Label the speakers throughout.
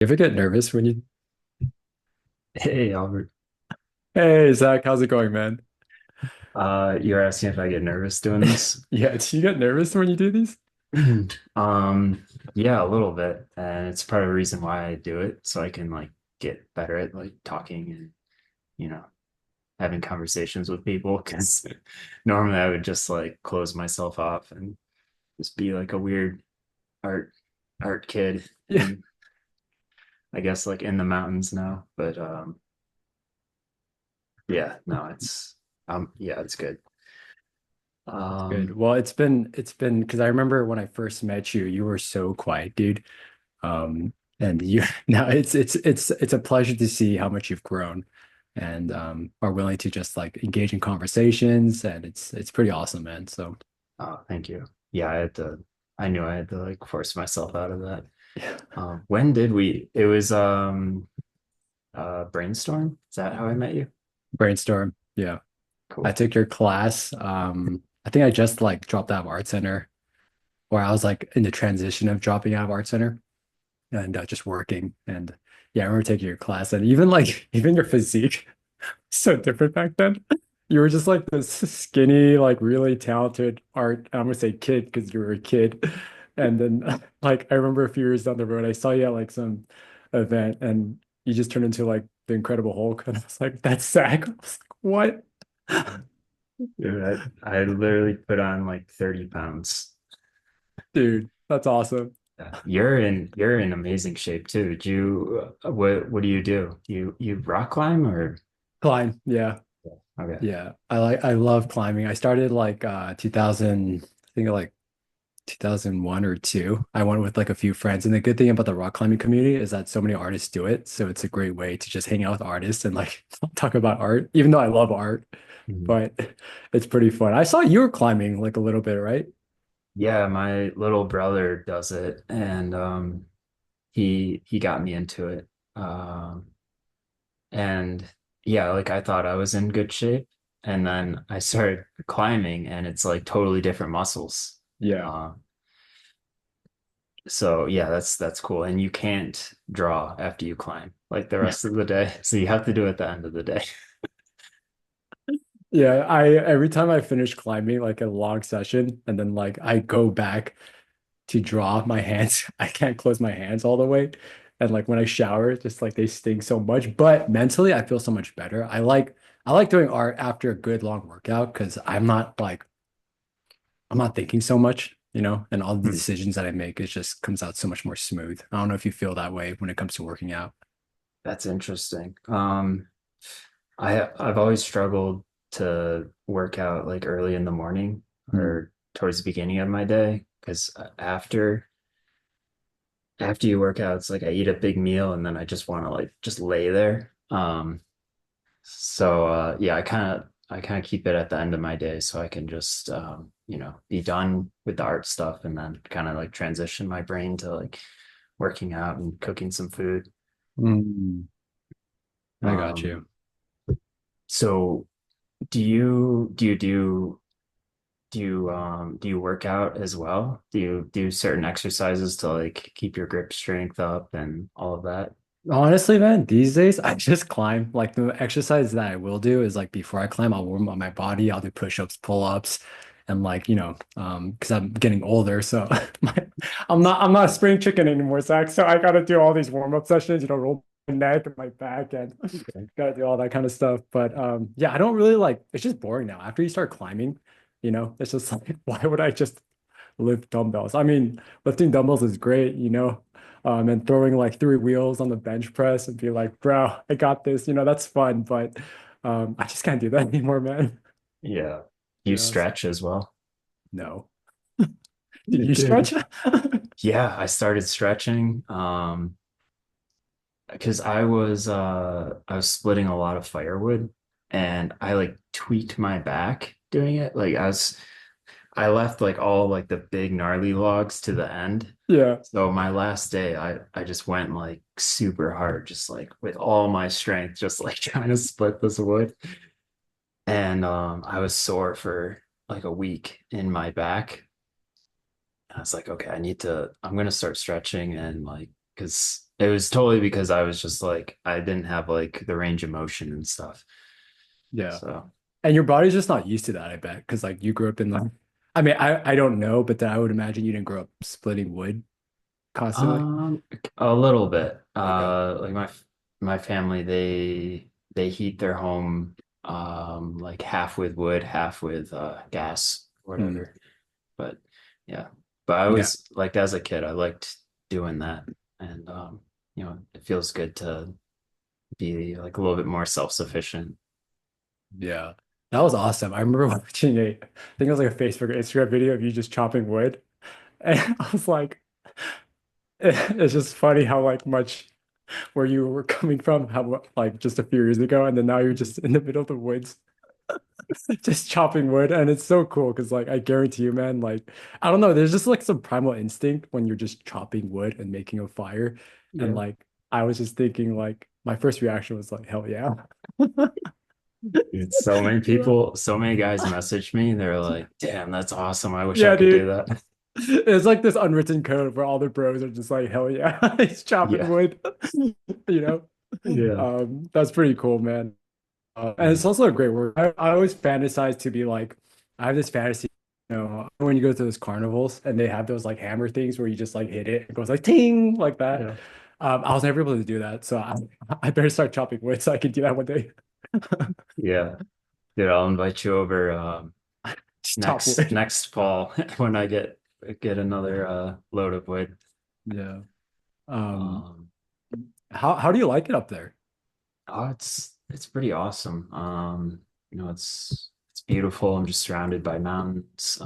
Speaker 1: You ever get nervous when you,
Speaker 2: Hey Albert,
Speaker 1: hey Zach, how's it going, man?
Speaker 2: you're asking if I get nervous doing this?
Speaker 1: Yeah, do you get nervous when you do these?
Speaker 2: Um, yeah, a little bit, and it's part of the reason why I do it, so I can like get better at like talking and you know having conversations with people. Because normally I would just like close myself off and just be like a weird art art kid,
Speaker 1: Yeah,
Speaker 2: and I guess like in the mountains now. But yeah, no, yeah, it's good.
Speaker 1: good.
Speaker 2: Um,
Speaker 1: Well, it's been because I remember when I first met you, you were so quiet, dude. And you now it's a pleasure to see how much you've grown and are willing to just like engage in conversations, and it's pretty awesome, man. So
Speaker 2: oh, thank you. Yeah, I knew I had to like force myself out of that.
Speaker 1: yeah.
Speaker 2: When did we, it was brainstorm? Is that how I met you?
Speaker 1: Brainstorm. Yeah. I
Speaker 2: Cool.
Speaker 1: took your class. I think I just like dropped out of art center, or I was like in the transition of dropping out of art center. And just working. And yeah, I remember taking your class, and even like even your physique so different back then. You were just like this skinny, like really talented art. I'm gonna say kid because you were a kid. And then like I remember a few years down the road, I saw you at like some event, and you just turned into like the Incredible Hulk. And I was like, that's Zach. I was like, what?
Speaker 2: Dude, I literally put on like 30 pounds.
Speaker 1: Dude, that's awesome.
Speaker 2: Yeah. You're in amazing shape too. Do you what do you do? You rock climb or
Speaker 1: Climb, yeah.
Speaker 2: okay.
Speaker 1: Yeah. I love climbing. I started like 2000, I think like 2001 or two. I went with like a few friends. And the good thing about the rock climbing community is that so many artists do it. So it's a great way to just hang out with artists and like talk about art, even though I love art,
Speaker 2: Mhm.
Speaker 1: but it's pretty fun. I saw you were climbing like a little bit, right?
Speaker 2: Yeah, my little brother does it and he got me into it. And yeah, like I thought I was in good shape. And then I started climbing and it's like totally different muscles.
Speaker 1: Yeah.
Speaker 2: Uh, so yeah, that's cool. And you can't draw after you climb like the rest of the day. So you have to do it at the end of the day.
Speaker 1: Yeah, I every time I finish climbing like a long session and then like I go back to draw my hands, I can't close my hands all the way. And like when I shower, just like they sting so much. But mentally, I feel so much better. I like doing art after a good long workout because I'm not thinking so much, and all the
Speaker 2: Hmm.
Speaker 1: decisions that I make, it just comes out so much more smooth. I don't know if you feel that way when it comes to working out.
Speaker 2: That's interesting. I've always struggled to work out like early in the morning
Speaker 1: Mm.
Speaker 2: or towards the beginning of my day because after you work out, it's like I eat a big meal and then I just want to like just lay there. So yeah, I kind of keep it at the end of my day so I can just be done with the art stuff and then kind of like transition my brain to like working out and cooking some food.
Speaker 1: Mm. I got
Speaker 2: Um,
Speaker 1: you.
Speaker 2: so do you work out as well? Do you do certain exercises to like keep your grip strength up and all of that?
Speaker 1: Honestly, man, these days I just climb. Like the exercise that I will do is like before I climb, I'll warm up my body. I'll do push-ups, pull-ups, and like, because I'm getting older, so my, I'm not a spring chicken anymore, Zach. So I gotta do all these warm-up sessions, roll my neck and my back and
Speaker 2: Okay.
Speaker 1: gotta do all that kind of stuff. But yeah, I don't really like it's just boring now. After you start climbing, it's just like, why would I just lift dumbbells? I mean, lifting dumbbells is great, and throwing like three wheels on the bench press and be like, bro, I got this. That's fun, but I just can't do that anymore, man.
Speaker 2: Yeah. You
Speaker 1: Yes.
Speaker 2: stretch as well?
Speaker 1: No. Did you
Speaker 2: Dude.
Speaker 1: stretch?
Speaker 2: Yeah, I started stretching. Because I was splitting a lot of firewood and I like tweaked my back doing it. Like I left like all like the big gnarly logs to the end.
Speaker 1: Yeah.
Speaker 2: So my last day I just went like super hard, just like with all my strength, just like trying to split this wood. And I was sore for like a week in my back. I was like, okay, I'm gonna start stretching and like because It was totally because I was just like I didn't have like the range of motion and stuff.
Speaker 1: Yeah.
Speaker 2: So
Speaker 1: And your body's just not used to that, I bet. Because like you grew up in like I mean, I don't know, but then I would imagine you didn't grow up splitting wood constantly.
Speaker 2: um a little bit.
Speaker 1: Okay.
Speaker 2: Like my family they heat their home like half with wood, half with gas,
Speaker 1: Hmm.
Speaker 2: whatever. But yeah. But I
Speaker 1: Yeah.
Speaker 2: always like as a kid I liked doing that and it feels good to be like a little bit more self-sufficient.
Speaker 1: Yeah. That was awesome. I remember watching I think it was like a Facebook or Instagram video of you just chopping wood. And I was like, it's just funny how like much where you were coming from, how like just a few years ago, and then now you're just in the middle of the woods, just chopping wood, and it's so cool because like I guarantee you, man, like I don't know, there's just like some primal instinct when you're just chopping wood and making a fire, and
Speaker 2: Yeah.
Speaker 1: like I was just thinking like my first reaction was like, hell yeah.
Speaker 2: Dude, so many guys messaged me. They're like, damn, that's awesome. I wish I
Speaker 1: Yeah,
Speaker 2: could do
Speaker 1: dude.
Speaker 2: that.
Speaker 1: It's like this unwritten code where all the bros are just like, hell yeah, he's chopping
Speaker 2: Yeah.
Speaker 1: wood, you know?
Speaker 2: Yeah.
Speaker 1: That's pretty cool, man. And it's also a great word. I always fantasize to be like, I have this fantasy, when you go to those carnivals and they have those like hammer things where you just like hit it, it goes like ting like that.
Speaker 2: Yeah.
Speaker 1: I was never able to do that, so I better start chopping wood so I can do that one day.
Speaker 2: Yeah. Dude, I'll invite you over
Speaker 1: Just chop wood.
Speaker 2: next fall when I get another load of wood.
Speaker 1: Yeah. Um,
Speaker 2: Um
Speaker 1: how do you like it up there?
Speaker 2: oh it's pretty awesome. It's beautiful. I'm just surrounded by mountains.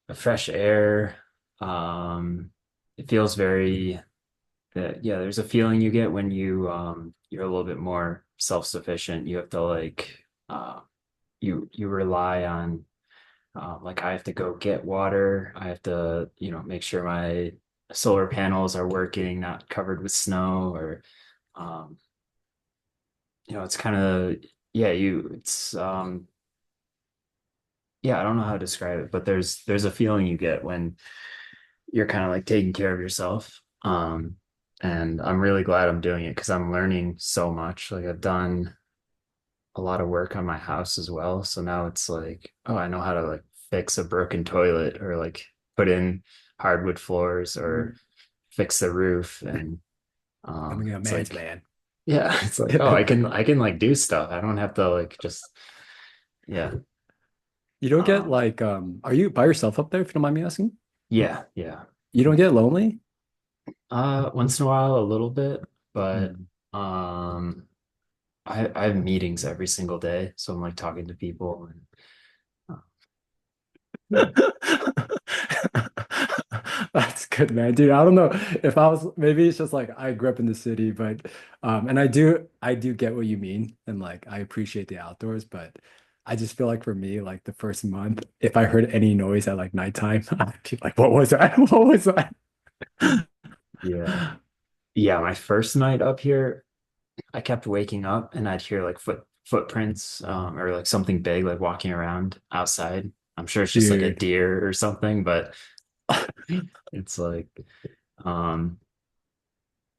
Speaker 2: The fresh air. Um it feels very yeah, there's a feeling you get when you're a little bit more self-sufficient. You have to like you rely on like I have to go get water. I have to, make sure my solar panels are working, not covered with snow or um, it's kind of yeah, yeah, I don't know how to describe it, but there's a feeling you get when you're kind of like taking care of yourself. And I'm really glad I'm doing it because I'm learning so much. Like I've done a lot of work on my house as well. So now it's like, oh, I know how to like fix a broken toilet or like put in hardwood floors or fix the roof. And
Speaker 1: Becoming a
Speaker 2: it's
Speaker 1: man's
Speaker 2: like,
Speaker 1: man.
Speaker 2: yeah, it's like, oh, I can like do stuff. I don't have to like just yeah.
Speaker 1: You don't get
Speaker 2: Um,
Speaker 1: like, are you by yourself up there, if you don't mind me asking?
Speaker 2: yeah, yeah.
Speaker 1: You don't get lonely?
Speaker 2: Once in a while a little bit, but
Speaker 1: Hmm.
Speaker 2: um I have meetings every single day. So I'm like talking to people and yeah.
Speaker 1: That's good, man. Dude, I don't know if I was maybe it's just like I grew up in the city, but and I do get what you mean and like I appreciate the outdoors, but I just feel like for me, like the first month, if I heard any noise at like nighttime, I'd be like, what was that? What was that?
Speaker 2: Yeah. Yeah, my first night up here, I kept waking up and I'd hear like footprints or like something big like walking around outside. I'm sure it's just like a
Speaker 1: Dude.
Speaker 2: deer or something, but it's like um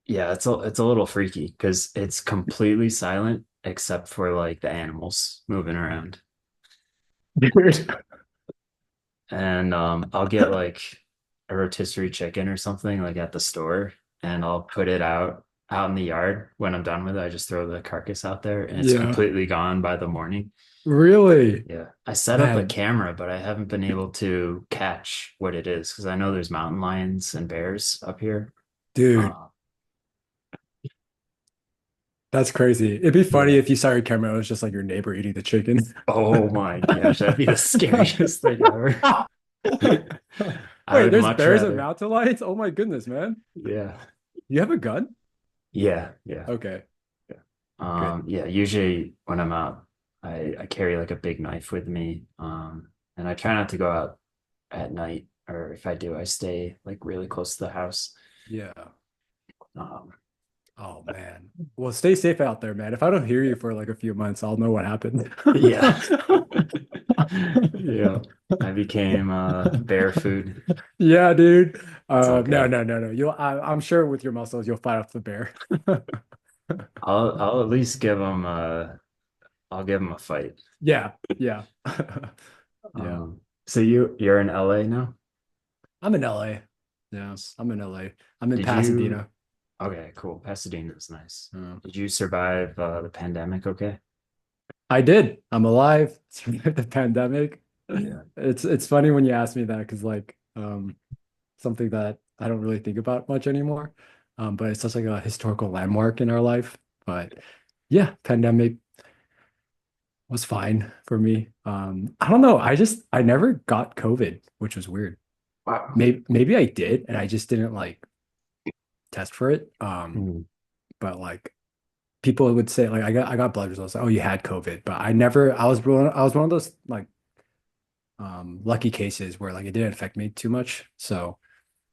Speaker 2: yeah, it's a little freaky because it's completely silent except for like the animals moving around.
Speaker 1: Dude.
Speaker 2: And I'll get like a rotisserie chicken or something like at the store and I'll put it out in the yard. When I'm done with it, I just throw the carcass out there and it's
Speaker 1: Yeah.
Speaker 2: completely gone by the morning.
Speaker 1: Really?
Speaker 2: Yeah. I set up a
Speaker 1: Man,
Speaker 2: camera, but I haven't been able to catch what it is because I know there's mountain lions and bears up here.
Speaker 1: dude,
Speaker 2: Uh,
Speaker 1: that's crazy. It'd be funny
Speaker 2: yeah.
Speaker 1: if you saw your camera, it was just like your neighbor eating the chicken.
Speaker 2: Oh my gosh, that'd be the scariest thing ever. I
Speaker 1: Wait,
Speaker 2: would
Speaker 1: there's
Speaker 2: much
Speaker 1: bears and
Speaker 2: rather.
Speaker 1: mountain lions? Oh my goodness, man.
Speaker 2: Yeah.
Speaker 1: You have a gun?
Speaker 2: Yeah. Yeah.
Speaker 1: Okay,
Speaker 2: Yeah.
Speaker 1: good.
Speaker 2: Yeah, usually when I'm out, I carry like a big knife with me. And I try not to go out at night, or if I do, I stay like really close to the house.
Speaker 1: Yeah.
Speaker 2: Um,
Speaker 1: Oh man. Well, stay safe out there, man. If I don't hear you for like a few months, I'll know what happened.
Speaker 2: Yeah. Yeah. I became bear food.
Speaker 1: Yeah, dude.
Speaker 2: It's all
Speaker 1: No,
Speaker 2: good.
Speaker 1: no, no, no. I'm sure with your muscles, you'll fight off the bear.
Speaker 2: I'll at least give them I'll give them a fight.
Speaker 1: Yeah, yeah, yeah.
Speaker 2: So you're in LA now?
Speaker 1: I'm in LA. Yeah, I'm in LA. I'm in
Speaker 2: Did you
Speaker 1: Pasadena.
Speaker 2: Okay, cool. Pasadena's nice.
Speaker 1: Uh,
Speaker 2: Did you survive the pandemic okay?
Speaker 1: I did. I'm alive. Survived the pandemic.
Speaker 2: Yeah.
Speaker 1: It's funny when you ask me that because like something that I don't really think about much anymore. But it's such like a historical landmark in our life. But yeah, pandemic was fine for me. I don't know. I never got COVID, which was weird.
Speaker 2: Wow.
Speaker 1: Maybe I did, and I just didn't like test for it.
Speaker 2: Mm.
Speaker 1: But like people would say like I got blood results. Like, oh, you had COVID, but I was one of those like lucky cases where like it didn't affect me too much. So,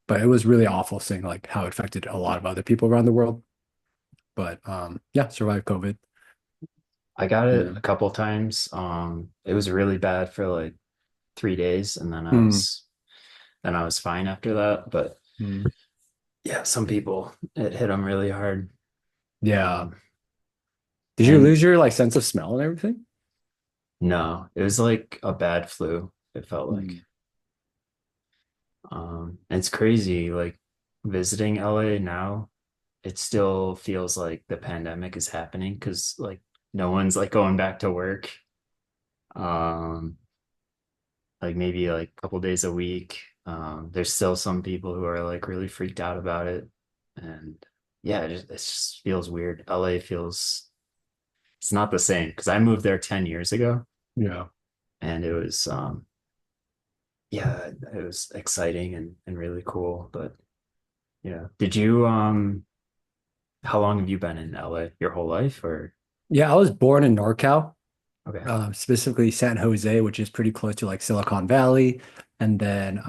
Speaker 1: but it was really awful seeing like how it affected a lot of other people around the world. But yeah, survived COVID.
Speaker 2: I got it
Speaker 1: Yeah.
Speaker 2: a couple times. It was really bad for like 3 days, and
Speaker 1: Mm,
Speaker 2: then I was fine after that. But
Speaker 1: mm.
Speaker 2: yeah, some people it hit them really hard.
Speaker 1: Yeah.
Speaker 2: Um,
Speaker 1: Did you
Speaker 2: and
Speaker 1: lose your like sense of smell and everything?
Speaker 2: no, it was like a bad flu. It felt like.
Speaker 1: Mm.
Speaker 2: And it's crazy. Like visiting LA now, it still feels like the pandemic is happening because like no one's like going back to work. Um, like maybe like a couple days a week. There's still some people who are like really freaked out about it, and yeah, it just feels weird. LA feels it's not the same because I moved there 10 years ago,
Speaker 1: Yeah.
Speaker 2: and it was yeah, it was exciting and really cool. But yeah, did you how long have you been in LA? Your whole life or
Speaker 1: Yeah, I was born in NorCal,
Speaker 2: okay?
Speaker 1: specifically San Jose, which is pretty close to like Silicon Valley. And then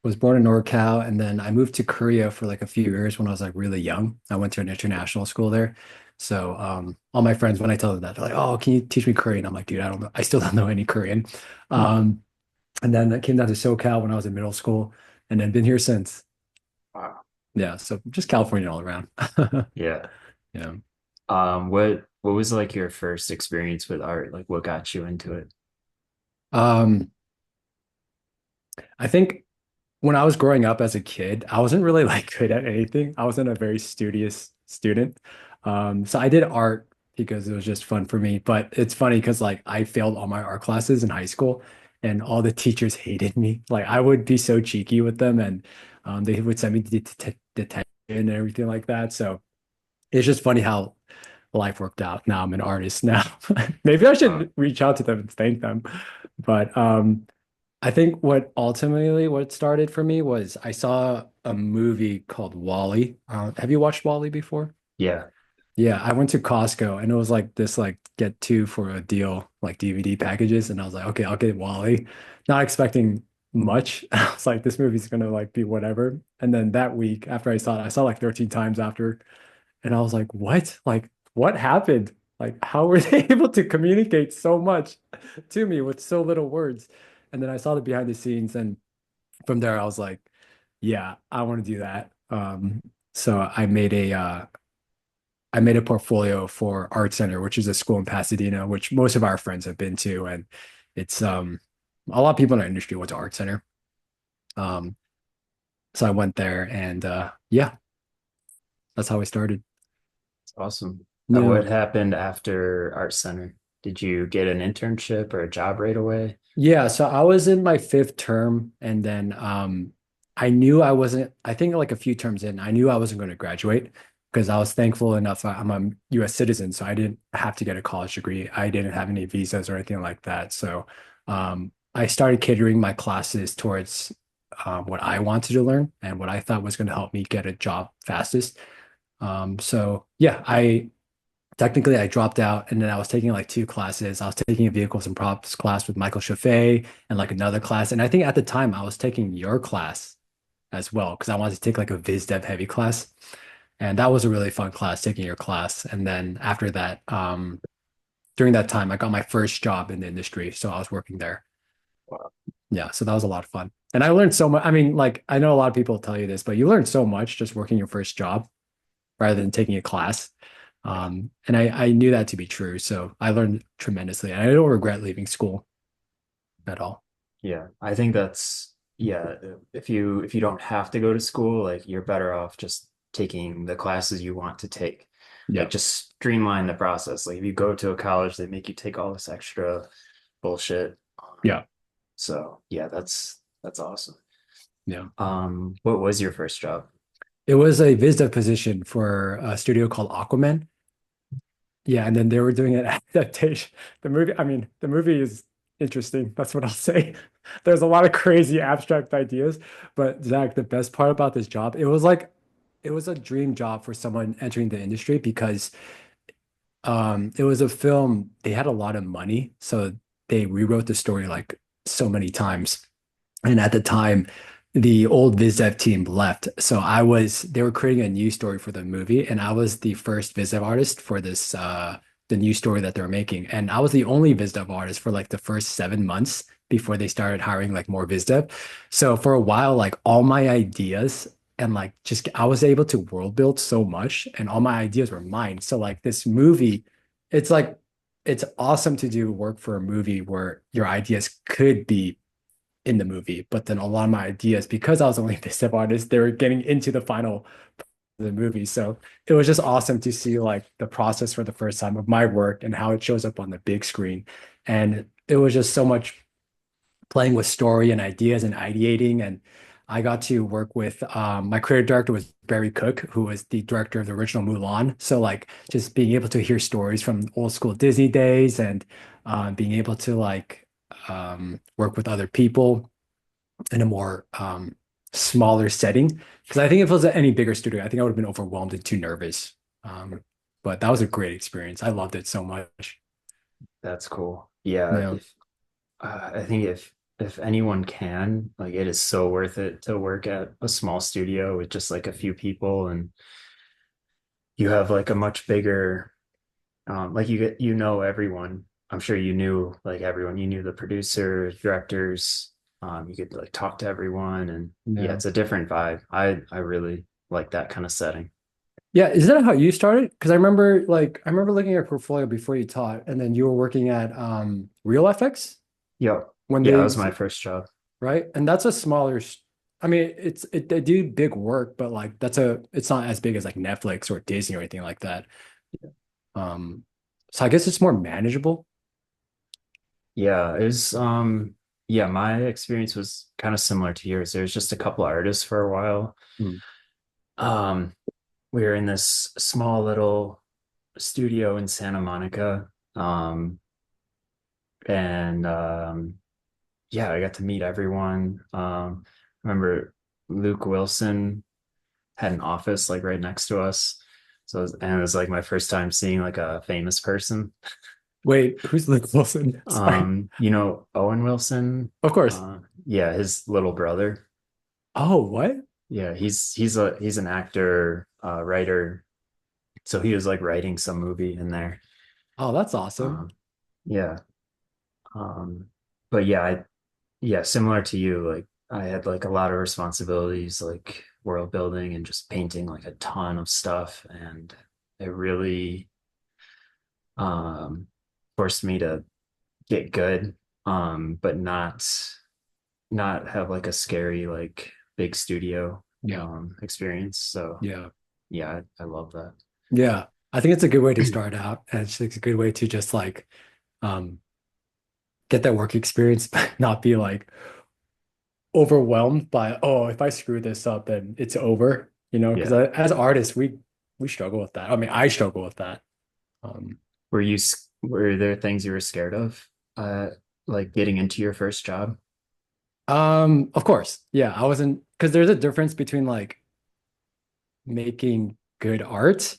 Speaker 1: was born in NorCal, and then I moved to Korea for like a few years when I was like really young. I went to an international school there. So all my friends, when I tell them that, they're like, "Oh, can you teach me Korean?" I'm like, "Dude, I don't know. I still don't know any Korean." Um, and then I came down to SoCal when I was in middle school, and then been here since.
Speaker 2: Wow.
Speaker 1: Yeah, so just California all around.
Speaker 2: Yeah.
Speaker 1: Yeah.
Speaker 2: What was like your first experience with art? Like what got you into it?
Speaker 1: Um, I think when I was growing up as a kid, I wasn't really like good at anything. I wasn't a very studious student. So I did art because it was just fun for me. But it's funny because like I failed all my art classes in high school and all the teachers hated me. Like I would be so cheeky with them and they would send me to detention and everything like that. So it's just funny how life worked out. Now I'm an artist now. Maybe I
Speaker 2: Uh,
Speaker 1: should reach out to them and thank them. But I think what started for me was I saw a movie called Wall-E. Have you watched Wall-E before?
Speaker 2: yeah.
Speaker 1: Yeah, I went to Costco and it was like this like get two for a deal like DVD packages and I was like, okay, I'll get Wall-E. Not expecting much. I was like, this movie's gonna like be whatever. And then that week after I saw it like 13 times after, and I was like, what? Like, what happened? Like, how were they able to communicate so much to me with so little words? And then I saw the behind the scenes, and from there, I was like, yeah, I want to do that. So I made a portfolio for Art Center, which is a school in Pasadena, which most of our friends have been to, and it's a lot of people in our industry went to Art Center. Um, so I went there, and yeah, that's how I started.
Speaker 2: It's awesome.
Speaker 1: Yeah.
Speaker 2: What happened after Art Center? Did you get an internship or a job right away?
Speaker 1: Yeah, so I was in my fifth term, and then I knew I wasn't, I think like a few terms in, I knew I wasn't going to graduate because I was thankful enough I'm a US citizen, so I didn't have to get a college degree. I didn't have any visas or anything like that. So I started catering my classes towards what I wanted to learn and what I thought was going to help me get a job fastest. So yeah, I dropped out and then I was taking like two classes. I was taking a vehicles and props class with Michael Chaffee and like another class. And I think at the time I was taking your class as well because I wanted to take like a biz dev heavy class. And that was a really fun class, taking your class. And then after that, during that time, I got my first job in the industry. So I was working there. Yeah, so that was a lot of fun. And I learned so much. I mean, like, I know a lot of people tell you this, but you learn so much just working your first job rather than taking a class. And I knew that to be true. So I learned tremendously. And I don't regret leaving school at all.
Speaker 2: Yeah, I think that's yeah, if you don't have to go to school, like you're better off just taking the classes you want to take. Like
Speaker 1: Yeah.
Speaker 2: just streamline the process. Like if you go to a college, they make you take all this extra bullshit.
Speaker 1: Yeah.
Speaker 2: So yeah, that's awesome.
Speaker 1: Yeah.
Speaker 2: What was your first job?
Speaker 1: It was a Vista position for a studio called Aquaman. Yeah, and then they were doing an adaptation. The movie, I mean, the movie is interesting. That's what I'll say. There's a lot of crazy abstract ideas, but Zach, the best part about this job, it was a dream job for someone entering the industry because it was a film, they had a lot of money, so they rewrote the story like so many times. And at the time, the old VizDev team left. So they were creating a new story for the movie, and I was the first VizDev artist for the new story that they're making. And I was the only VizDev artist for like the first 7 months before they started hiring like more VizDev. So for a while, like all my ideas and like just I was able to world build so much, and all my ideas were mine. So like this movie, it's like it's awesome to do work for a movie where your ideas could be in the movie. But then a lot of my ideas, because I was only a step artist, they were getting into the final of the movie. So it was just awesome to see like the process for the first time of my work and how it shows up on the big screen. And it was just so much playing with story and ideas and ideating. And I got to work with my creative director was Barry Cook, who was the director of the original Mulan. So like just being able to hear stories from old school Disney days and being able to like work with other people in a more smaller setting. Because I think if it was at any bigger studio, I think I would have been overwhelmed and too nervous. Um, but that was a great experience. I loved it so much.
Speaker 2: That's cool. Yeah,
Speaker 1: Yeah.
Speaker 2: if I think if anyone can, like it is so worth it to work at a small studio with just like a few people and you have like a much bigger like you know everyone. I'm sure you knew like everyone. You knew the producer, directors. You could like talk to everyone, and yeah,
Speaker 1: Yeah.
Speaker 2: it's a different vibe. I really like that kind of setting.
Speaker 1: Yeah, is that how you started? Because I remember looking at your portfolio before you taught, and then you were working at Real FX
Speaker 2: Yep.
Speaker 1: when
Speaker 2: Yeah, that
Speaker 1: they
Speaker 2: was my first job.
Speaker 1: right? And that's a I mean, they do big work, but like it's not as big as like Netflix or Disney or anything like that. Um, so I guess it's more manageable.
Speaker 2: Yeah, it was yeah, my experience was kind of similar to yours. There was just a couple artists for a while.
Speaker 1: Hmm.
Speaker 2: Um, we were in this small little studio in Santa Monica. And yeah, I got to meet everyone. I remember Luke Wilson had an office like right next to us. And it was like my first time seeing like a famous person.
Speaker 1: Wait, who's Luke Wilson? Sorry.
Speaker 2: You know, Owen Wilson.
Speaker 1: Of course.
Speaker 2: Yeah, his little brother.
Speaker 1: Oh, what?
Speaker 2: Yeah, he's an actor, writer. So he was like writing some movie in there.
Speaker 1: Oh, that's awesome.
Speaker 2: Um, yeah. Um, but yeah, similar to you, like I had like a lot of responsibilities, like world building and just painting like a ton of stuff. And it really um forced me to get good, but not have like a scary, like big studio
Speaker 1: Yeah.
Speaker 2: experience. So
Speaker 1: Yeah.
Speaker 2: yeah, I love that.
Speaker 1: Yeah. I think it's a good way to start out. And it's like a good way to just like um get that work experience, but not be like overwhelmed by, oh, if I screw this up, then it's over, because
Speaker 2: Yeah.
Speaker 1: as artists, we struggle with that. I mean, I struggle with that. Um,
Speaker 2: Were there things you were scared of, like getting into your first job?
Speaker 1: of course, yeah, I wasn't because there's a difference between like making good art,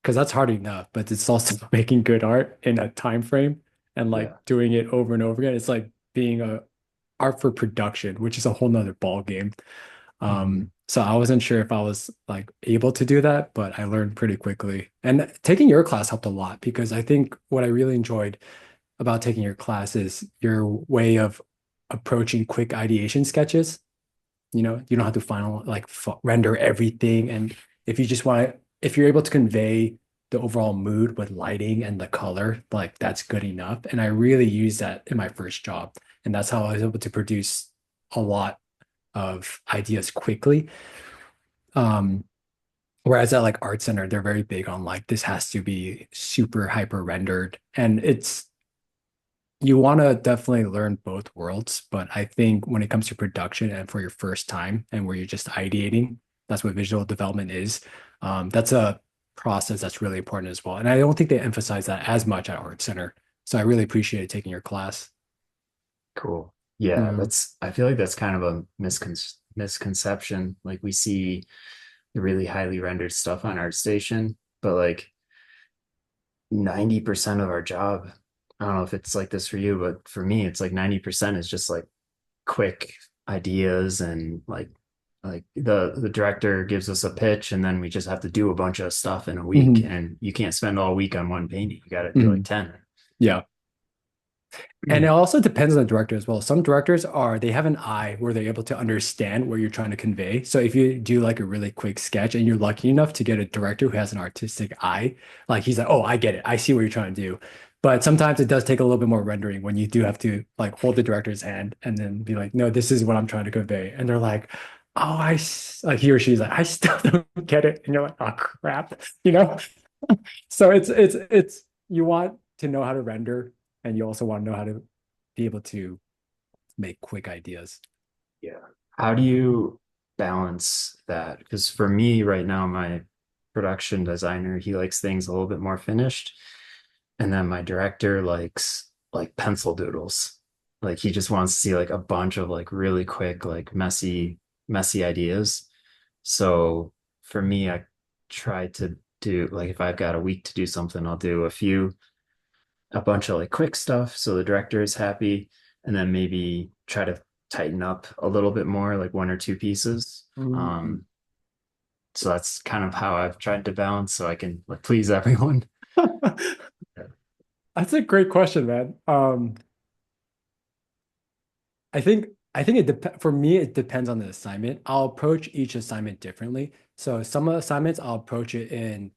Speaker 1: because that's hard enough, but it's also making good art in a time frame and like
Speaker 2: Yeah.
Speaker 1: doing it over and over again. It's like being a art for production, which is a whole nother ball game.
Speaker 2: Mhm.
Speaker 1: So I wasn't sure if I was like able to do that, but I learned pretty quickly. And taking your class helped a lot because I think what I really enjoyed about taking your class is your way of approaching quick ideation sketches. You don't have to final like render everything. And if you just want to, if you're able to convey the overall mood with lighting and the color, like that's good enough. And I really used that in my first job. And that's how I was able to produce a lot of ideas quickly. Um, Whereas at like Art Center, they're very big on like this has to be super hyper rendered. And it's you want to definitely learn both worlds, but I think when it comes to production and for your first time and where you're just ideating, that's what visual development is. That's a process that's really important as well. And I don't think they emphasize that as much at Art Center. So I really appreciate taking your class.
Speaker 2: Cool. Yeah,
Speaker 1: Yeah.
Speaker 2: that's I feel like that's kind of a misconception. Like we see the really highly rendered stuff on ArtStation, but like 90% of our job, I don't know if it's like this for you, but for me, it's like 90% is just like quick ideas and like the director gives us a pitch and then we just have to do a bunch of stuff in a week
Speaker 1: Mhm.
Speaker 2: and you can't spend all week on one painting. You got to do like
Speaker 1: Mhm.
Speaker 2: 10.
Speaker 1: Yeah. And it also depends on the director as well. Some directors they have an eye where they're able to understand what you're trying to convey. So if you do like a really quick sketch and you're lucky enough to get a director who has an artistic eye, like he's like, oh, I get it. I see what you're trying to do. But sometimes it does take a little bit more rendering when you do have to like hold the director's hand and then be like, no, this is what I'm trying to convey. And they're like, oh, like he or she's like, I still don't get it. And you're like, oh crap, you know? So it's you want to know how to render and you also want to know how to be able to make quick ideas.
Speaker 2: Yeah. How do you balance that? Because for me right now, my production designer, he likes things a little bit more finished. And then my director likes like pencil doodles. Like he just wants to see like a bunch of like really quick, like messy ideas. So for me, I try to do like if I've got a week to do something, I'll do a bunch of like quick stuff so the director is happy, and then maybe try to tighten up a little bit more, like one or two pieces.
Speaker 1: Mm.
Speaker 2: So that's kind of how I've tried to balance so I can like please everyone.
Speaker 1: That's a great question, man. I think it dep for me it depends on the assignment. I'll approach each assignment differently. So some assignments I'll approach it in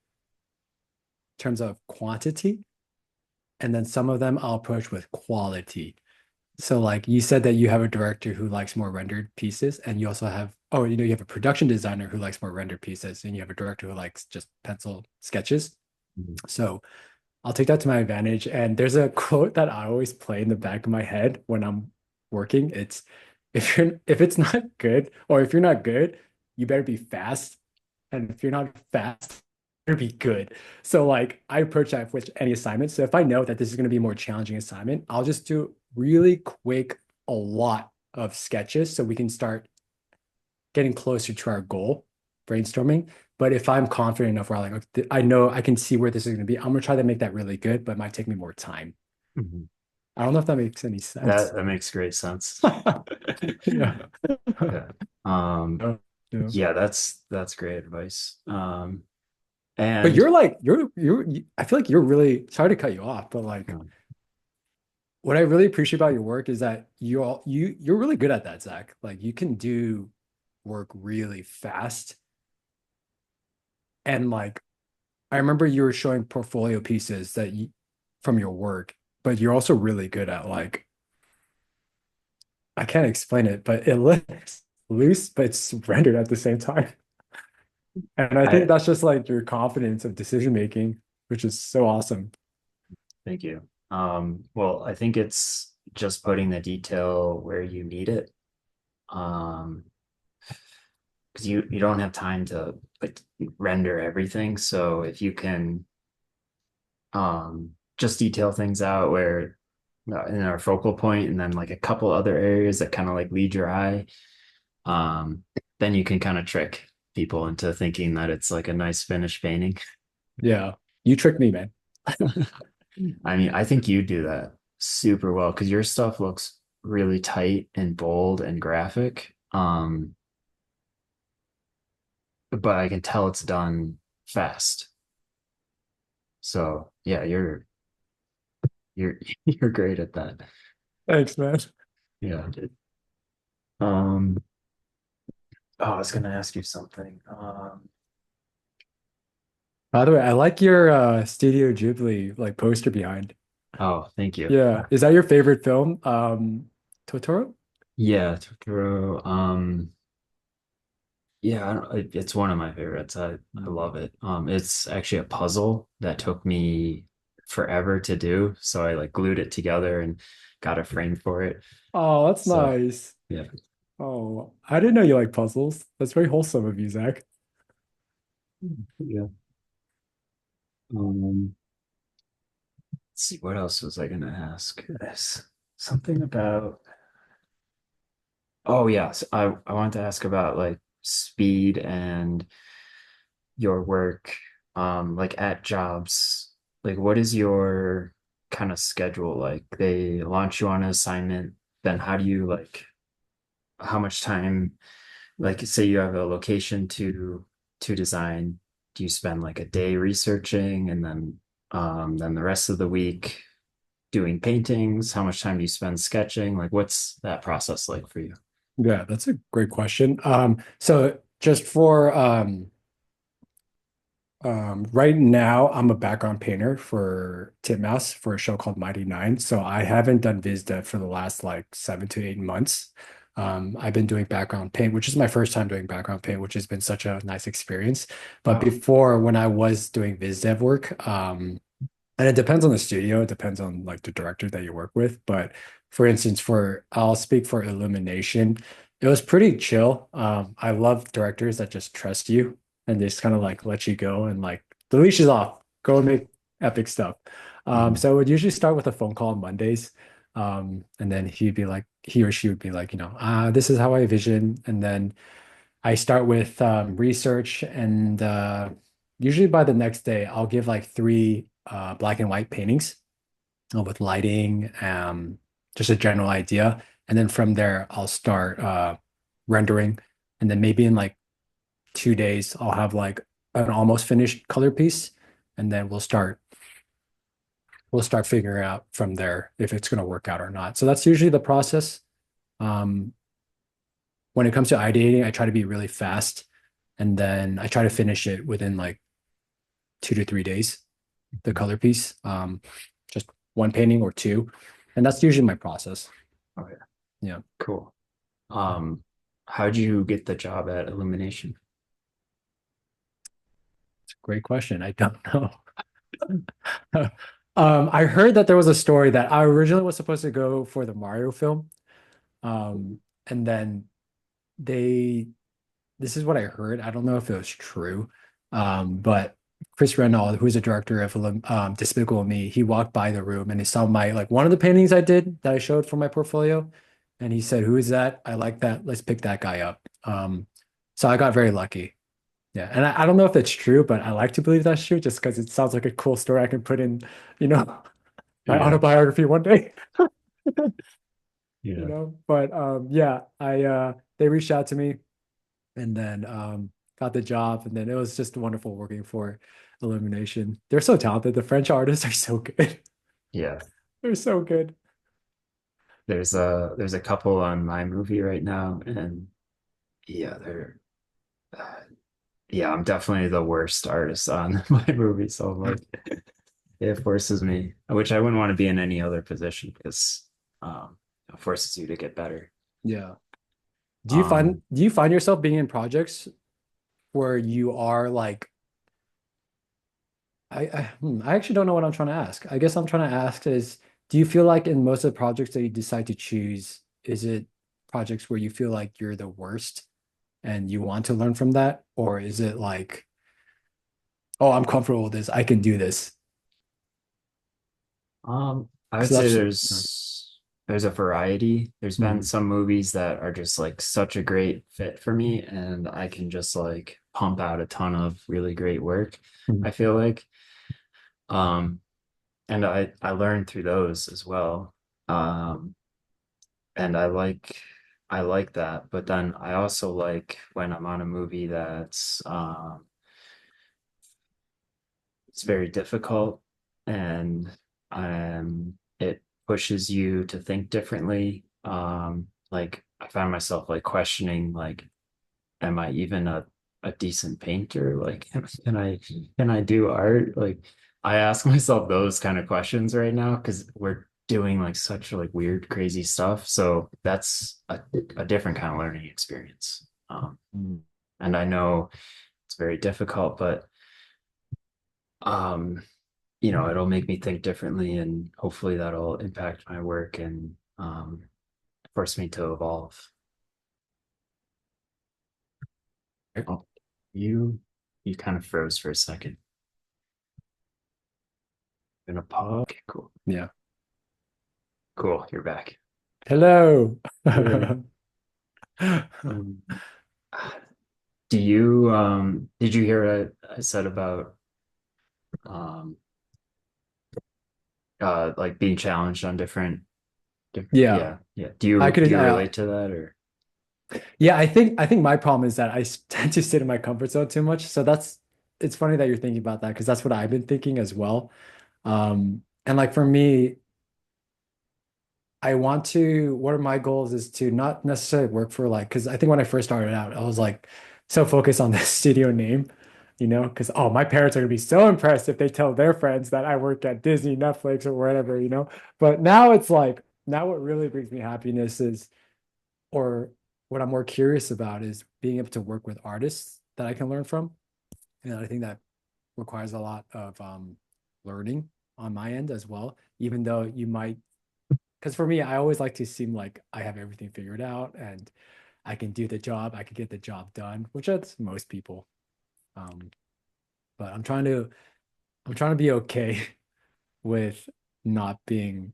Speaker 1: terms of quantity, and then some of them I'll approach with quality. So like you said that you have a director who likes more rendered pieces, and you also have you have a production designer who likes more rendered pieces, and you have a director who likes just pencil sketches. So I'll take that to my advantage. And there's a quote that I always play in the back of my head when I'm working. It's if it's not good or if you're not good, you better be fast. And if you're not fast, you better be good. So like I approach that with any assignment. So if I know that this is going to be a more challenging assignment, I'll just do really quick, a lot of sketches so we can start getting closer to our goal, brainstorming. But if I'm confident enough where I'm like, okay, I know I can see where this is going to be, I'm going to try to make that really good, but it might take me more time.
Speaker 2: Mhm.
Speaker 1: I don't know if that makes any sense.
Speaker 2: That makes great sense.
Speaker 1: Yeah.
Speaker 2: Yeah. Um,
Speaker 1: Yeah. Yeah.
Speaker 2: yeah, that's great advice.
Speaker 1: But
Speaker 2: And
Speaker 1: you're like, I feel like you're really, sorry to cut you off, but like,
Speaker 2: um,
Speaker 1: what I really appreciate about your work is that you're really good at that, Zach. Like, you can do work really fast. And like, I remember you were showing portfolio pieces from your work, but you're also really good at like I can't explain it, but it looks loose, but it's rendered at the same time. And I think
Speaker 2: I
Speaker 1: that's just like your confidence of decision making, which is so awesome.
Speaker 2: thank you. Well, I think it's just putting the detail where you need it. Um, because you don't have time to like render everything. So if you can just detail things out where in our focal point and then like a couple other areas that kind of like lead your eye, um, then you can kind of trick people into thinking that it's like a nice finished painting.
Speaker 1: Yeah. You tricked me, man.
Speaker 2: I mean, I think you do that super well because your stuff looks really tight and bold and graphic. but I can tell it's done fast. So yeah, you're you're great at that.
Speaker 1: Thanks, man.
Speaker 2: Yeah. Um, oh, I was gonna ask you something.
Speaker 1: By the way, I like your Studio Ghibli like poster behind.
Speaker 2: Oh, thank you.
Speaker 1: Yeah. Is that your favorite film? Totoro?
Speaker 2: Yeah, Totoro. Yeah, it's one of my favorites. I love it. It's actually a puzzle that took me forever to do, so I like glued it together and got a frame for it.
Speaker 1: Oh, that's
Speaker 2: So
Speaker 1: nice.
Speaker 2: yeah,
Speaker 1: Oh, I didn't know you like puzzles. That's very wholesome of you, Zach.
Speaker 2: yeah. Let's see, what else was I gonna ask? Yes, something about. Oh yes, I wanted to ask about like speed and your work, like at jobs. Like, what is your kind of schedule like? They launch you on an assignment, then how do you like? How much time? Like, say you have a location to design. Do you spend like a day researching, and then the rest of the week doing paintings? How much time do you spend sketching? Like, what's that process like for you?
Speaker 1: Yeah, that's a great question. So just for right now, I'm a background painter for Titmouse for a show called Mighty Nine. So I haven't done Viz Dev for the last like 7 to 8 months. I've been doing background paint, which is my first time doing background paint, which has been such a nice experience. But
Speaker 2: Wow.
Speaker 1: before, when I was doing Viz Dev work, and it depends on the studio, it depends on like the director that you work with. But for instance, for I'll speak for Illumination, it was pretty chill. I love directors that just trust you and just kind of like let you go and like the leash is off, go and make epic stuff.
Speaker 2: Mhm.
Speaker 1: So it would usually start with a phone call on Mondays. And then he or she would be like, this is how I vision. And then I start with research, and usually by the next day, I'll give like three black and white paintings with lighting, just a general idea. And then from there, I'll start rendering. And then maybe in like 2 days, I'll have like an almost finished color piece. And then we'll start figuring out from there if it's going to work out or not. So that's usually the process. Um, when it comes to ideating, I try to be really fast, and then I try to finish it within like 2 to 3 days, the color piece, just one painting or two, and that's usually my process.
Speaker 2: Okay,
Speaker 1: Yeah,
Speaker 2: cool. Um, how'd you get the job at Illumination?
Speaker 1: great question. I don't know. I heard that there was a story that I originally was supposed to go for the Mario film, and then they this is what I heard. I don't know if it was true. But Chris Renaud, who's the director of Despicable Me, he walked by the room and he saw my like one of the paintings I did that I showed for my portfolio. And he said, "Who is that? I like that. Let's pick that guy up." So I got very lucky. Yeah. And I don't know if it's true, but I like to believe that's true just because it sounds like a cool story I can put in, you know, my
Speaker 2: Yeah,
Speaker 1: autobiography one day.
Speaker 2: yeah,
Speaker 1: But yeah, I they reached out to me and then got the job, and then it was just wonderful working for Illumination. They're so talented. The French artists are so good.
Speaker 2: yeah.
Speaker 1: They're so good.
Speaker 2: There's a couple on my movie right now, and yeah, uh, yeah, I'm definitely the worst artist on my movie, so like it forces me, which I wouldn't want to be in any other position because it forces you to get better.
Speaker 1: Yeah. Do you find
Speaker 2: Um,
Speaker 1: do you find yourself being in projects where you are like I actually don't know what I'm trying to ask. I guess I'm trying to ask is, do you feel like in most of the projects that you decide to choose, is it projects where you feel like you're the worst and you want to learn from that? Or is it like, oh, I'm comfortable with this, I can do this?
Speaker 2: I would
Speaker 1: Because
Speaker 2: say
Speaker 1: that's
Speaker 2: there's a variety. There's been
Speaker 1: Mhm.
Speaker 2: some movies that are just like such a great fit for me, and I can just like pump out a ton of really great work,
Speaker 1: Mhm.
Speaker 2: I feel like. Um, and I learned through those as well. Um, and I like I like that, but then I also like when I'm on a movie that's it's very difficult and it pushes you to think differently. Like I found myself like questioning like am I even a decent painter? Like can I do art? Like I ask myself those kind of questions right now because we're doing like such like weird, crazy stuff. So that's a different kind of learning experience. And I know it's very difficult, but um, it'll make me think differently and hopefully that'll impact my work and force me to evolve. Oh, you kind of froze for a second. Gonna pause. Okay, cool.
Speaker 1: Yeah.
Speaker 2: Cool, you're back.
Speaker 1: Hello.
Speaker 2: Yay. Um, do you did you hear what I said about um like being challenged on different
Speaker 1: Yeah.
Speaker 2: yeah.
Speaker 1: I
Speaker 2: Do
Speaker 1: could
Speaker 2: you relate to that or
Speaker 1: yeah, I think my problem is that tend to sit in my comfort zone too much. So that's it's funny that you're thinking about that because that's what I've been thinking as well. And like for me, I want to, one of my goals is to not necessarily work for like, because I think when I first started out, I was like so focused on the studio name, because oh, my parents are gonna be so impressed if they tell their friends that I work at Disney, Netflix, or wherever. But now it's like, now what really brings me happiness is, or what I'm more curious about is being able to work with artists that I can learn from. And I think that requires a lot of learning on my end as well, even though you might because for me, I always like to seem like I have everything figured out and I can do the job, I can get the job done, which that's most people. Um, but I'm trying to be okay with not being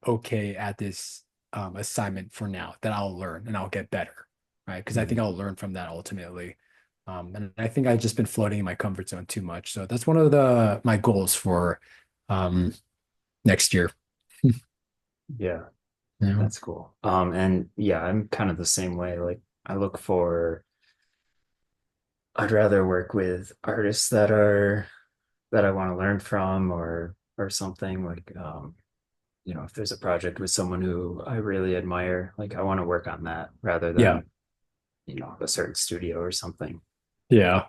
Speaker 1: okay at this assignment for now that I'll learn and I'll get better, right? Because I think
Speaker 2: Mhm.
Speaker 1: I'll learn from that ultimately. And I think I've just been floating in my comfort zone too much. So that's one of the my goals for um, next year.
Speaker 2: Yeah,
Speaker 1: Yeah.
Speaker 2: that's cool. And yeah, I'm kind of the same way. Like I look for I'd rather work with artists that I want to learn from or something like if there's a project with someone who I really admire, like I want to work on that rather
Speaker 1: Yeah.
Speaker 2: than, a certain studio or something.
Speaker 1: Yeah.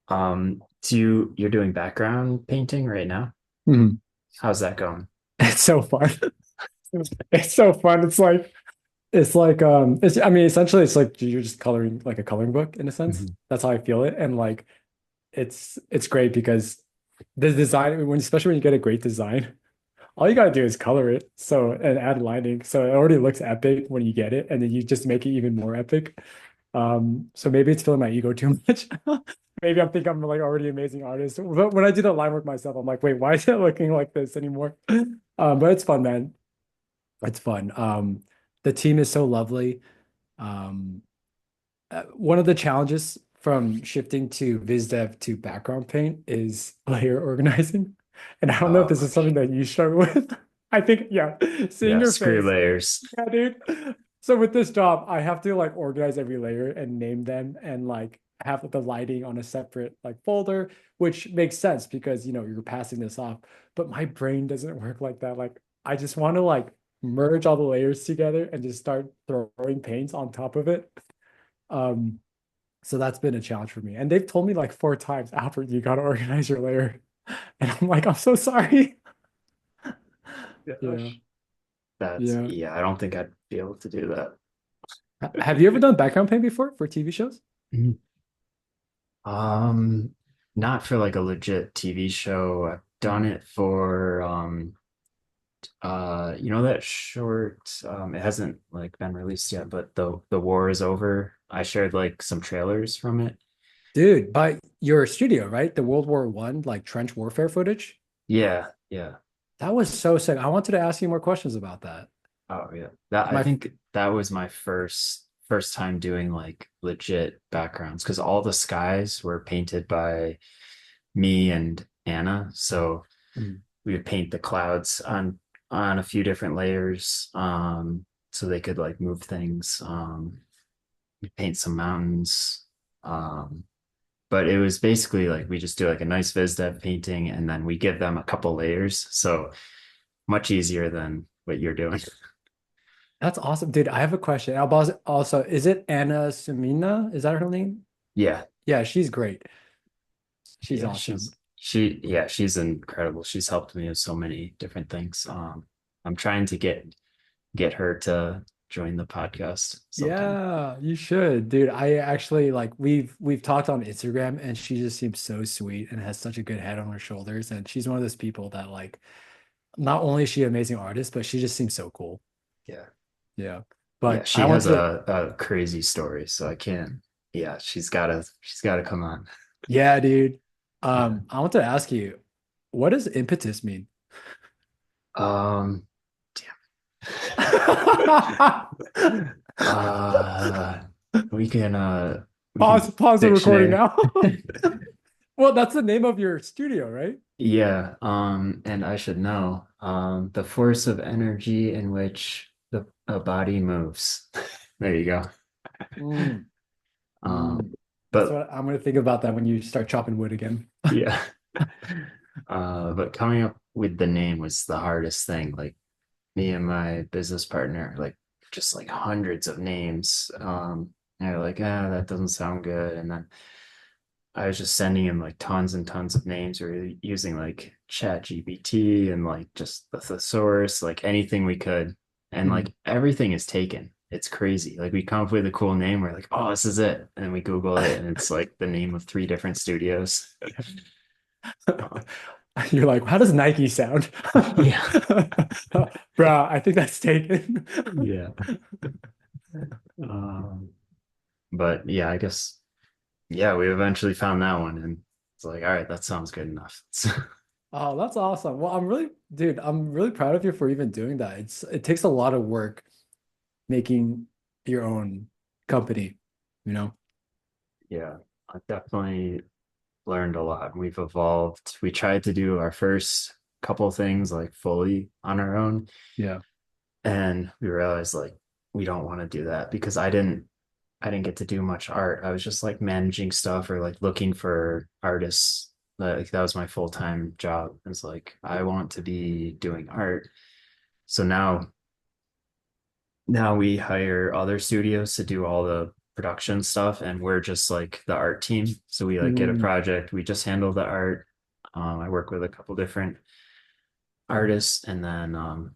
Speaker 2: So you're doing background painting right now?
Speaker 1: Mhm.
Speaker 2: How's that going?
Speaker 1: It's so fun. It's so fun. It's I mean essentially it's like you're just coloring like a coloring book in a sense.
Speaker 2: Mhm.
Speaker 1: That's how I feel it. And like it's great because the design when especially when you get a great design, all you gotta do is color it. So and add lining. So it already looks epic when you get it, and then you just make it even more epic. So maybe it's filling my ego too much. Maybe I'm thinking I'm like already an amazing artist. But when I do the line work myself, I'm like, wait, why is it looking like this anymore? But it's fun, man. It's fun. The team is so lovely. Um, One of the challenges from shifting to Viz Dev to background paint is layer organizing. And I don't know if this
Speaker 2: Oh,
Speaker 1: is something that you struggle with. I think, yeah, seeing
Speaker 2: yeah,
Speaker 1: your
Speaker 2: screw
Speaker 1: face.
Speaker 2: layers.
Speaker 1: Yeah, dude. So with this job, I have to like organize every layer and name them and like have the lighting on a separate like folder, which makes sense because you're passing this off. But my brain doesn't work like that. Like I just want to like merge all the layers together and just start throwing paints on top of it. Um, so that's been a challenge for me. And they've told me like 4 times, Albert, you got to organize your layer. And I'm like, I'm so sorry. Yeah.
Speaker 2: Gosh. That's
Speaker 1: Yeah.
Speaker 2: yeah, I don't think I'd be able to do that.
Speaker 1: Have you ever done background paint before for TV shows?
Speaker 2: Mhm. Um, Not for like a legit TV show. I've done
Speaker 1: Mhm.
Speaker 2: it for that short it hasn't like been released yet, but the war is over. I shared like some trailers from it.
Speaker 1: Dude, by your studio, right? The World War One, like trench warfare footage.
Speaker 2: Yeah, yeah.
Speaker 1: That was so sick. I wanted to ask you more questions about that.
Speaker 2: Oh yeah. That I
Speaker 1: My,
Speaker 2: think that was my first time doing like legit backgrounds because all the skies were painted by me and Anna. So
Speaker 1: mm,
Speaker 2: we would paint the clouds on a few different layers. so they could like move things, paint some mountains. Um, but it was basically like we just do like a nice viz dev painting and then we give them a couple layers. So much easier than what you're doing.
Speaker 1: That's awesome, dude. I have a question. Also, is it Anna Sumina? Is that her name?
Speaker 2: Yeah.
Speaker 1: Yeah, she's great. She's
Speaker 2: Yeah.
Speaker 1: awesome.
Speaker 2: She's incredible. She's helped me with so many different things. I'm trying to get her to join the podcast sometime.
Speaker 1: Yeah, you should, dude. I actually like we've talked on Instagram and she just seems so sweet and has such a good head on her shoulders. And she's one of those people that like not only is she an amazing artist, but she just seems so cool.
Speaker 2: Yeah.
Speaker 1: Yeah.
Speaker 2: Yeah,
Speaker 1: But I
Speaker 2: she
Speaker 1: want
Speaker 2: has
Speaker 1: to,
Speaker 2: a crazy story, so I can't. Yeah, she's gotta come on.
Speaker 1: yeah, dude.
Speaker 2: Yeah.
Speaker 1: I want to ask you, what does impetus mean?
Speaker 2: Um, uh, we can we can
Speaker 1: Pause the recording
Speaker 2: dictionary.
Speaker 1: now. Well, that's the name of your studio, right?
Speaker 2: Yeah, and I should know. The force of energy in which a body moves. There you go.
Speaker 1: Mm,
Speaker 2: Um,
Speaker 1: That's
Speaker 2: but
Speaker 1: what I'm gonna think about that when you start chopping wood again.
Speaker 2: yeah. But coming up with the name was the hardest thing. Like me and my business partner, like just like hundreds of names. And they're like, ah, that doesn't sound good. And then I was just sending him like tons and tons of names. We were using like Chat GPT and like just the thesaurus, like anything we could. And
Speaker 1: Mm.
Speaker 2: like everything is taken. It's crazy. Like we come up with a cool name. We're like, oh, this is it. And we Google it and it's like the name of three different studios. Um,
Speaker 1: You're like, how does Nike sound?
Speaker 2: yeah.
Speaker 1: Bruh, I think that's taken.
Speaker 2: Yeah. Um, but yeah, I guess, yeah, we eventually found that one and it's like, all right, that sounds good enough.
Speaker 1: Oh, that's awesome. Well, dude, I'm really proud of you for even doing that. It takes a lot of work making your own company, you know?
Speaker 2: Yeah, I definitely learned a lot. We've evolved. We tried to do our first couple things like fully on our own,
Speaker 1: Yeah.
Speaker 2: and we realized like we don't want to do that because I didn't get to do much art. I was just like managing stuff or like looking for artists. Like that was my full-time job. It's like I want to be doing art. So now we hire other studios to do all the production stuff and we're just like the art team. So we like get a
Speaker 1: Mm.
Speaker 2: project, we just handle the art. I work with a couple different artists and then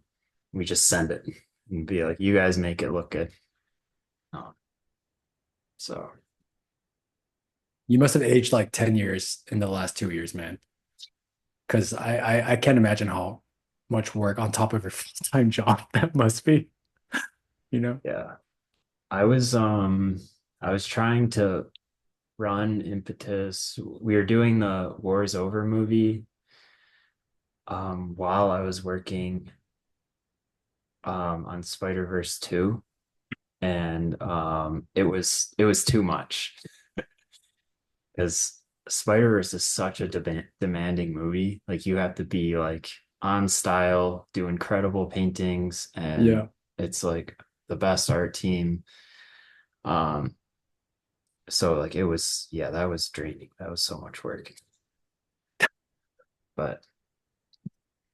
Speaker 2: we just send it and be like, you guys make it look good. Um, so
Speaker 1: You must have aged like 10 years in the last 2 years, man. Because I can't imagine how much work on top of your full-time job that must be, you know?
Speaker 2: yeah, I was trying to run impetus. We were doing the War is Over movie while I was working on Spider-Verse 2 and it was too much because Spider-Verse is such a demanding movie. Like you have to be like on style, do incredible paintings, and
Speaker 1: Yeah.
Speaker 2: it's like the best art team. Um, so like it was, yeah, that was draining. That was so much work. But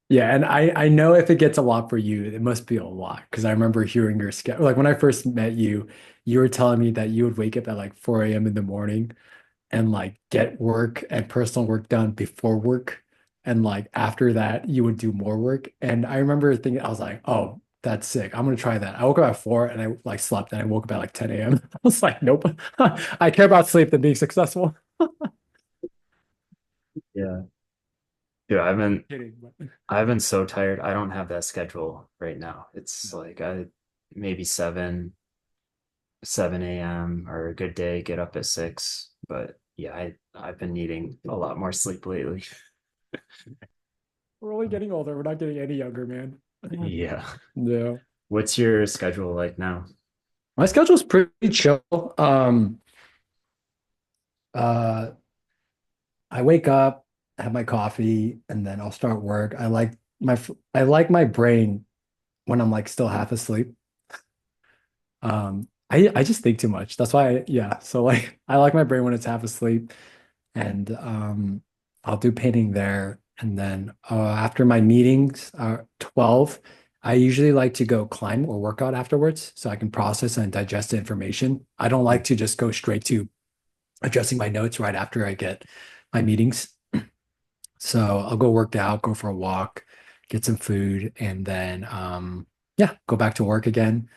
Speaker 1: Yeah, and I know if it gets a lot for you, it must be a lot because I remember hearing your schedule. Like when I first met you, you were telling me that you would wake up at like 4 a.m. in the morning and like get work and personal work done before work. And like after that, you would do more work. And I remember thinking, I was like, oh, that's sick. I'm gonna try that. I woke up at 4 and I like slept and I woke up at like 10 a.m. I was like, nope. I care about sleep than being successful.
Speaker 2: yeah, dude, I've been
Speaker 1: Kidding. But
Speaker 2: I've been so tired. I don't have that schedule right now. It's like I maybe 7 a.m. or a good day, get up at 6. But yeah, I've been needing a lot more sleep lately.
Speaker 1: we're only getting older. We're not getting any younger, man.
Speaker 2: Yeah.
Speaker 1: Yeah.
Speaker 2: What's your schedule like now?
Speaker 1: My schedule's pretty chill. Uh, I wake up, have my coffee, and then I'll start work. I like my brain when I'm like still half asleep. I just think too much. That's why yeah. So like I like my brain when it's half asleep and I'll do painting there. And then after my meetings 12, I usually like to go climb or work out afterwards so I can process and digest the information. I don't like to just go straight to adjusting my notes right after I get my meetings. So I'll go work out, go for a walk, get some food, and then yeah, go back to work again.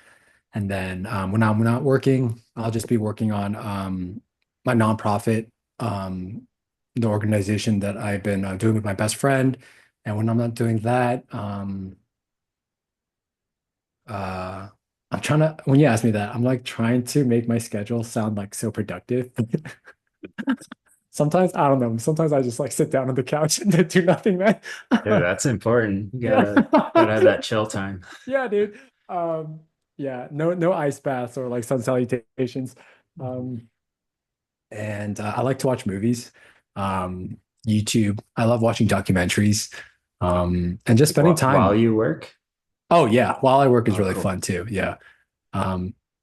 Speaker 1: And then when I'm not working, I'll just be working on my nonprofit, um, the organization that I've been doing with my best friend. And when I'm not doing that, uh, I'm trying to, when you ask me that, I'm like trying to make my schedule sound like so productive. Sometimes, I don't know, sometimes I just like sit down on the couch and do nothing, man.
Speaker 2: Dude, that's important. You
Speaker 1: Yeah.
Speaker 2: gotta have that chill time.
Speaker 1: Yeah, dude. Yeah, no ice baths or like sun salutations. Um, and I like to watch movies, um, YouTube. I love watching documentaries, and just spending
Speaker 2: While
Speaker 1: time.
Speaker 2: you work?
Speaker 1: Oh yeah, while I work is
Speaker 2: Oh,
Speaker 1: really
Speaker 2: cool.
Speaker 1: fun too. Yeah.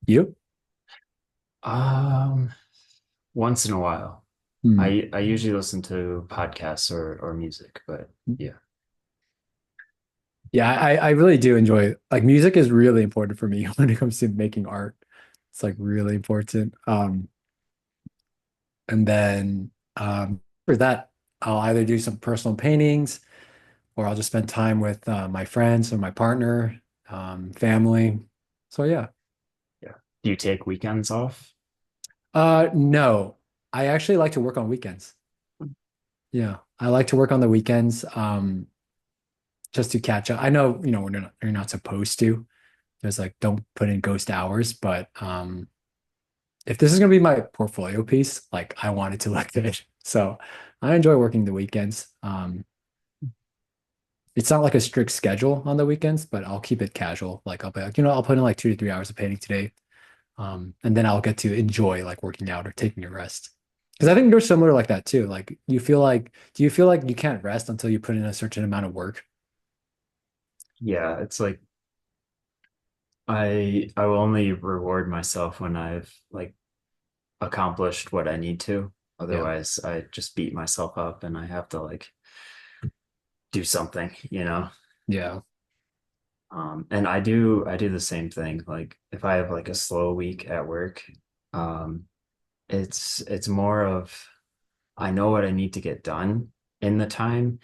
Speaker 1: You?
Speaker 2: Um, Once in a while.
Speaker 1: Hmm.
Speaker 2: I usually listen to podcasts or music, but yeah.
Speaker 1: Yeah, I really do enjoy like music is really important for me when it comes to making art. It's like really important. And then for that, I'll either do some personal paintings or I'll just spend time with my friends or my partner, family. So yeah.
Speaker 2: Yeah. Do you take weekends off?
Speaker 1: No, I actually like to work on weekends. Yeah, I like to work on the weekends, just to catch up. I know, you're not supposed to. There's like, don't put in ghost hours, but if this is gonna be my portfolio piece, like I want it to look good. So I enjoy working the weekends. It's not like a strict schedule on the weekends, but I'll keep it casual. Like I'll be like, I'll put in like 2 to 3 hours of painting today. And then I'll get to enjoy like working out or taking a rest. Because I think you're similar like that too. Like do you feel like you can't rest until you put in a certain amount of work?
Speaker 2: Yeah, it's like I will only reward myself when I've like accomplished what I need to.
Speaker 1: Yeah.
Speaker 2: Otherwise, I just beat myself up and I have to like do something, you know?
Speaker 1: Yeah.
Speaker 2: And I do the same thing. Like if I have like a slow week at work, um, it's more of I know what I need to get done in the time.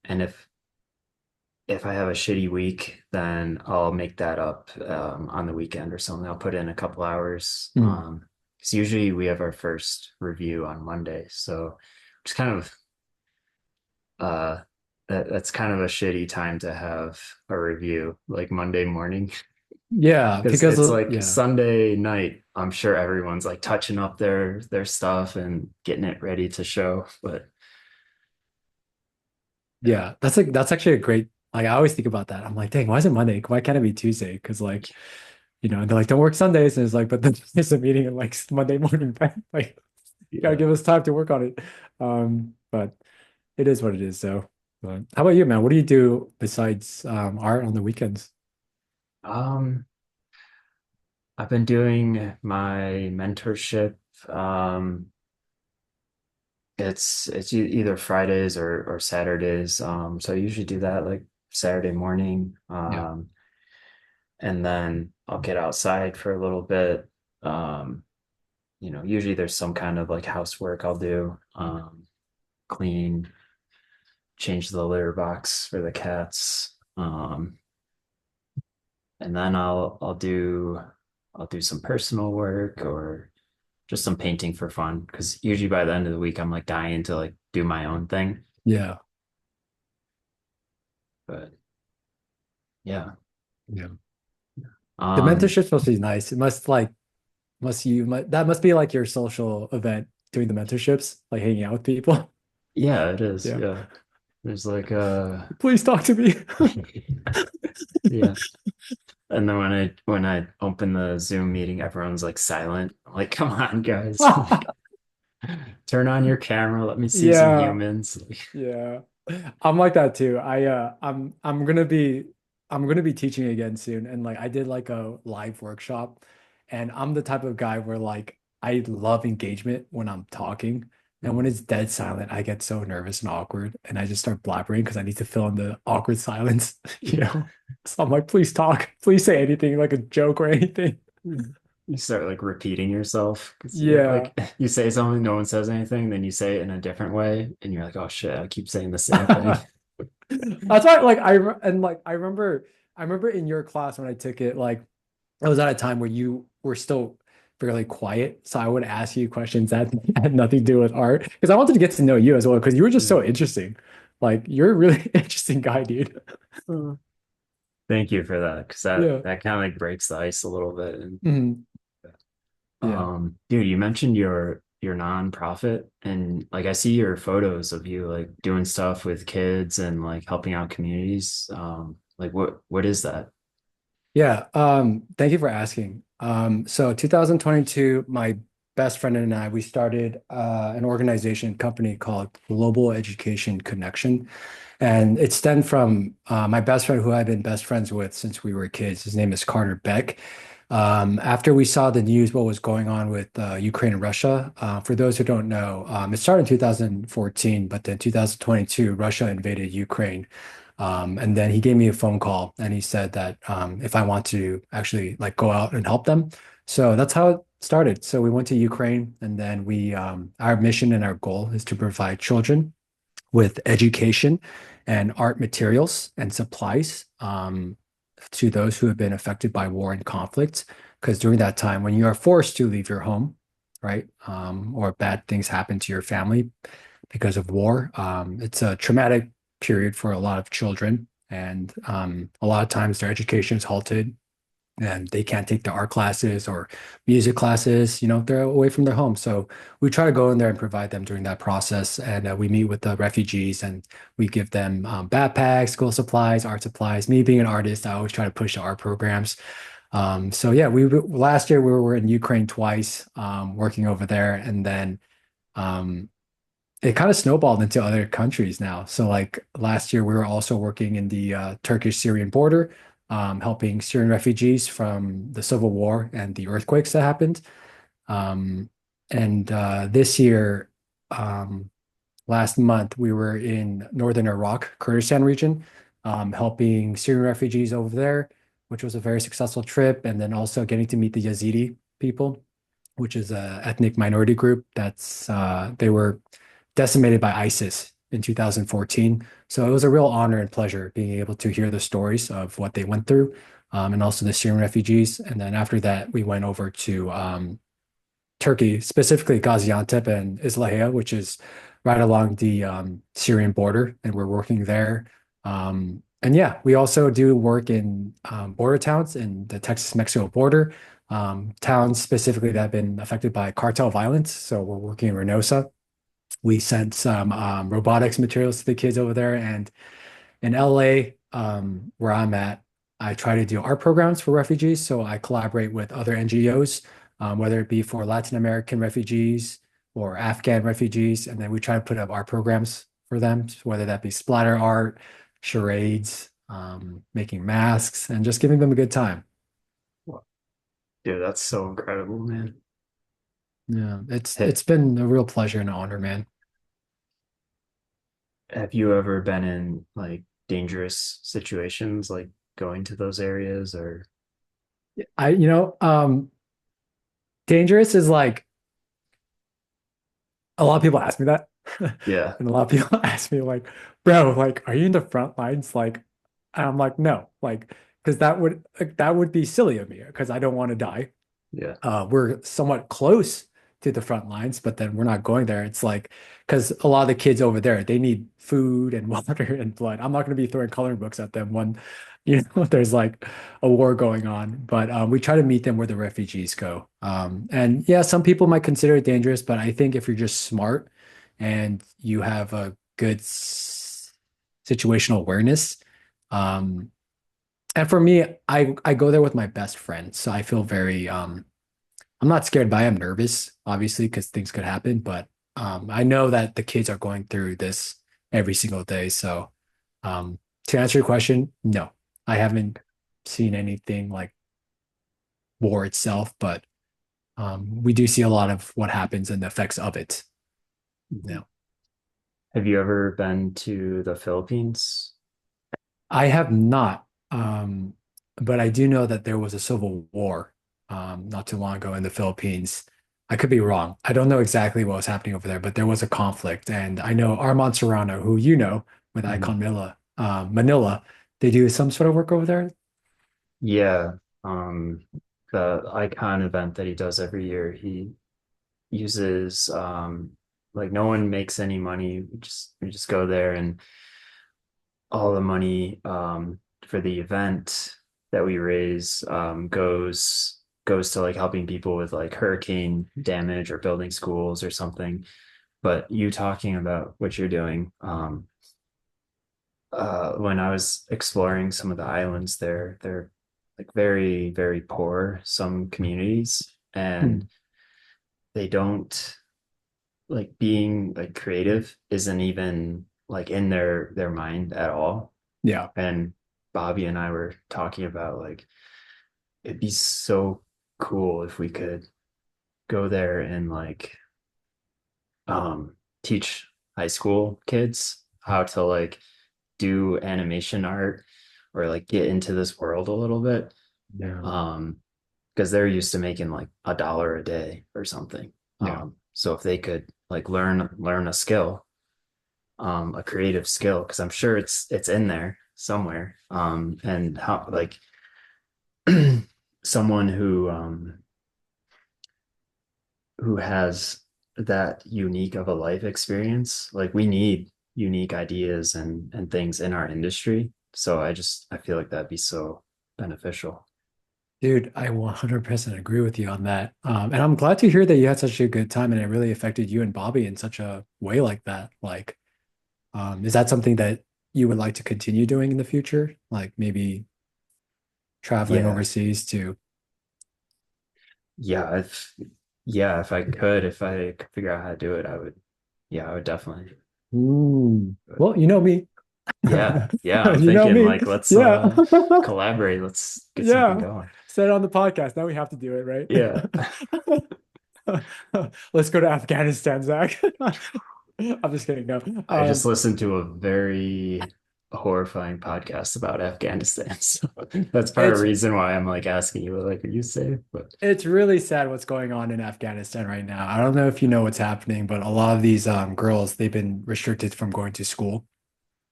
Speaker 2: And if I have a shitty week, then I'll make that up on the weekend or something. I'll put in a couple hours.
Speaker 1: Mm.
Speaker 2: Because usually we have our first review on Monday, so it's kind of uh that's kind of a shitty time to have a review like Monday morning
Speaker 1: Yeah,
Speaker 2: because
Speaker 1: because
Speaker 2: it's like
Speaker 1: yeah.
Speaker 2: Sunday night. I'm sure everyone's like touching up their stuff and getting it ready to show. But yeah,
Speaker 1: Yeah. That's actually a great like I always think about that. I'm like, dang, why is it Monday? Why can't it be Tuesday? Because like, they're like, don't work Sundays. And it's like, but then there's a meeting at like Monday morning, right? Like, you gotta
Speaker 2: yeah.
Speaker 1: give us time to work on it. But it is what it is. So, but how about you, man? What do you do besides art on the weekends?
Speaker 2: Um, I've been doing my mentorship. Um, either Fridays or Saturdays. So I usually do that like Saturday morning.
Speaker 1: Yeah.
Speaker 2: And then I'll get outside for a little bit. Usually there's some kind of like housework I'll do. Clean, change the litter box for the cats. And then I'll do some personal work or just some painting for fun because usually by the end of the week I'm like dying to like do my own thing.
Speaker 1: Yeah.
Speaker 2: But yeah.
Speaker 1: Yeah. The
Speaker 2: Um
Speaker 1: mentorship supposed to be nice. It that must be like your social event doing the mentorships, like hanging out with people.
Speaker 2: yeah, it is.
Speaker 1: Yeah.
Speaker 2: Yeah. There's like
Speaker 1: Please talk to me.
Speaker 2: yeah. And then when I open the Zoom meeting, everyone's like silent. I'm like, come on, guys. Like, turn on your camera. Let me see some
Speaker 1: Yeah.
Speaker 2: humans.
Speaker 1: Yeah. I'm like that too. I'm gonna be I'm gonna be teaching again soon, and like I did like a live workshop, and I'm the type of guy where like I love engagement when I'm talking, and when it's dead silent, I get so nervous and awkward, and I just start blabbering because I need to fill in the awkward silence, you
Speaker 2: Yeah.
Speaker 1: know? So I'm like, please talk, please say anything, like a joke or anything.
Speaker 2: You start like repeating yourself because yeah,
Speaker 1: Yeah.
Speaker 2: like you say something, no one says anything, then you say it in a different way, and you're like, oh shit, I keep saying the same thing.
Speaker 1: That's why like I remember in your class when I took it, like I was at a time where you were still fairly quiet. So I would ask you questions that had nothing to do with art because I wanted to get to know you as well because you were just so
Speaker 2: Mm.
Speaker 1: interesting. Like you're a really interesting guy, dude.
Speaker 2: Uh, Thank you for that, because that
Speaker 1: Yeah.
Speaker 2: that kind of like breaks the ice a little bit. And
Speaker 1: Mhm. Yeah.
Speaker 2: dude, you mentioned your nonprofit, and like I see your photos of you like doing stuff with kids and like helping out communities. Like what is that?
Speaker 1: Yeah. Thank you for asking. So 2022, my best friend and I, we started an organization company called Global Education Connection. And it stemmed from my best friend who I've been best friends with since we were kids. His name is Carter Beck. After we saw the news, what was going on with Ukraine and Russia, for those who don't know, it started in 2014, but then 2022, Russia invaded Ukraine. And then he gave me a phone call and he said that if I want to actually like go out and help them. So that's how it started. So we went to Ukraine and then our mission and our goal is to provide children with education and art materials and supplies to those who have been affected by war and conflict. Because during that time, when you are forced to leave your home, right, or bad things happen to your family because of war, it's a traumatic period for a lot of children. And a lot of times their education is halted and they can't take the art classes or music classes, they're away from their home. So we try to go in there and provide them during that process. And we meet with the refugees and we give them backpacks, school supplies, art supplies. Me being an artist, I always try to push the art programs. So yeah, we last year we were in Ukraine twice, working over there, and then um, it kind of snowballed into other countries now. So like last year, we were also working in the Turkish-Syrian border, helping Syrian refugees from the civil war and the earthquakes that happened. Um, and this year, um, last month, we were in northern Iraq, Kurdistan region, helping Syrian refugees over there, which was a very successful trip. And then also getting to meet the Yazidi people, which is a ethnic minority group they were decimated by ISIS in 2014. So it was a real honor and pleasure being able to hear the stories of what they went through, and also the Syrian refugees. And then after that, we went over to Turkey, specifically Gaziantep and Islahiye, which is right along the Syrian border, and we're working there. And yeah, we also do work in border towns in the Texas-Mexico border, towns specifically that have been affected by cartel violence. So we're working in Reynosa. We sent some robotics materials to the kids over there, and in LA, where I'm at, I try to do art programs for refugees. So I collaborate with other NGOs, whether it be for Latin American refugees or Afghan refugees. And then we try to put up art programs for them, whether that be splatter art, charades, making masks, and just giving them a good time.
Speaker 2: Dude, that's so incredible, man.
Speaker 1: Yeah, it's
Speaker 2: Ha-
Speaker 1: it's been a real pleasure and honor, man.
Speaker 2: Have you ever been in like dangerous situations, like going to those areas or
Speaker 1: Dangerous is like a lot of people ask me that.
Speaker 2: yeah,
Speaker 1: And a lot of people ask me like, bro, like, are you in the front lines? Like, and I'm like, no, like, because that would be silly of me because I don't want to die.
Speaker 2: yeah,
Speaker 1: We're somewhat close to the front lines, but then we're not going there. It's like because a lot of the kids over there, they need food and water and blood. I'm not going to be throwing coloring books at them when, there's like a war going on. But we try to meet them where the refugees go. And yeah, some people might consider it dangerous, but I think if you're just smart and you have a good situational awareness, um, and for me, I go there with my best friend, so I feel very I'm not scared, but I am nervous, obviously, because things could happen. But I know that the kids are going through this every single day. So um, to answer your question, no, I haven't seen anything like war itself, but we do see a lot of what happens and the effects of it.
Speaker 2: Mhm.
Speaker 1: Now,
Speaker 2: Have you ever been to the Philippines?
Speaker 1: I have not, but I do know that there was a civil war not too long ago in the Philippines. I could be wrong. I don't know exactly what was happening over there, but there was a conflict, and I know Armand Serrano, who you know with
Speaker 2: Mhm.
Speaker 1: Icon Manila, they do some sort of work over there.
Speaker 2: Yeah. Um, the icon event that he does every year, he uses like no one makes any money. We just go there and all the money for the event that we raise goes to like helping people with like hurricane damage or building schools or something. But you talking about what you're doing, when I was exploring some of the islands there, they're like very, very poor, some communities,
Speaker 1: Hmm.
Speaker 2: and they don't like being like creative isn't even like in their mind at all.
Speaker 1: Yeah,
Speaker 2: And Bobby and I were talking about like it'd be so cool if we could go there and like teach high school kids how to like do animation art or like get into this world a little bit.
Speaker 1: yeah,
Speaker 2: Um, because they're used to making like $1 a day or something.
Speaker 1: yeah.
Speaker 2: So if they could like learn a skill, a creative skill, because I'm sure it's in there somewhere. And how like someone who has that unique of a life experience, like we need unique ideas and things in our industry. So I feel like that'd be so beneficial.
Speaker 1: Dude, I 100% agree with you on that. And I'm glad to hear that you had such a good time and it really affected you and Bobby in such a way like that. Like, is that something that you would like to continue doing in the future? Like maybe traveling
Speaker 2: Yeah.
Speaker 1: overseas to,
Speaker 2: Yeah, if if I could figure out how to do it, I would, yeah, I would definitely.
Speaker 1: ooh,
Speaker 2: But
Speaker 1: well, you know me.
Speaker 2: yeah, I'm
Speaker 1: You know
Speaker 2: thinking
Speaker 1: me.
Speaker 2: like let's
Speaker 1: Yeah.
Speaker 2: collaborate. Let's get something
Speaker 1: Yeah.
Speaker 2: going.
Speaker 1: Said it on the podcast. Now we have to do it,
Speaker 2: Yeah.
Speaker 1: right? Let's go to Afghanistan, Zach. I'm just kidding. No.
Speaker 2: I just listened to a very horrifying podcast about Afghanistan. So that's part of the
Speaker 1: It's
Speaker 2: reason why I'm like asking you, like, are you safe? But
Speaker 1: It's really sad what's going on in Afghanistan right now. I don't know if you know what's happening, but a lot of these girls, they've been restricted from going to school.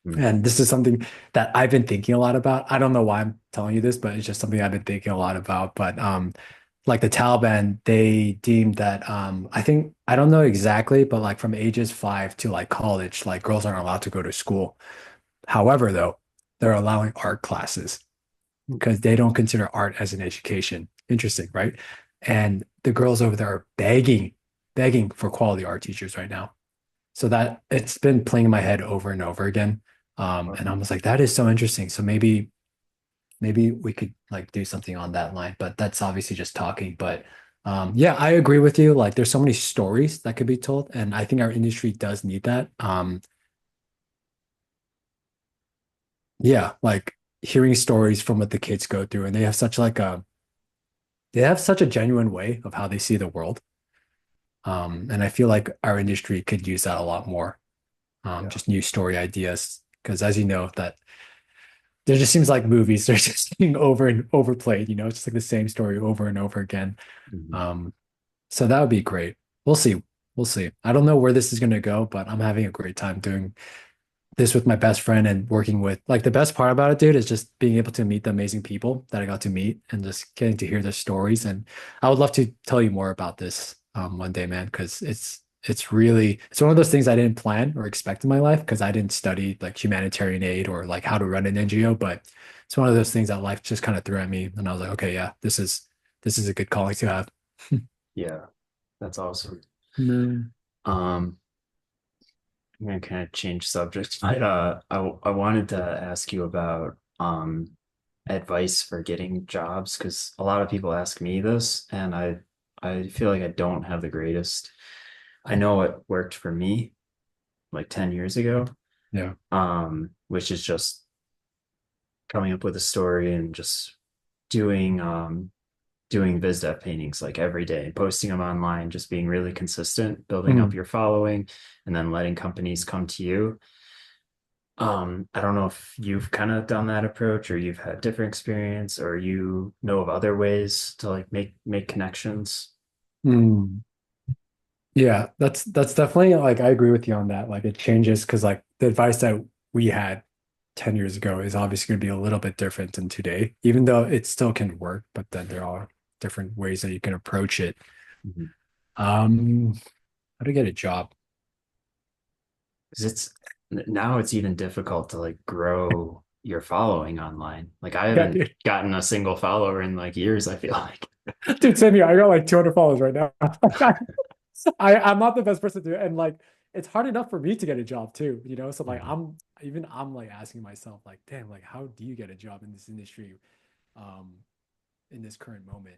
Speaker 2: mm,
Speaker 1: And this is something that I've been thinking a lot about. I don't know why I'm telling you this, but it's just something I've been thinking a lot about. But like the Taliban, they deemed that I think I don't know exactly, but like from ages 5 to like college, like girls aren't allowed to go to school. However, though, they're allowing art classes because they don't consider art as an education. Interesting, right? And the girls over there are begging for quality art teachers right now. So that it's been playing in my head over and over again. And I was like, that is so interesting. So maybe we could like do something on that line, but that's obviously just talking. But yeah, I agree with you. Like there's so many stories that could be told, and I think our industry does need that. Yeah, like hearing stories from what the kids go through, and they have such a genuine way of how they see the world. And I feel like our industry could use that a lot more.
Speaker 2: yeah.
Speaker 1: Just new story ideas. Because as you know, that there just seems like movies, they're just being over and overplayed, it's just like the same story over and over again.
Speaker 2: Mhm.
Speaker 1: Um, so that would be great. We'll see. We'll see. I don't know where this is gonna go, but I'm having a great time doing this with my best friend and working with like the best part about it, dude, is just being able to meet the amazing people that I got to meet and just getting to hear their stories. And I would love to tell you more about this one day, man, because it's one of those things I didn't plan or expect in my life because I didn't study like humanitarian aid or like how to run an NGO, but it's one of those things that life just kind of threw at me. And I was like, okay, yeah, this is a good calling to have.
Speaker 2: Yeah, that's awesome.
Speaker 1: No.
Speaker 2: Um, I'm gonna kind of change subjects, but I wanted to ask you about advice for getting jobs because a lot of people ask me this, and I feel like I don't have the greatest. I know it worked for me like 10 years ago,
Speaker 1: Yeah.
Speaker 2: which is just coming up with a story and just doing doing biz dev paintings like every day, posting them online, just being really consistent, building up
Speaker 1: Mm.
Speaker 2: your following, and then letting companies come to you. I don't know if you've kind of done that approach or you've had different experience or you know of other ways to like make connections.
Speaker 1: Mm. Yeah, that's definitely like I agree with you on that. Like it changes because like the advice that we had 10 years ago is obviously going to be a little bit different than today, even though it still can work, but then there are different ways that you can approach it.
Speaker 2: Mhm.
Speaker 1: Um, how to get a job.
Speaker 2: 'Cause it's now it's even difficult to like grow your following online. Like I
Speaker 1: Yeah,
Speaker 2: haven't
Speaker 1: dude.
Speaker 2: gotten a single follower in like years, I feel like.
Speaker 1: Dude, same here. I got like 200 followers right now. I'm not the best person to do it. And like it's hard enough for me to get a job too, you know? So like
Speaker 2: Mhm.
Speaker 1: I'm like asking myself, like, damn, like how do you get a job in this industry um in this current moment?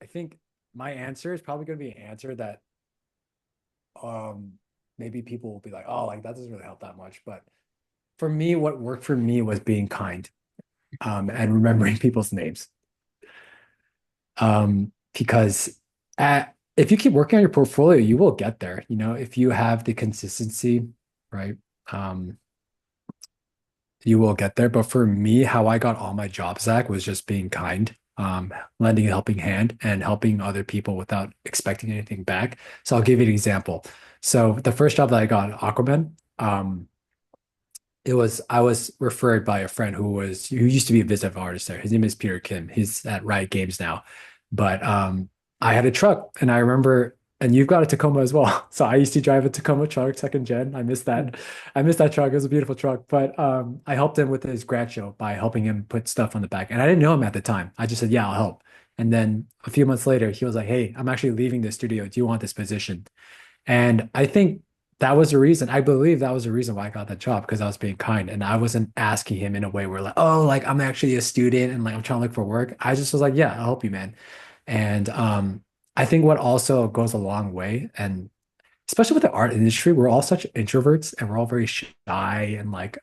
Speaker 1: I think my answer is probably gonna be an answer that um maybe people will be like, oh, like that doesn't really help that much. But for me, what worked for me was being kind and remembering people's names. Because if you keep working on your portfolio, you will get there. You know, if you have the consistency, right? Um, you will get there. But for me, how I got all my jobs, Zach, was just being kind, lending a helping hand and helping other people without expecting anything back. So I'll give you an example. So the first job that I got, Aquaman, it was I was referred by a friend who used to be a visitor artist there. His name is Peter Kim. He's at Riot Games now. But I had a truck and I remember and you've got a Tacoma as well. So I used to drive a Tacoma truck, second gen. I miss that. I miss that truck. It was a beautiful truck. But I helped him with his grad show by helping him put stuff on the back. And I didn't know him at the time. I just said, yeah, I'll help. And then a few months later, he was like, hey, I'm actually leaving the studio. Do you want this position? And I think that was the reason. I believe that was the reason why I got that job because I was being kind and I wasn't asking him in a way where like, oh, like I'm actually a student and like I'm trying to look for work. I just was like, yeah, I'll help you, man. And I think what also goes a long way, and especially with the art industry, we're all such introverts and we're all very shy and like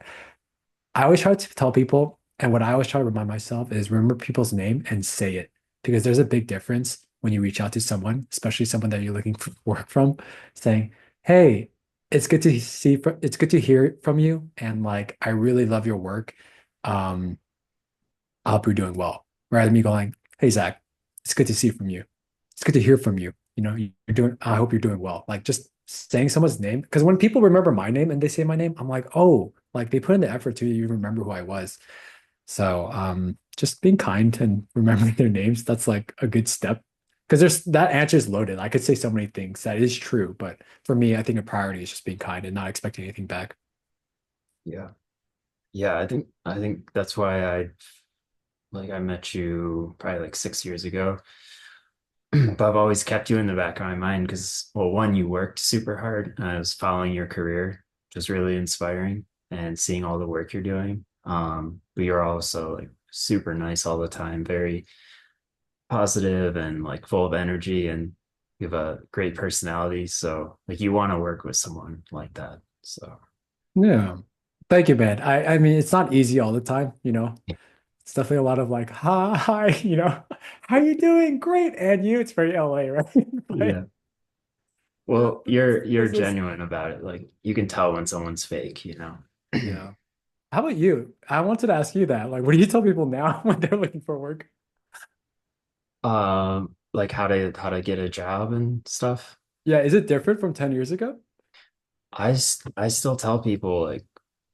Speaker 1: I always try to tell people, and what I always try to remind myself is remember people's name and say it because there's a big difference when you reach out to someone, especially someone that you're looking for work from, saying, "Hey, it's good to hear from you, and like I really love your work. Um, I hope you're doing well." Rather than me going, "Hey, Zach, it's good to see from you. It's good to hear from you. You know, you're doing. I hope you're doing well." Like just saying someone's name, because when people remember my name and they say my name, I'm like, "Oh, like they put in the effort to even remember who I was." So, just being kind and remembering their names, that's like a good step. Because there's that answer is loaded. I could say so many things that is true, but for me, I think a priority is just being kind and not expecting anything back.
Speaker 2: Yeah. Yeah, I think that's why I met you probably like 6 years ago. But I've always kept you in the back of my mind because, well, one, you worked super hard. And I was following your career, just really inspiring and seeing all the work you're doing. But you're also like super nice all the time, very positive and like full of energy, and you have a great personality. So like you want to work with someone like that. So
Speaker 1: Yeah. Thank you, man. I mean, it's not easy all the time, you know. It's definitely a lot of like, hi, you know, how you doing? Great. And you, it's very LA, right? But
Speaker 2: yeah. Well, you're
Speaker 1: this is
Speaker 2: genuine about it. Like you can tell when someone's fake, you know.
Speaker 1: yeah. How about you? I wanted to ask you that. Like, what do you tell people now when they're looking for work?
Speaker 2: Like how to get a job and stuff.
Speaker 1: Yeah, is it different from 10 years ago?
Speaker 2: I still tell people like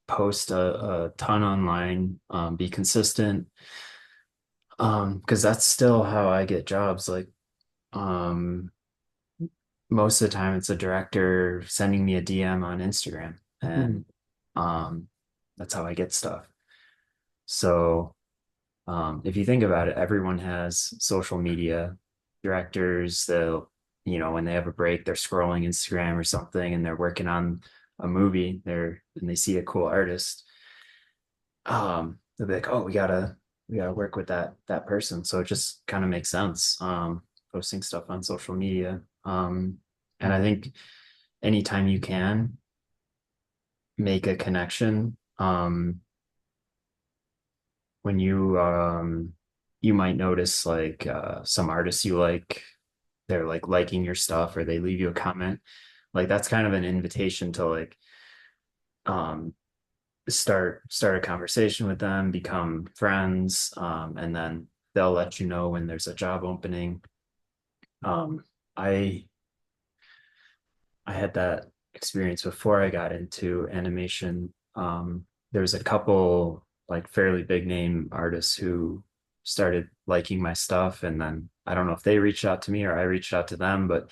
Speaker 2: post a ton online, be consistent, because that's still how I get jobs. Like, um, most of the time it's a director sending me a DM on Instagram,
Speaker 1: Hmm.
Speaker 2: and um, that's how I get stuff. So, if you think about it, everyone has social media directors. They'll, when they have a break, they're scrolling Instagram or something, and they're working on a movie. And they see a cool artist. They'll be like, "Oh, we gotta work with that person." So it just kind of makes sense. Posting stuff on social media. And I think anytime you can make a connection, when you might notice like some artists you like, they're like liking your stuff or they leave you a comment. Like that's kind of an invitation to like um start a conversation with them, become friends, and then they'll let you know when there's a job opening. Um, I I had that experience before I got into animation. There's a couple like fairly big name artists who started liking my stuff, and then I don't know if they reached out to me or I reached out to them, but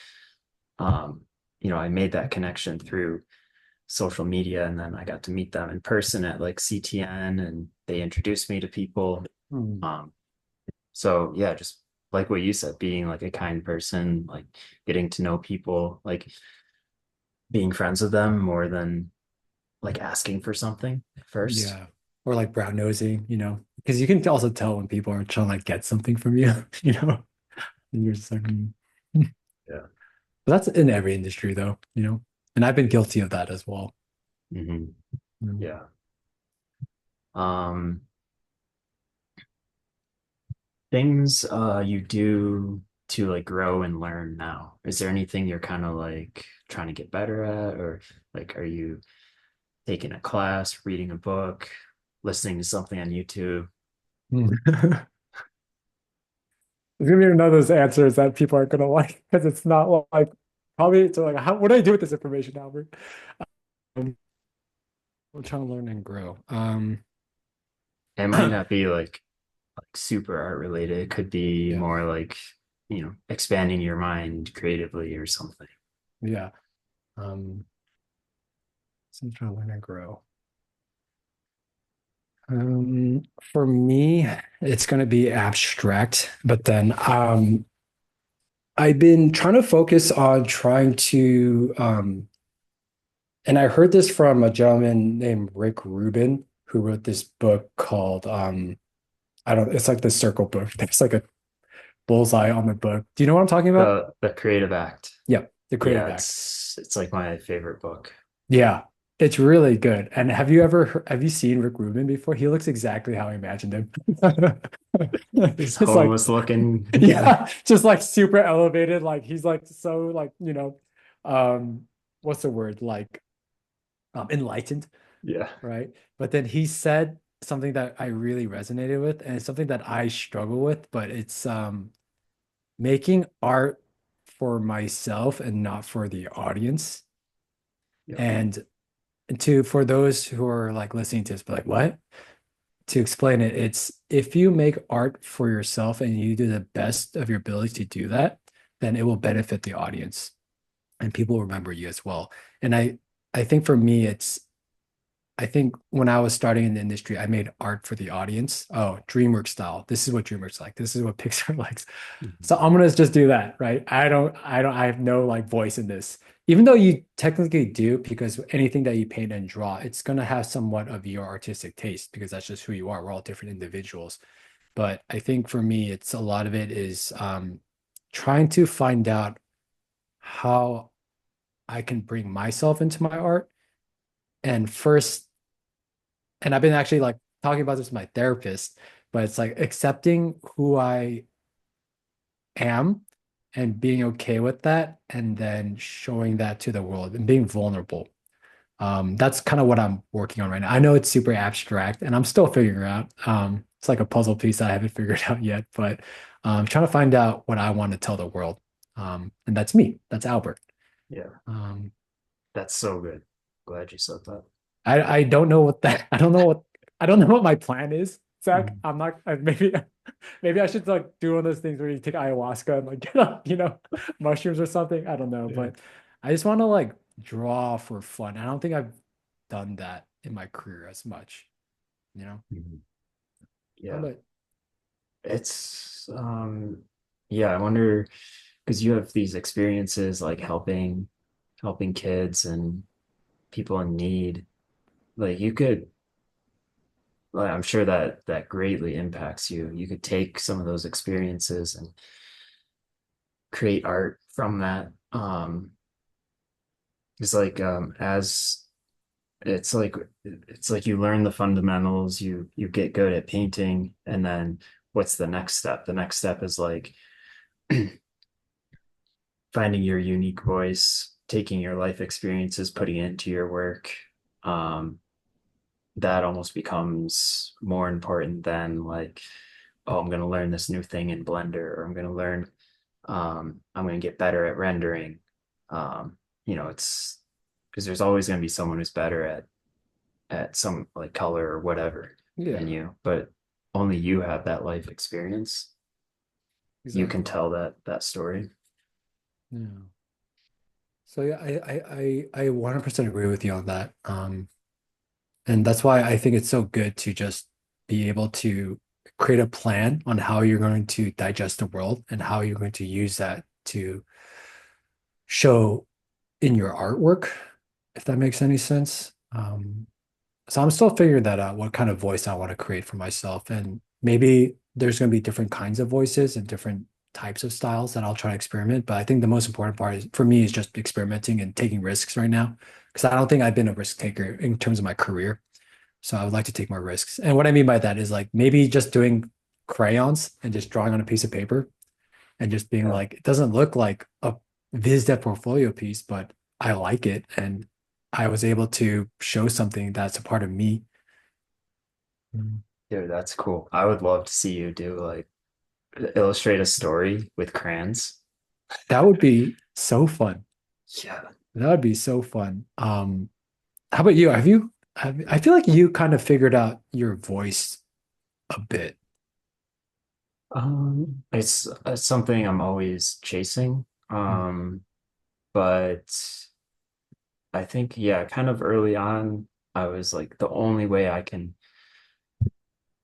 Speaker 2: um, I made that connection through social media, and then I got to meet them in person at like CTN, and they introduced me to people.
Speaker 1: Hmm.
Speaker 2: Um, so yeah, just like what you said, being like a kind person, like getting to know people, like being friends with them more than like asking for something first.
Speaker 1: Yeah. Or like brown nosing, because you can also tell when people are trying to like get something from you, and you're just like,
Speaker 2: Yeah.
Speaker 1: But that's in every industry though. And I've been guilty of that as well.
Speaker 2: Hmm.
Speaker 1: Mm.
Speaker 2: Yeah. Um, things you do to like grow and learn now. Is there anything you're kind of like trying to get better at, or like are you taking a class, reading a book, listening to something on YouTube?
Speaker 1: Mm. It's gonna be one of those answers that people aren't gonna like because it's not like probably so like what do I do with this information, Albert? Um, I'm trying to learn and grow.
Speaker 2: It might not be like super art related. It could be
Speaker 1: Yeah,
Speaker 2: more like, expanding your mind creatively or something.
Speaker 1: yeah. Um, so I'm trying to learn and grow. For me, it's gonna be abstract, but then I've been trying to focus on trying to and I heard this from a gentleman named Rick Rubin who wrote this book called I don't it's like the circle book. There's like a bullseye on the book. Do you know what I'm talking about?
Speaker 2: The creative act.
Speaker 1: Yeah, The Creative
Speaker 2: Yeah,
Speaker 1: Act.
Speaker 2: it's like my favorite book.
Speaker 1: Yeah, it's really good. And have you seen Rick Rubin before? He looks exactly how I imagined him.
Speaker 2: This
Speaker 1: It's like,
Speaker 2: homeless looking guy.
Speaker 1: yeah, just like super elevated. Like he's like so like, um, what's the word? Like enlightened,
Speaker 2: Yeah.
Speaker 1: right? But then he said something that I really resonated with, and it's something that I struggle with, but it's making art for myself and not for the audience.
Speaker 2: Yeah.
Speaker 1: And for those who are like listening to this, be like, what? To explain it, it's if you make art for yourself and you do the best of your ability to do that, then it will benefit the audience and people will remember you as well. And I think for me, I think when I was starting in the industry, I made art for the audience. Oh, DreamWorks style. This is what DreamWorks like. This is what Pixar likes. So
Speaker 2: Mhm.
Speaker 1: I'm gonna just do that, right? I have no like voice in this. Even though you technically do, because anything that you paint and draw, it's gonna have somewhat of your artistic taste because that's just who you are. We're all different individuals. But I think for me, it's a lot of it is trying to find out how I can bring myself into my art. And first, and I've been actually like talking about this with my therapist, but it's like accepting who I am and being okay with that and then showing that to the world and being vulnerable. That's kind of what I'm working on right now. I know it's super abstract and I'm still figuring out. It's like a puzzle piece I haven't figured out yet, but trying to find out what I want to tell the world. And that's me. That's Albert.
Speaker 2: Yeah.
Speaker 1: Um,
Speaker 2: That's so good. Glad you said that.
Speaker 1: I don't know what that I don't know what my plan is, Zach.
Speaker 2: Mhm.
Speaker 1: I'm not maybe I should like do one of those things where you take ayahuasca and like get up, mushrooms or something. I don't know,
Speaker 2: Yeah.
Speaker 1: but I just want to like draw for fun. I don't think I've done that in my career as much, you know.
Speaker 2: Mhm.
Speaker 1: How
Speaker 2: Yeah.
Speaker 1: about
Speaker 2: It's yeah, I wonder because you have these experiences like helping kids and people in need. Like you could like I'm sure that that greatly impacts you. You could take some of those experiences and create art from that. It's like as it's like you learn the fundamentals, you get good at painting, and then what's the next step? The next step is like finding your unique voice, taking your life experiences, putting it into your work. Um, that almost becomes more important than like, oh, I'm going to learn this new thing in Blender, or I'm going to get better at rendering. It's because there's always going to be someone who's better at some like color or whatever than
Speaker 1: Yeah,
Speaker 2: you, but only you have that life experience. You can
Speaker 1: exactly.
Speaker 2: tell that story.
Speaker 1: Yeah. So yeah, I 100% agree with you on that. And that's why I think it's so good to just be able to create a plan on how you're going to digest the world and how you're going to use that to show in your artwork, if that makes any sense. So I'm still figuring that out, what kind of voice I want to create for myself. And maybe there's going to be different kinds of voices and different types of styles that I'll try to experiment. But I think the most important part is for me is just experimenting and taking risks right now. Because I don't think I've been a risk taker in terms of my career. So I would like to take more risks. And what I mean by that is like maybe just doing crayons and just drawing on a piece of paper and just being
Speaker 2: Yeah.
Speaker 1: like, it doesn't look like a viz dev portfolio piece, but I like it. And I was able to show something that's a part of me. Mm.
Speaker 2: Dude, that's cool. I would love to see you do like illustrate a story with crayons.
Speaker 1: That would be so fun.
Speaker 2: Yeah.
Speaker 1: That would be so fun. How about you? I feel like you kind of figured out your voice a bit.
Speaker 2: It's something I'm always chasing.
Speaker 1: Mm.
Speaker 2: But I think, yeah, kind of early on, I was like, the only way I can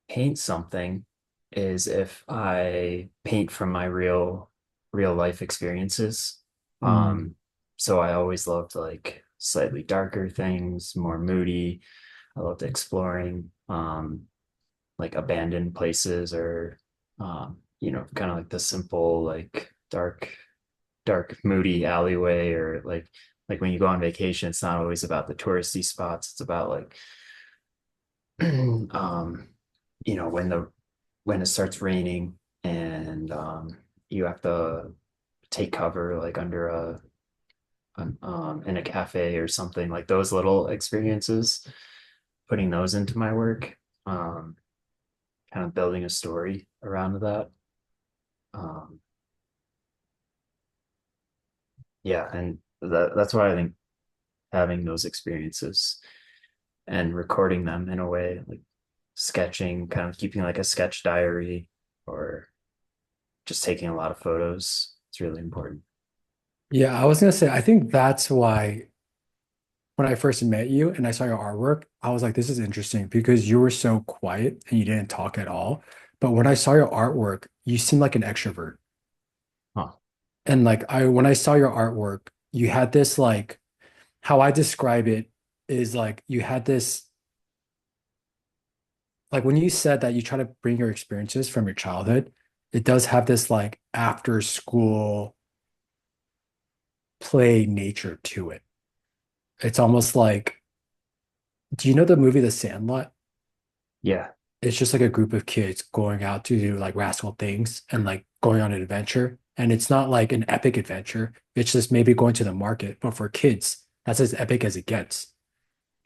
Speaker 2: paint something is if I paint from my real life experiences.
Speaker 1: Mm.
Speaker 2: Um, so I always loved like slightly darker things, more moody. I loved exploring like abandoned places or kind of like the simple, like dark, moody alleyway or like when you go on vacation, it's not always about the touristy spots. It's about like um, when it starts raining and you have to take cover like under in a cafe or something, like those little experiences, putting those into my work, um, kind of building a story around that. Um, yeah, and that's why I think having those experiences and recording them in a way like sketching, kind of keeping like a sketch diary or just taking a lot of photos. It's really important.
Speaker 1: Yeah, I was gonna say, I think that's why when I first met you and I saw your artwork, I was like, this is interesting because you were so quiet and you didn't talk at all. But when I saw your artwork, you seemed like an extrovert.
Speaker 2: Huh.
Speaker 1: And like when I saw your artwork, you had this like how I describe it is like you had this like when you said that you try to bring your experiences from your childhood, it does have this like after school play nature to it. It's almost like, do you know the movie The Sandlot?
Speaker 2: Yeah.
Speaker 1: It's just like a group of kids going out to do like rascal things and like going on an adventure. And it's not like an epic adventure. It's just maybe going to the market. But for kids, that's as epic as it gets.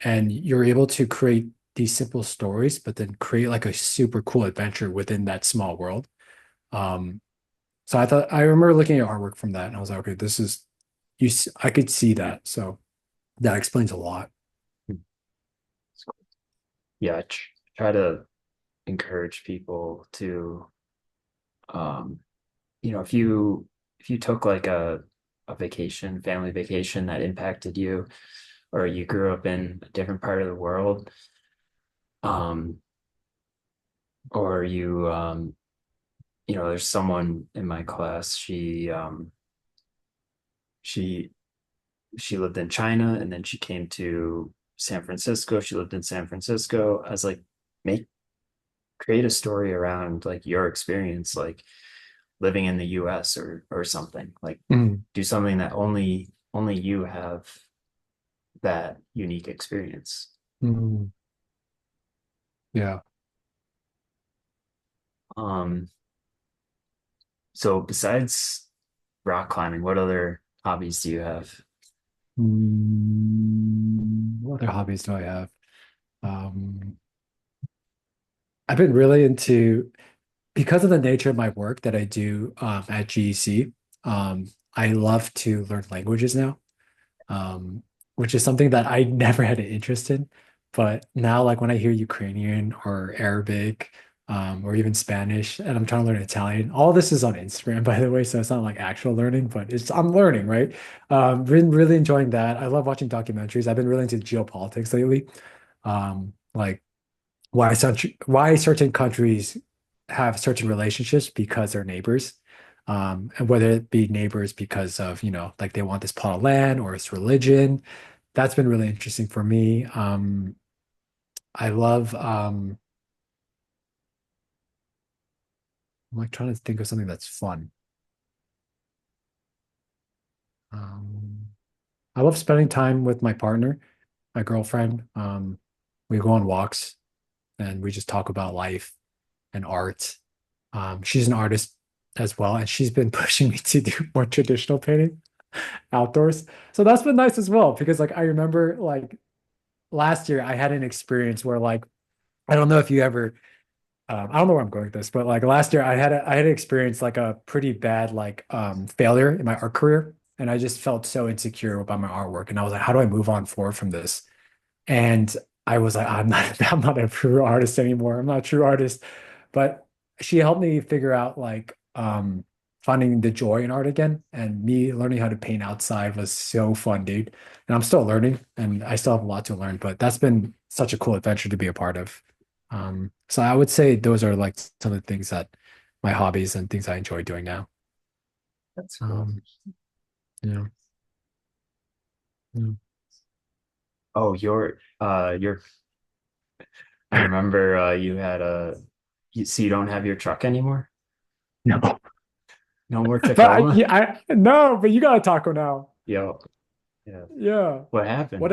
Speaker 1: And you're able to create these simple stories, but then create like a super cool adventure within that small world. Um, so I remember looking at artwork from that and I was like, okay, this is I could see that. So that explains a lot.
Speaker 2: Yeah. Try to encourage people to, um, if you took like a vacation, family vacation that impacted you, or you grew up in a different part of the world, um, or there's someone in my class, she she lived in China and then she came to San Francisco. She lived in San Francisco. I was like, make create a story around like your experience, like living in the US or something. Like
Speaker 1: Mm.
Speaker 2: do something that only you have that unique experience.
Speaker 1: Mm, yeah.
Speaker 2: Um, so besides rock climbing, what other hobbies do you have?
Speaker 1: What other hobbies do I have? Um, I've been really into because of the nature of my work that I do at GEC. I love to learn languages now, um, which is something that I never had an interest in. But now, like when I hear Ukrainian or Arabic, or even Spanish, and I'm trying to learn Italian, all this is on Instagram, by the way, so it's not like actual learning, but it's I'm learning, right? Been really enjoying that. I love watching documentaries. I've been really into geopolitics lately, like why certain countries have certain relationships because they're neighbors. And whether it be neighbors because of, like they want this plot of land or it's religion, that's been really interesting for me. I love, I'm like trying to think of something that's fun. Um, I love spending time with my partner, my girlfriend. We go on walks and we just talk about life and art. She's an artist as well, and she's been pushing me to do more traditional painting outdoors. So that's been nice as well because like I remember like last year I had an experience where like I don't know if you ever I don't know where I'm going with this, but like last year I had experienced like a pretty bad like failure in my art career, and I just felt so insecure about my artwork, and I was like, how do I move on forward from this? And I was like, I'm not a true artist anymore. I'm not a true artist. But she helped me figure out like finding the joy in art again. And me learning how to paint outside was so fun, dude. And I'm still learning and I still have a lot to learn, but that's been such a cool adventure to be a part of. So I would say those are like some of the things that my hobbies and things I enjoy doing now.
Speaker 2: That's cool.
Speaker 1: Um, yeah. Yeah.
Speaker 2: Oh, your I remember you had so you don't have your truck anymore?
Speaker 1: No.
Speaker 2: No more
Speaker 1: But
Speaker 2: Tacoma?
Speaker 1: no, but you got a taco now.
Speaker 2: Yo, yeah.
Speaker 1: Yeah.
Speaker 2: What
Speaker 1: What
Speaker 2: happened?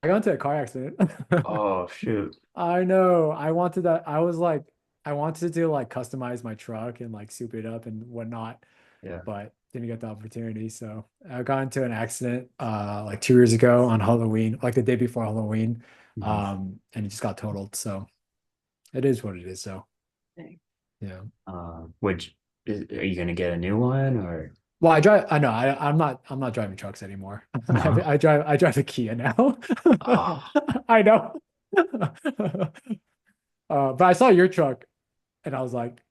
Speaker 1: I got into a car accident.
Speaker 2: Oh, shoot.
Speaker 1: I know. I wanted that. I was like, I wanted to like customize my truck and like soup it up and whatnot,
Speaker 2: Yeah.
Speaker 1: but didn't get the opportunity. So I got into an accident like 2 years ago on Halloween, like the day before Halloween.
Speaker 2: Mhm.
Speaker 1: And it just got totaled. So it is what it is. So
Speaker 2: Dang.
Speaker 1: yeah.
Speaker 2: Would are you gonna get a new one or
Speaker 1: Well, I know I'm not driving trucks anymore.
Speaker 2: no?
Speaker 1: I drive a Kia now.
Speaker 2: Oh,
Speaker 1: I know. But I saw your truck and I was like,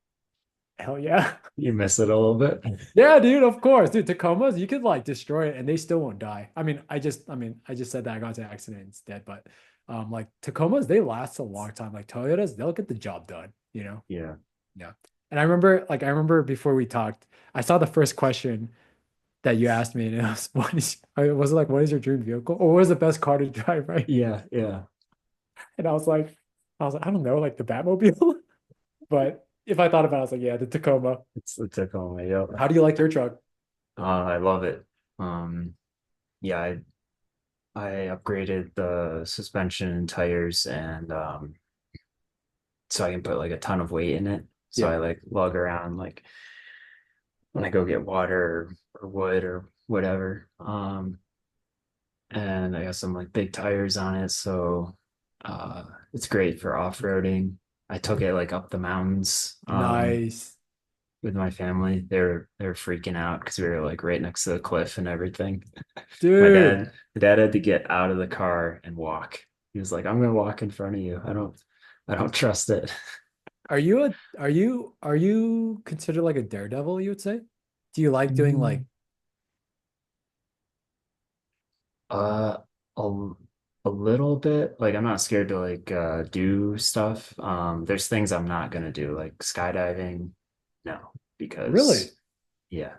Speaker 1: hell yeah.
Speaker 2: you miss it a little bit.
Speaker 1: Yeah, dude, of course. Dude, Tacomas, you could like destroy it and they still won't die. I just said that I got into an accident instead, but like Tacomas, they last a long time. Like Toyotas, they'll get the job done, you know?
Speaker 2: Yeah.
Speaker 1: Yeah. And I remember before we talked, I saw the first question that you asked me and it was was it like what is your dream vehicle? Or what is the best car to drive, right?
Speaker 2: Yeah, yeah.
Speaker 1: And I was like, I don't know, like the Batmobile. But if I thought about it, I was like, yeah, the Tacoma.
Speaker 2: It's the Tacoma. Yeah.
Speaker 1: How do you like your truck?
Speaker 2: I love it. Yeah, I upgraded the suspension and tires and so I can put like a ton of weight in it. So
Speaker 1: Yeah.
Speaker 2: I like lug around like when I go get water or wood or whatever. And I got some like big tires on it, so it's great for off-roading. I took it like up the mountains
Speaker 1: Nice.
Speaker 2: with my family. They're freaking out because we were like right next to the cliff and everything.
Speaker 1: Dude,
Speaker 2: My dad had to get out of the car and walk. He was like, "I'm gonna walk in front of you. I don't trust it."
Speaker 1: are you considered like a daredevil, you would say? Do you like doing
Speaker 2: Mm.
Speaker 1: like
Speaker 2: Uh, a, a little bit. Like I'm not scared to like do stuff. There's things I'm not gonna do, like skydiving. No,
Speaker 1: really?
Speaker 2: because yeah,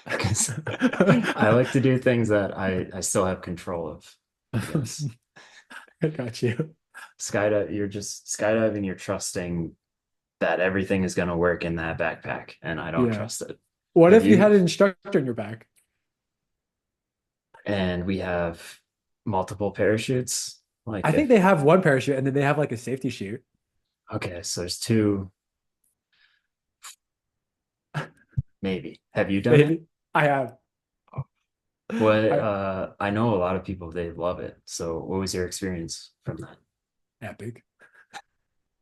Speaker 2: because I like to do things that I still have control of, I guess.
Speaker 1: I got you.
Speaker 2: You're just skydiving, you're trusting that everything is gonna work in that backpack, and I don't
Speaker 1: Yeah.
Speaker 2: trust it.
Speaker 1: What
Speaker 2: Have
Speaker 1: if you
Speaker 2: you?
Speaker 1: had an instructor in your back?
Speaker 2: and we have multiple parachutes.
Speaker 1: I
Speaker 2: Like
Speaker 1: think
Speaker 2: if
Speaker 1: they have one parachute and then they have like a safety chute.
Speaker 2: okay, so there's two, maybe. Have you done it?
Speaker 1: Maybe I have.
Speaker 2: What
Speaker 1: I
Speaker 2: I know a lot of people they love it. So what was your experience from that?
Speaker 1: epic,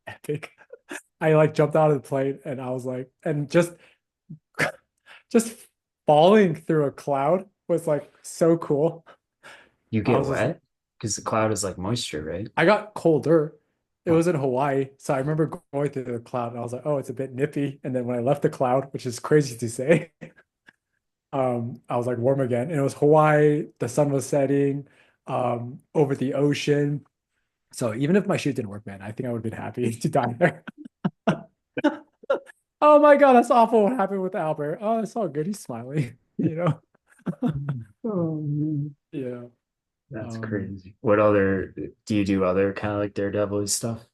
Speaker 1: epic. I like jumped out of the plane and I was like, and just falling through a cloud was like so cool.
Speaker 2: You
Speaker 1: I
Speaker 2: get
Speaker 1: was just like,
Speaker 2: wet because the cloud is like moisture, right?
Speaker 1: I got colder. It
Speaker 2: Oh,
Speaker 1: was in Hawaii, so I remember going through the cloud and I was like, oh, it's a bit nippy. And then when I left the cloud, which is crazy to say, I was like warm again. And it was Hawaii, the sun was setting, over the ocean. So even if my shoot didn't work, man, I think I would have been happy to die there. Oh my God, that's awful what happened with Albert. Oh, it's all good. He's smiling, you know?
Speaker 2: oh man.
Speaker 1: Yeah.
Speaker 2: That's
Speaker 1: Um,
Speaker 2: crazy. What other do you do other kind of like daredevil stuff?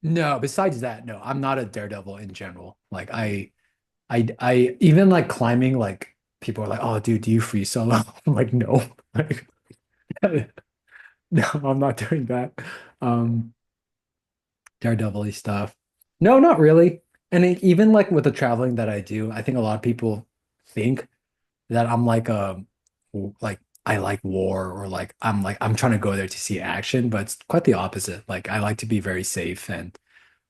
Speaker 1: no, besides that, no, I'm not a daredevil in general. Like I even like climbing, like people are like, oh dude, do you free solo? I'm like, no. Like no, I'm not doing that. Um, daredevil stuff. No, not really. And even like with the traveling that I do, I think a lot of people think that I'm like I like war or like I'm trying to go there to see action, but it's quite the opposite. Like I like to be very safe and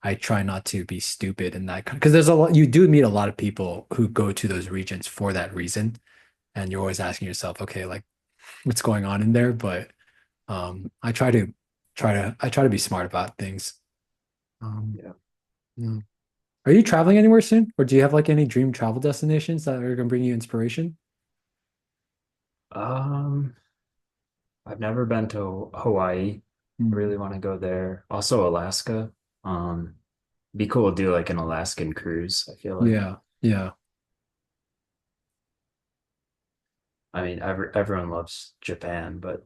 Speaker 1: I try not to be stupid in that because there's a lot you do meet a lot of people who go to those regions for that reason. And you're always asking yourself, okay, like what's going on in there? But I try to be smart about things. Um,
Speaker 2: Yeah.
Speaker 1: yeah. Are you traveling anywhere soon? Or do you have like any dream travel destinations that are gonna bring you inspiration?
Speaker 2: Um, I've never been to Hawaii. I
Speaker 1: Hmm.
Speaker 2: really want to go there. Also Alaska. Um, be cool to do like an Alaskan cruise, I feel like.
Speaker 1: Yeah, yeah.
Speaker 2: I mean, everyone loves Japan, but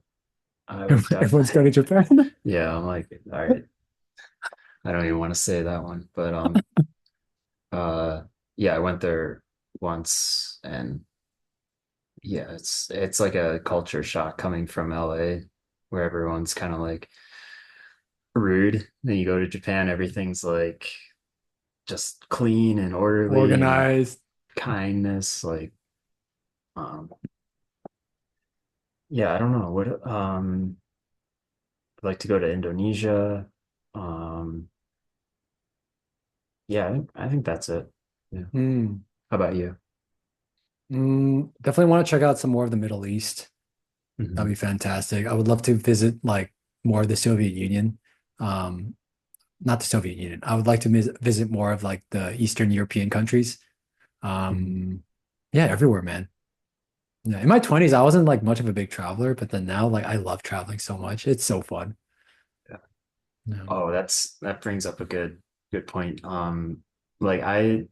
Speaker 2: I would
Speaker 1: Everyone's
Speaker 2: definitely,
Speaker 1: going to Japan.
Speaker 2: yeah, I'm like, all right, I don't even want to say that one, but uh, yeah, I went there once, and yeah, it's like a culture shock coming from LA, where everyone's kind of like rude. Then you go to Japan, everything's like just clean and orderly and
Speaker 1: Organized.
Speaker 2: kindness. Like, um, yeah, I don't know what I'd like to go to Indonesia. Um, yeah, I think that's it. Yeah.
Speaker 1: Hmm.
Speaker 2: How about you?
Speaker 1: Definitely want to check out some more of the Middle East. That'd be
Speaker 2: Mhm.
Speaker 1: fantastic. I would love to visit like more of the Soviet Union. Um, not the Soviet Union. I would like to visit more of like the Eastern European countries.
Speaker 2: Mhm.
Speaker 1: Um, yeah, everywhere, man. Yeah, in my 20s, I wasn't like much of a big traveler, but then now like I love traveling so much. It's so fun.
Speaker 2: Yeah.
Speaker 1: Yeah.
Speaker 2: Oh, that brings up a good point. Like I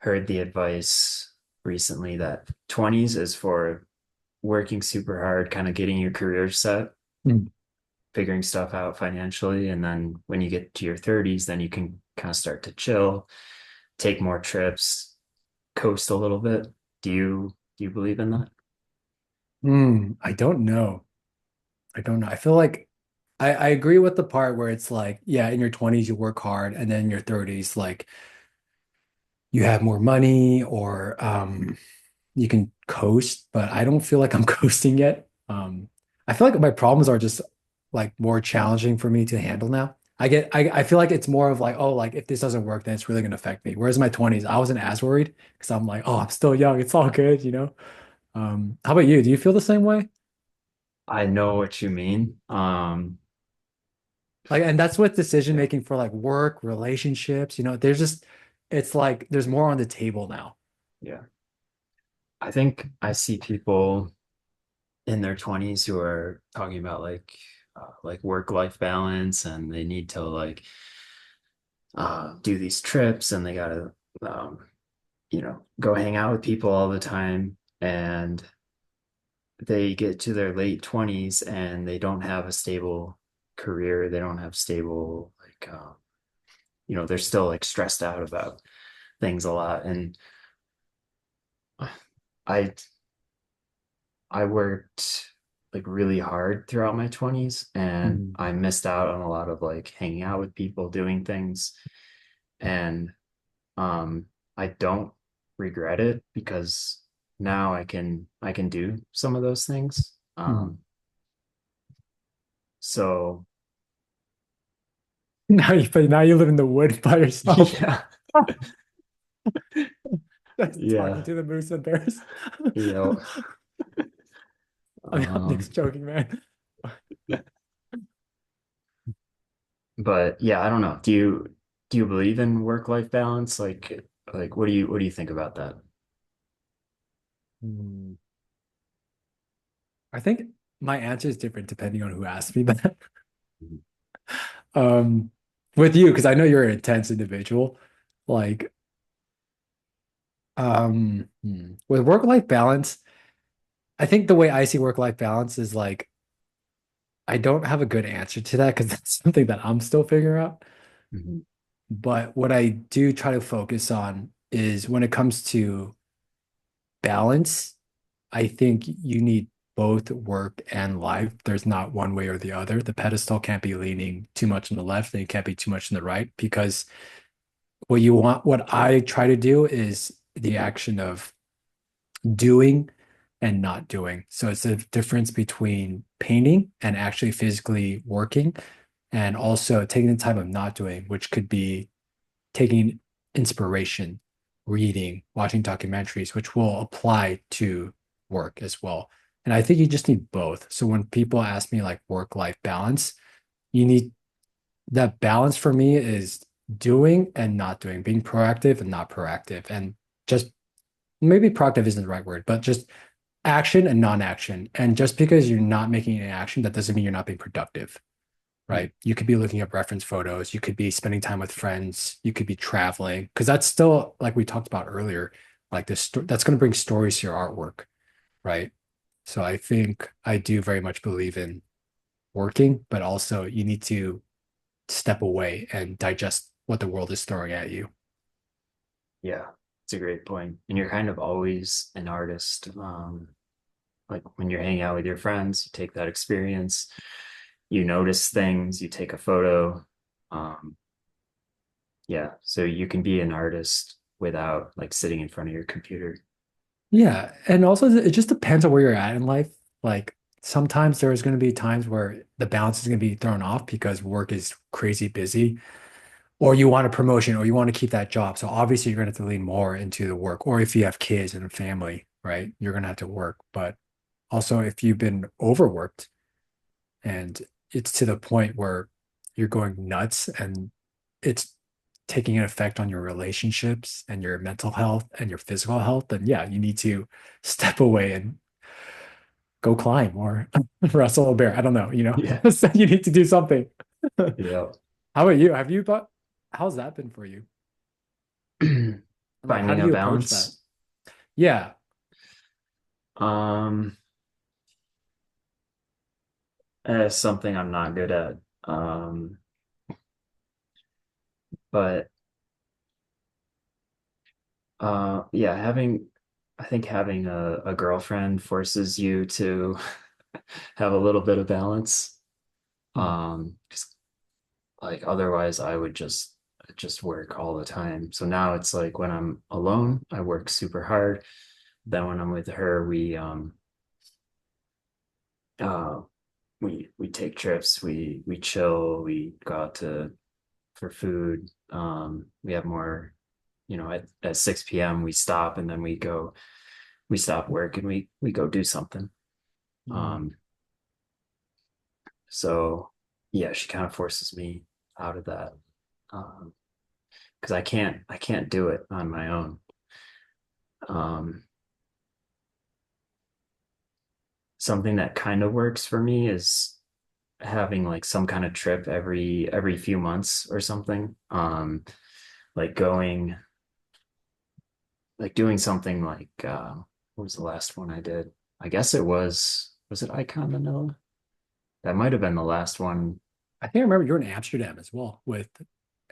Speaker 2: heard the advice recently that 20s is for working super hard, kind of getting your career set,
Speaker 1: Mm.
Speaker 2: figuring stuff out financially, and then when you get to your 30s, then you can kind of start to chill, take more trips, coast a little bit. Do you believe in that?
Speaker 1: I don't know. I don't know. I feel like I agree with the part where it's like, yeah, in your 20s you work hard, and then in your 30s, like you have more money or you can coast, but I don't feel like I'm coasting yet. I feel like my problems are just like more challenging for me to handle now. I feel like it's more of like, oh, like if this doesn't work, then it's really gonna affect me. Whereas in my 20s, I wasn't as worried because I'm like, oh, I'm still young, it's all good, you know? How about you? Do you feel the same way?
Speaker 2: I know what you mean.
Speaker 1: Like, and that's with decision
Speaker 2: Yeah,
Speaker 1: making for like work, relationships, there's just it's like there's more on the table now.
Speaker 2: yeah. I think I see people in their 20s who are talking about like work-life balance and they need to like do these trips and they gotta go hang out with people all the time and they get to their late 20s and they don't have a stable career, they don't have stable like they're still like stressed out about things a lot and I I worked like really hard throughout my 20s and
Speaker 1: Mhm.
Speaker 2: I missed out on a lot of like hanging out with people, doing things. And um I don't regret it because now I can do some of those things.
Speaker 1: Mhm.
Speaker 2: So
Speaker 1: Now you live in the wood by yourself.
Speaker 2: yeah,
Speaker 1: Talking
Speaker 2: yeah,
Speaker 1: to the moose and bears.
Speaker 2: you know,
Speaker 1: I'm
Speaker 2: um
Speaker 1: just joking, man.
Speaker 2: but yeah, I don't know. Do you believe in work-life balance? Like what do you think about that?
Speaker 1: Hmm. I think my answer is different depending on who asks me that. Um, with you, because I know you're an intense individual. Like, with work-life balance, I think the way I see work-life balance is like I don't have a good answer to that because that's something that I'm still figuring out.
Speaker 2: Mhm.
Speaker 1: But what I do try to focus on is when it comes to balance, I think you need both work and life. There's not one way or the other. The pedestal can't be leaning too much on the left and it can't be too much on the right because what I try to do is the action of doing and not doing. So it's a difference between painting and actually physically working, and also taking the time of not doing, which could be taking inspiration, reading, watching documentaries, which will apply to work as well. And I think you just need both. So when people ask me like work-life balance, you need that balance for me is doing and not doing, being proactive and not proactive. And just maybe proactive isn't the right word, but just action and non-action. And just because you're not making an action, that doesn't mean you're not being productive, right? You could be looking up reference photos, you could be spending time with friends, you could be traveling, because that's still like we talked about earlier, like that's going to bring stories to your artwork, right? So I think I do very much believe in working, but also you need to step away and digest what the world is throwing at you.
Speaker 2: Yeah, it's a great point. And you're kind of always an artist. Like when you're hanging out with your friends, you take that experience, you notice things, you take a photo. Um, yeah, so you can be an artist without like sitting in front of your computer.
Speaker 1: Yeah, and also it just depends on where you're at in life. Like sometimes there's going to be times where the balance is going to be thrown off because work is crazy busy, or you want a promotion, or you want to keep that job. So obviously you're going to have to lean more into the work. Or if you have kids and a family, right, you're going to have to work. But also if you've been overworked and it's to the point where you're going nuts and it's taking an effect on your relationships and your mental health and your physical health, then yeah, you need to step away and go climb or wrestle a bear. I don't know,
Speaker 2: Yeah.
Speaker 1: So you need to do something. How
Speaker 2: Yeah.
Speaker 1: about you? How's that been for you? And like, how
Speaker 2: Finding
Speaker 1: do
Speaker 2: a
Speaker 1: you approach that?
Speaker 2: balance.
Speaker 1: Yeah.
Speaker 2: Um, something I'm not good at. Um, but yeah, I think having a girlfriend forces you to have a little bit of balance.
Speaker 1: Hmm.
Speaker 2: 'Cause, like otherwise I would just work all the time. So now it's like when I'm alone, I work super hard. Then when I'm with her, uh we take trips, we chill, we go out to for food. We have more, at 6 p.m. we stop and then we stop work and we go do something.
Speaker 1: Hmm.
Speaker 2: Um, so yeah, she kind of forces me out of that. Because I can't do it on my own. Um, something that kind of works for me is having like some kind of trip every few months or something. Like going like doing something like what was the last one I did? I guess was it Icon Manila? That might have been the last one.
Speaker 1: I think I remember you were in Amsterdam as well with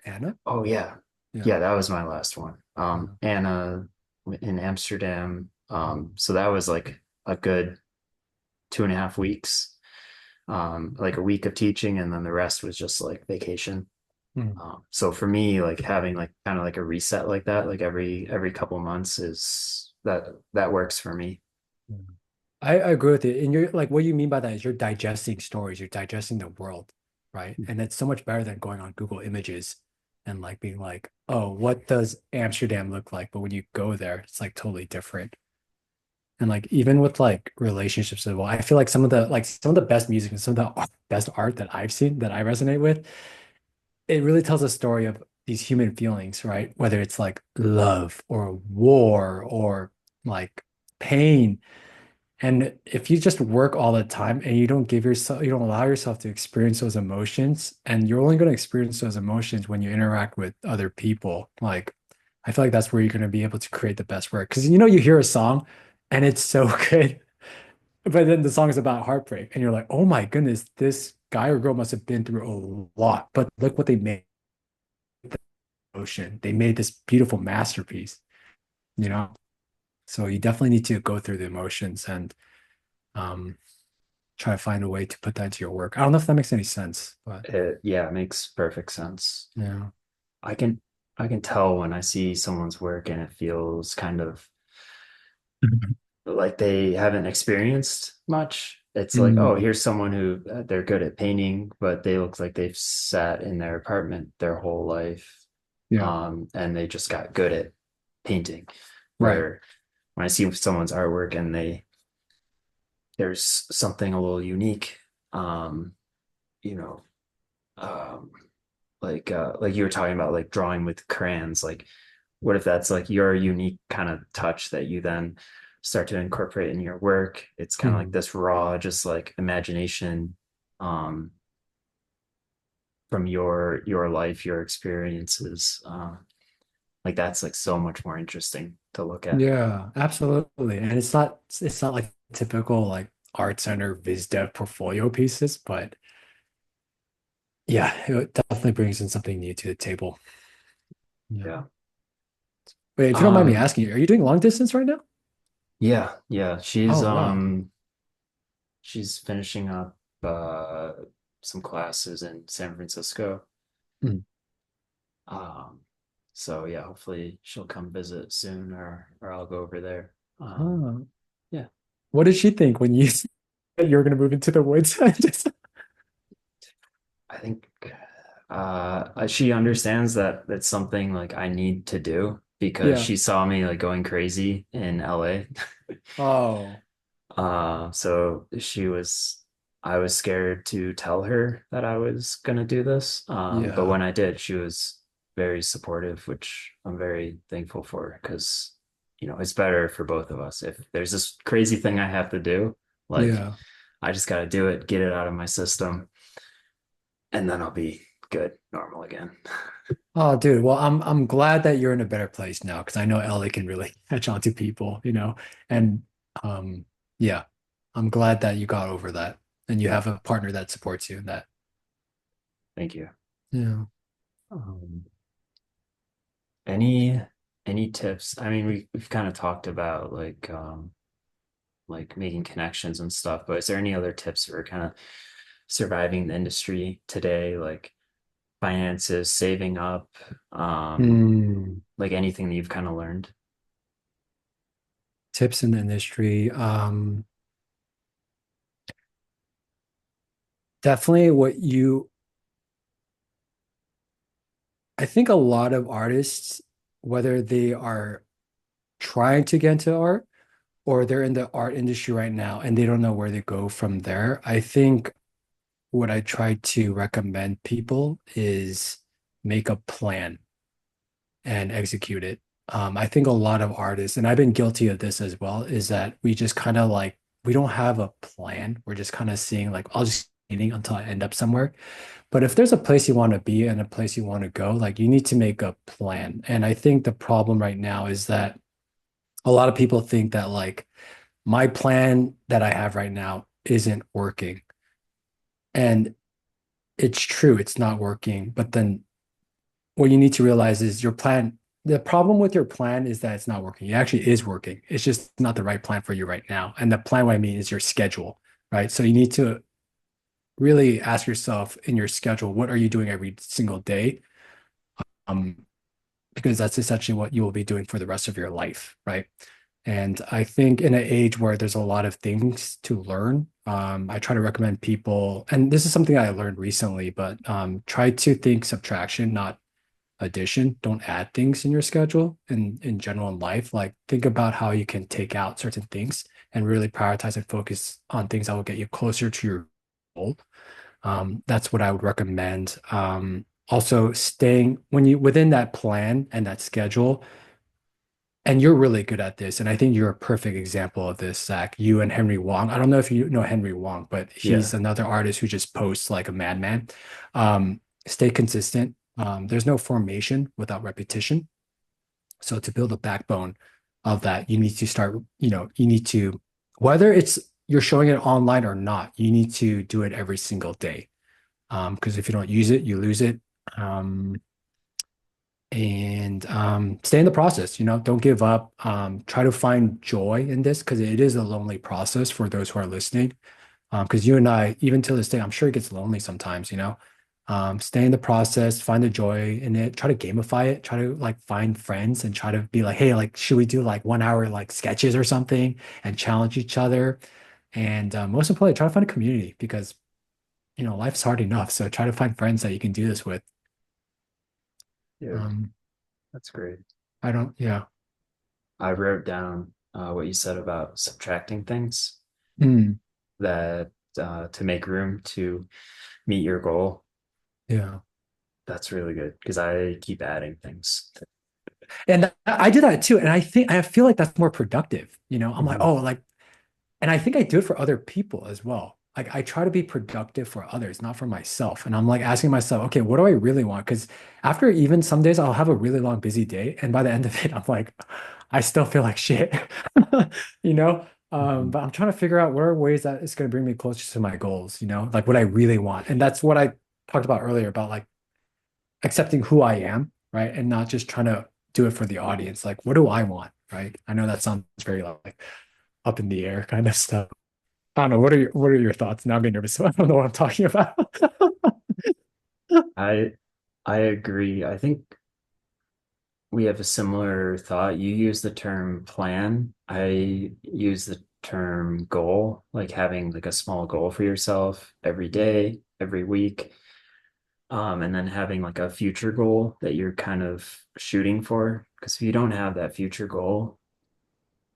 Speaker 1: Anna.
Speaker 2: Oh yeah.
Speaker 1: Yeah.
Speaker 2: Yeah, that was my last one.
Speaker 1: Yeah.
Speaker 2: Anna in Amsterdam. So that was like a good. 2.5 weeks, like a week of teaching, and then the rest was just like vacation.
Speaker 1: Mm.
Speaker 2: So for me, like having like kind of like a reset like that, like every couple months is that works for me.
Speaker 1: Mm. I agree with it. And you're like, what you mean by that is you're digesting stories, you're digesting the world, right? And it's so much better than going on Google Images and like being like, oh, what does Amsterdam look like? But when you go there, it's like totally different. And like even with like relationships as well, I feel like some of the best music and some of the best art that I've seen that I resonate with, it really tells a story of these human feelings, right? Whether it's like love or war or like pain. And if you just work all the time and you don't allow yourself to experience those emotions, and you're only going to experience those emotions when you interact with other people, like I feel like that's where you're going to be able to create the best work. Because you hear a song and it's so good, but then the song is about heartbreak, and you're like, oh my goodness, this guy or girl must have been through a lot. But look what they made ocean. They made this beautiful masterpiece, you know? So you definitely need to go through the emotions and um try to find a way to put that into your work. I don't know if that makes any sense, but
Speaker 2: Yeah, it makes perfect sense.
Speaker 1: yeah.
Speaker 2: I can I can tell when I see someone's work and it feels kind of like they haven't experienced much. It's like, oh,
Speaker 1: Mm,
Speaker 2: here's someone who they're good at painting, but they look like they've sat in their apartment their whole life,
Speaker 1: yeah,
Speaker 2: and they just got good at painting.
Speaker 1: right.
Speaker 2: Where when I see someone's artwork and there's something a little unique, um, you know, um, like you were talking about, like drawing with crayons. Like, what if that's like your unique kind of touch that you then start to incorporate in your work? It's kind of like
Speaker 1: Mm,
Speaker 2: this raw, just like imagination, um, from your life, your experiences. Like that's like so much more interesting to look at.
Speaker 1: yeah, absolutely. And it's not like typical like art center viz dev portfolio pieces, but yeah, it definitely brings in something new to the table. Yeah.
Speaker 2: Yeah.
Speaker 1: Wait, if you don't mind me
Speaker 2: Um,
Speaker 1: asking, are you doing long distance right now?
Speaker 2: yeah.
Speaker 1: Oh, wow.
Speaker 2: She's finishing up uh some classes in San Francisco.
Speaker 1: Mm.
Speaker 2: Um, so yeah, hopefully she'll come visit soon, or I'll go over there.
Speaker 1: Oh.
Speaker 2: Yeah,
Speaker 1: What did she think when you said you were going to move into the woods? Just,
Speaker 2: I think she understands that that's something like I need to do because
Speaker 1: yeah.
Speaker 2: she saw me like going crazy in LA.
Speaker 1: Oh,
Speaker 2: So I was scared to tell her that I was gonna do this. But
Speaker 1: yeah.
Speaker 2: when I did, she was very supportive, which I'm very thankful for because, it's better for both of us. If there's this crazy thing I have to do, like
Speaker 1: Yeah.
Speaker 2: I just gotta do it, get it out of my system, and then I'll be good, normal again.
Speaker 1: Oh, dude. Well, I'm glad that you're in a better place now because I know LA can really catch on to people. And um, yeah, I'm glad that you got over that and you have a partner that supports you in that.
Speaker 2: Thank you.
Speaker 1: Yeah.
Speaker 2: Um, any any tips? I mean, we've kind of talked about like making connections and stuff, but is there any other tips for kind of surviving the industry today, like finances, saving up,
Speaker 1: Hmm.
Speaker 2: like anything that you've kind of learned?
Speaker 1: Tips in the industry. Definitely I think a lot of artists, whether they are trying to get into art or they're in the art industry right now and they don't know where to go from there, I think what I try to recommend people is make a plan and execute it. I think a lot of artists, and I've been guilty of this as well, is that we just kind of like we don't have a plan. We're just kind of seeing like I'll just eating until I end up somewhere. But if there's a place you want to be and a place you want to go, like you need to make a plan. And I think the problem right now is that a lot of people think that like my plan that I have right now isn't working. And it's true, it's not working. But then what you need to realize is the problem with your plan is that it's not working. It actually is working. It's just not the right plan for you right now. And the plan, what I mean, is your schedule. right? So you need to really ask yourself in your schedule, what are you doing every single day? Um, because that's essentially what you will be doing for the rest of your life, right? And I think in an age where there's a lot of things to learn, I try to recommend people, and this is something I learned recently, but try to think subtraction, not addition. Don't add things in your schedule and in general in life. Like think about how you can take out certain things and really prioritize and focus on things that will get you closer to your goal. That's what I would recommend. Also staying when you within that plan and that schedule, and you're really good at this, and I think you're a perfect example of this, Zach. You and Henry Wong. I don't know if you know Henry Wong, but
Speaker 2: Yeah.
Speaker 1: he's another artist who just posts like a madman. Stay consistent. There's no formation without repetition. So to build a backbone of that, you need to start, you need to, whether it's you're showing it online or not, you need to do it every single day. Because if you don't use it, you lose it. Um, and stay in the process, don't give up. Try to find joy in this because it is a lonely process for those who are listening. Because you and I, even to this day, I'm sure it gets lonely sometimes, stay in the process, find the joy in it, try to gamify it, try to like find friends and try to be like, hey, like, should we do like 1 hour like sketches or something and challenge each other? And most importantly, try to find a community because, life's hard enough. So try to find friends that you can do this with.
Speaker 2: Dude,
Speaker 1: Um,
Speaker 2: that's great.
Speaker 1: I don't, yeah.
Speaker 2: I wrote down what you said about subtracting things
Speaker 1: Mm,
Speaker 2: that to make room to meet your goal.
Speaker 1: yeah.
Speaker 2: That's really good because I keep adding things.
Speaker 1: And I do that too. And I feel like that's more productive. I'm like,
Speaker 2: Mhm.
Speaker 1: oh, like, and I think I do it for other people as well. Like I try to be productive for others, not for myself. And I'm like asking myself, okay, what do I really want? Because after even some days I'll have a really long, busy day. And by the end of it, I'm like, I still feel like shit. you know?
Speaker 2: Mhm.
Speaker 1: But I'm trying to figure out what are ways that it's going to bring me closer to my goals, like what I really want. And that's what I talked about earlier about like accepting who I am, right? And not just trying to do it for the audience. Like, what do I want, right? I know that sounds very like up in the air kind of stuff. I don't know. What are your thoughts? Now I'm getting nervous. I don't know what I'm talking about.
Speaker 2: I I agree. I think we have a similar thought. You use the term plan. I use the term goal, like having like a small goal for yourself every day, every week. And then having like a future goal that you're kind of shooting for. Because if you don't have that future goal,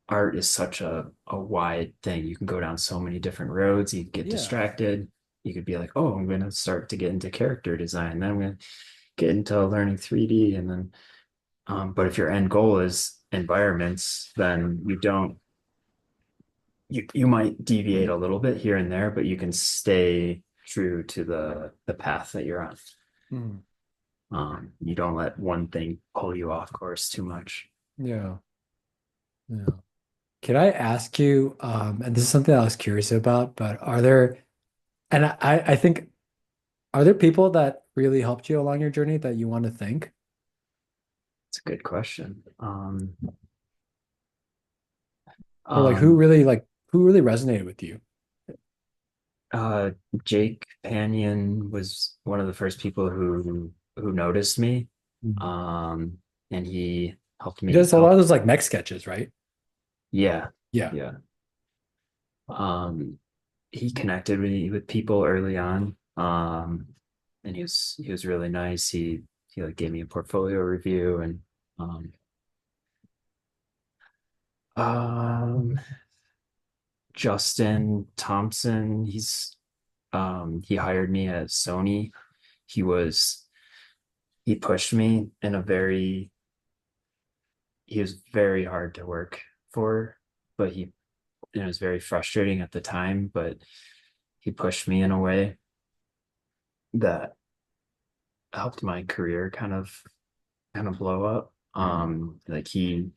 Speaker 2: art is such a wide thing. You can go down so many different roads. You get
Speaker 1: Yeah.
Speaker 2: distracted. You could be like, oh, I'm going to start to get into character design. Then I'm going to get into learning 3D. And then, but if your end goal is environments, then you might deviate a little bit here and there, but you can stay true to the path that you're on.
Speaker 1: Mm,
Speaker 2: You don't let one thing pull you off course too much.
Speaker 1: yeah. Yeah. Can I ask you, and this is something I was curious about, but and I think, are there people that really helped you along your journey that you want to thank?
Speaker 2: It's a good question.
Speaker 1: Or like
Speaker 2: Um,
Speaker 1: who really resonated with you?
Speaker 2: uh, Jake Panion was one of the first people who noticed me.
Speaker 1: Mm.
Speaker 2: Um, and he helped
Speaker 1: He
Speaker 2: me
Speaker 1: does a lot of
Speaker 2: help.
Speaker 1: those like mech sketches, right?
Speaker 2: Yeah,
Speaker 1: Yeah.
Speaker 2: yeah. Um, he connected me with people early on. And he was really nice. He like gave me a portfolio review and um um Justin Thompson, he hired me at Sony. He was he pushed me in a very he was very hard to work for, but it was very frustrating at the time, but he pushed me in a way that helped my career kind of blow up. Like he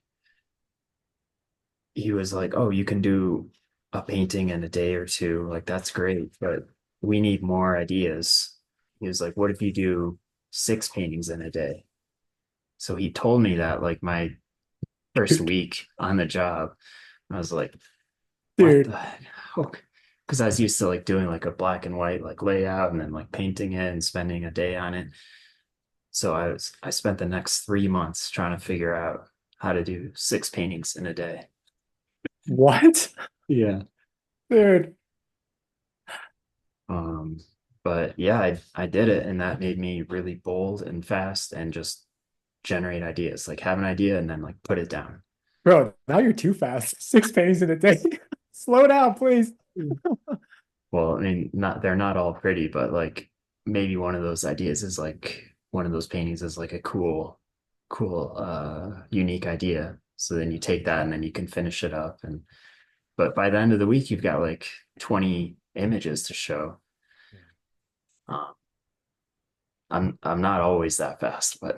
Speaker 2: was like, "Oh, you can do a painting in a day or two. Like that's great, but we need more ideas." He was like, "What if you do 6 paintings in a day?" So he told me that like my first
Speaker 1: Dude,
Speaker 2: week on the job. I was like, "What
Speaker 1: dude,
Speaker 2: the heck?" Okay. because I was used to like doing like a black and white like layout and then like painting it and spending a day on it. So I spent the next 3 months trying to figure out how to do 6 paintings in a day.
Speaker 1: What?
Speaker 2: Yeah.
Speaker 1: Dude.
Speaker 2: Um, but yeah, I did it, and that made me really bold and fast and just generate ideas. Like have an idea and then like put it down.
Speaker 1: Bro, now you're too fast. 6 paintings in a day. Slow down, please.
Speaker 2: Well, I mean, not they're not all pretty, but like maybe one of those ideas is like one of those paintings is like a cool, unique idea. So then you take that and then you can finish it up. And but by the end of the week, you've got like 20 images to show. Um, I'm not always that fast, but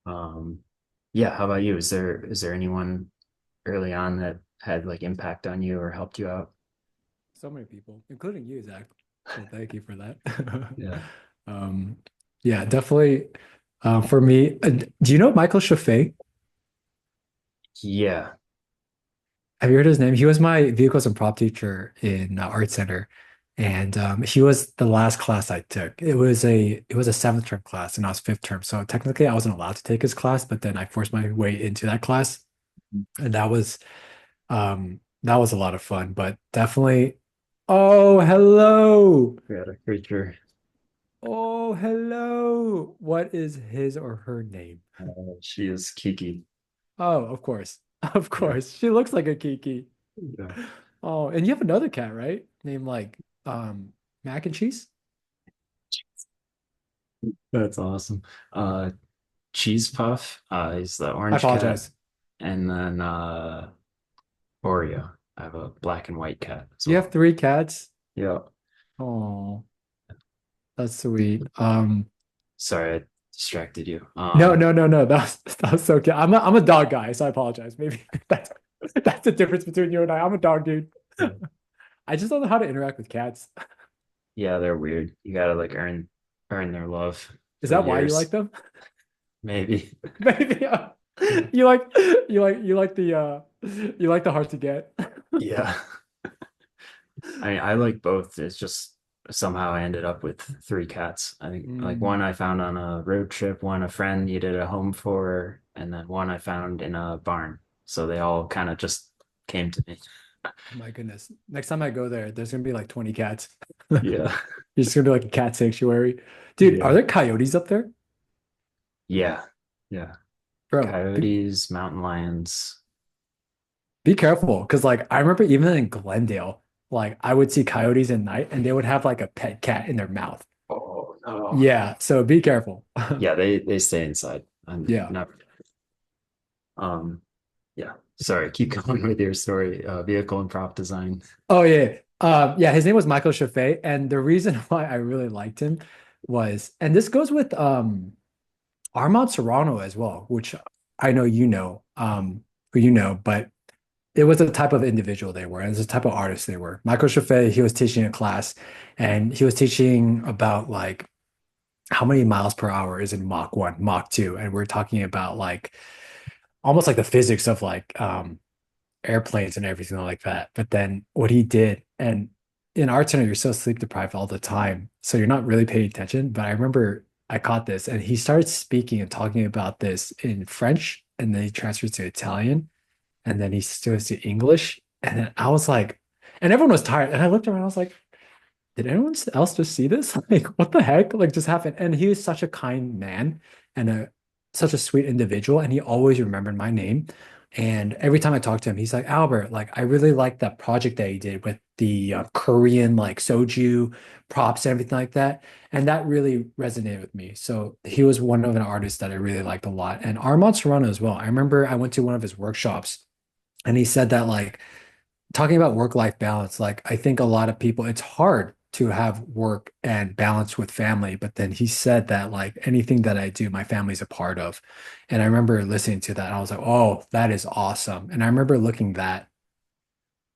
Speaker 2: um, yeah. How about you? Is there anyone early on that had like impact on you or helped you out?
Speaker 1: So many people, including you, Zach. So thank you for that.
Speaker 2: Yeah.
Speaker 1: um, yeah, definitely. For me, do you know Michael Chaffee?
Speaker 2: Yeah.
Speaker 1: Have you heard his name? He was my vehicles and prop teacher in art center, and he was the last class I took. It was a seventh term class, and I was fifth term. So technically, I wasn't allowed to take his class, but then I forced my way into that class, and that was a lot of fun. But definitely, oh hello,
Speaker 2: We had a creature.
Speaker 1: oh hello. What is his or her name?
Speaker 2: She is Kiki.
Speaker 1: Oh, of course, of
Speaker 2: Yeah.
Speaker 1: course. She looks like a Kiki.
Speaker 2: Yeah.
Speaker 1: Oh, and you have another cat, right? Named like Mac and Cheese?
Speaker 2: That's awesome. Uh, Cheese Puff is the
Speaker 1: I
Speaker 2: orange cat,
Speaker 1: apologize.
Speaker 2: and then Oreo. I have a black and white cat as
Speaker 1: You have
Speaker 2: well.
Speaker 1: three cats?
Speaker 2: Yeah.
Speaker 1: Oh, that's sweet.
Speaker 2: Sorry, I distracted you.
Speaker 1: No, no, no, no. That was so cute. I'm a dog guy, so I apologize. Maybe that's the difference between you and I. I'm a dog dude.
Speaker 2: Yeah.
Speaker 1: I just don't know how to interact with cats.
Speaker 2: Yeah, they're weird. You gotta like earn their love
Speaker 1: Is
Speaker 2: for
Speaker 1: that why you like
Speaker 2: years,
Speaker 1: them?
Speaker 2: maybe.
Speaker 1: Maybe
Speaker 2: Yeah.
Speaker 1: you like the hard to get.
Speaker 2: Yeah. I like both. It's just somehow I ended up with three cats. I think like
Speaker 1: Mm,
Speaker 2: one I found on a road trip, one a friend needed a home for, and then one I found in a barn. So they all kind of just came to me.
Speaker 1: my goodness. Next time I go there, there's gonna be like 20 cats.
Speaker 2: Yeah.
Speaker 1: It's just gonna be like a cat sanctuary. Dude, are
Speaker 2: Yeah.
Speaker 1: there coyotes up there?
Speaker 2: Yeah. Yeah.
Speaker 1: Bro,
Speaker 2: Coyotes, mountain lions.
Speaker 1: be careful. Cause like I remember even in Glendale, like I would see coyotes at night and they would have like a pet cat in their mouth.
Speaker 2: Oh no.
Speaker 1: Yeah, so be careful.
Speaker 2: Yeah, they stay inside. I'm
Speaker 1: Yeah.
Speaker 2: not um yeah. Sorry, keep going with your story. Vehicle and prop design.
Speaker 1: Oh yeah. Yeah, his name was Michael Chaffee. And the reason why I really liked him was, and this goes with Armand Serrano as well, which I know who you know, but it was the type of individual they were, and it's the type of artist they were. Michael Chaffee, he was teaching a class, and he was teaching about like how many miles per hour is in Mach 1, Mach 2, and we're talking about like almost like the physics of like airplanes and everything like that. But then what he did, and in art center, you're so sleep deprived all the time, so you're not really paying attention. But I remember I caught this, and he started speaking and talking about this in French, and then he transferred to Italian, and then he goes to English, and then I was like, and everyone was tired, and I looked around, I was like, did anyone else just see this? Like, what the heck? Like, just happened. And he was such a kind man and such a sweet individual. And he always remembered my name. And every time I talked to him, he's like, Albert, like, I really like that project that he did with the Korean, like, soju props and everything like that. And that really resonated with me. So he was one of an artist that I really liked a lot. And Armand Serrano as well. I remember I went to one of his workshops and he said that, like, talking about work-life balance, like I think a lot of people, it's hard to have work and balance with family. But then he said that like anything that I do, my family's a part of. And I remember listening to that and I was like, oh, that is awesome. And I remember looking at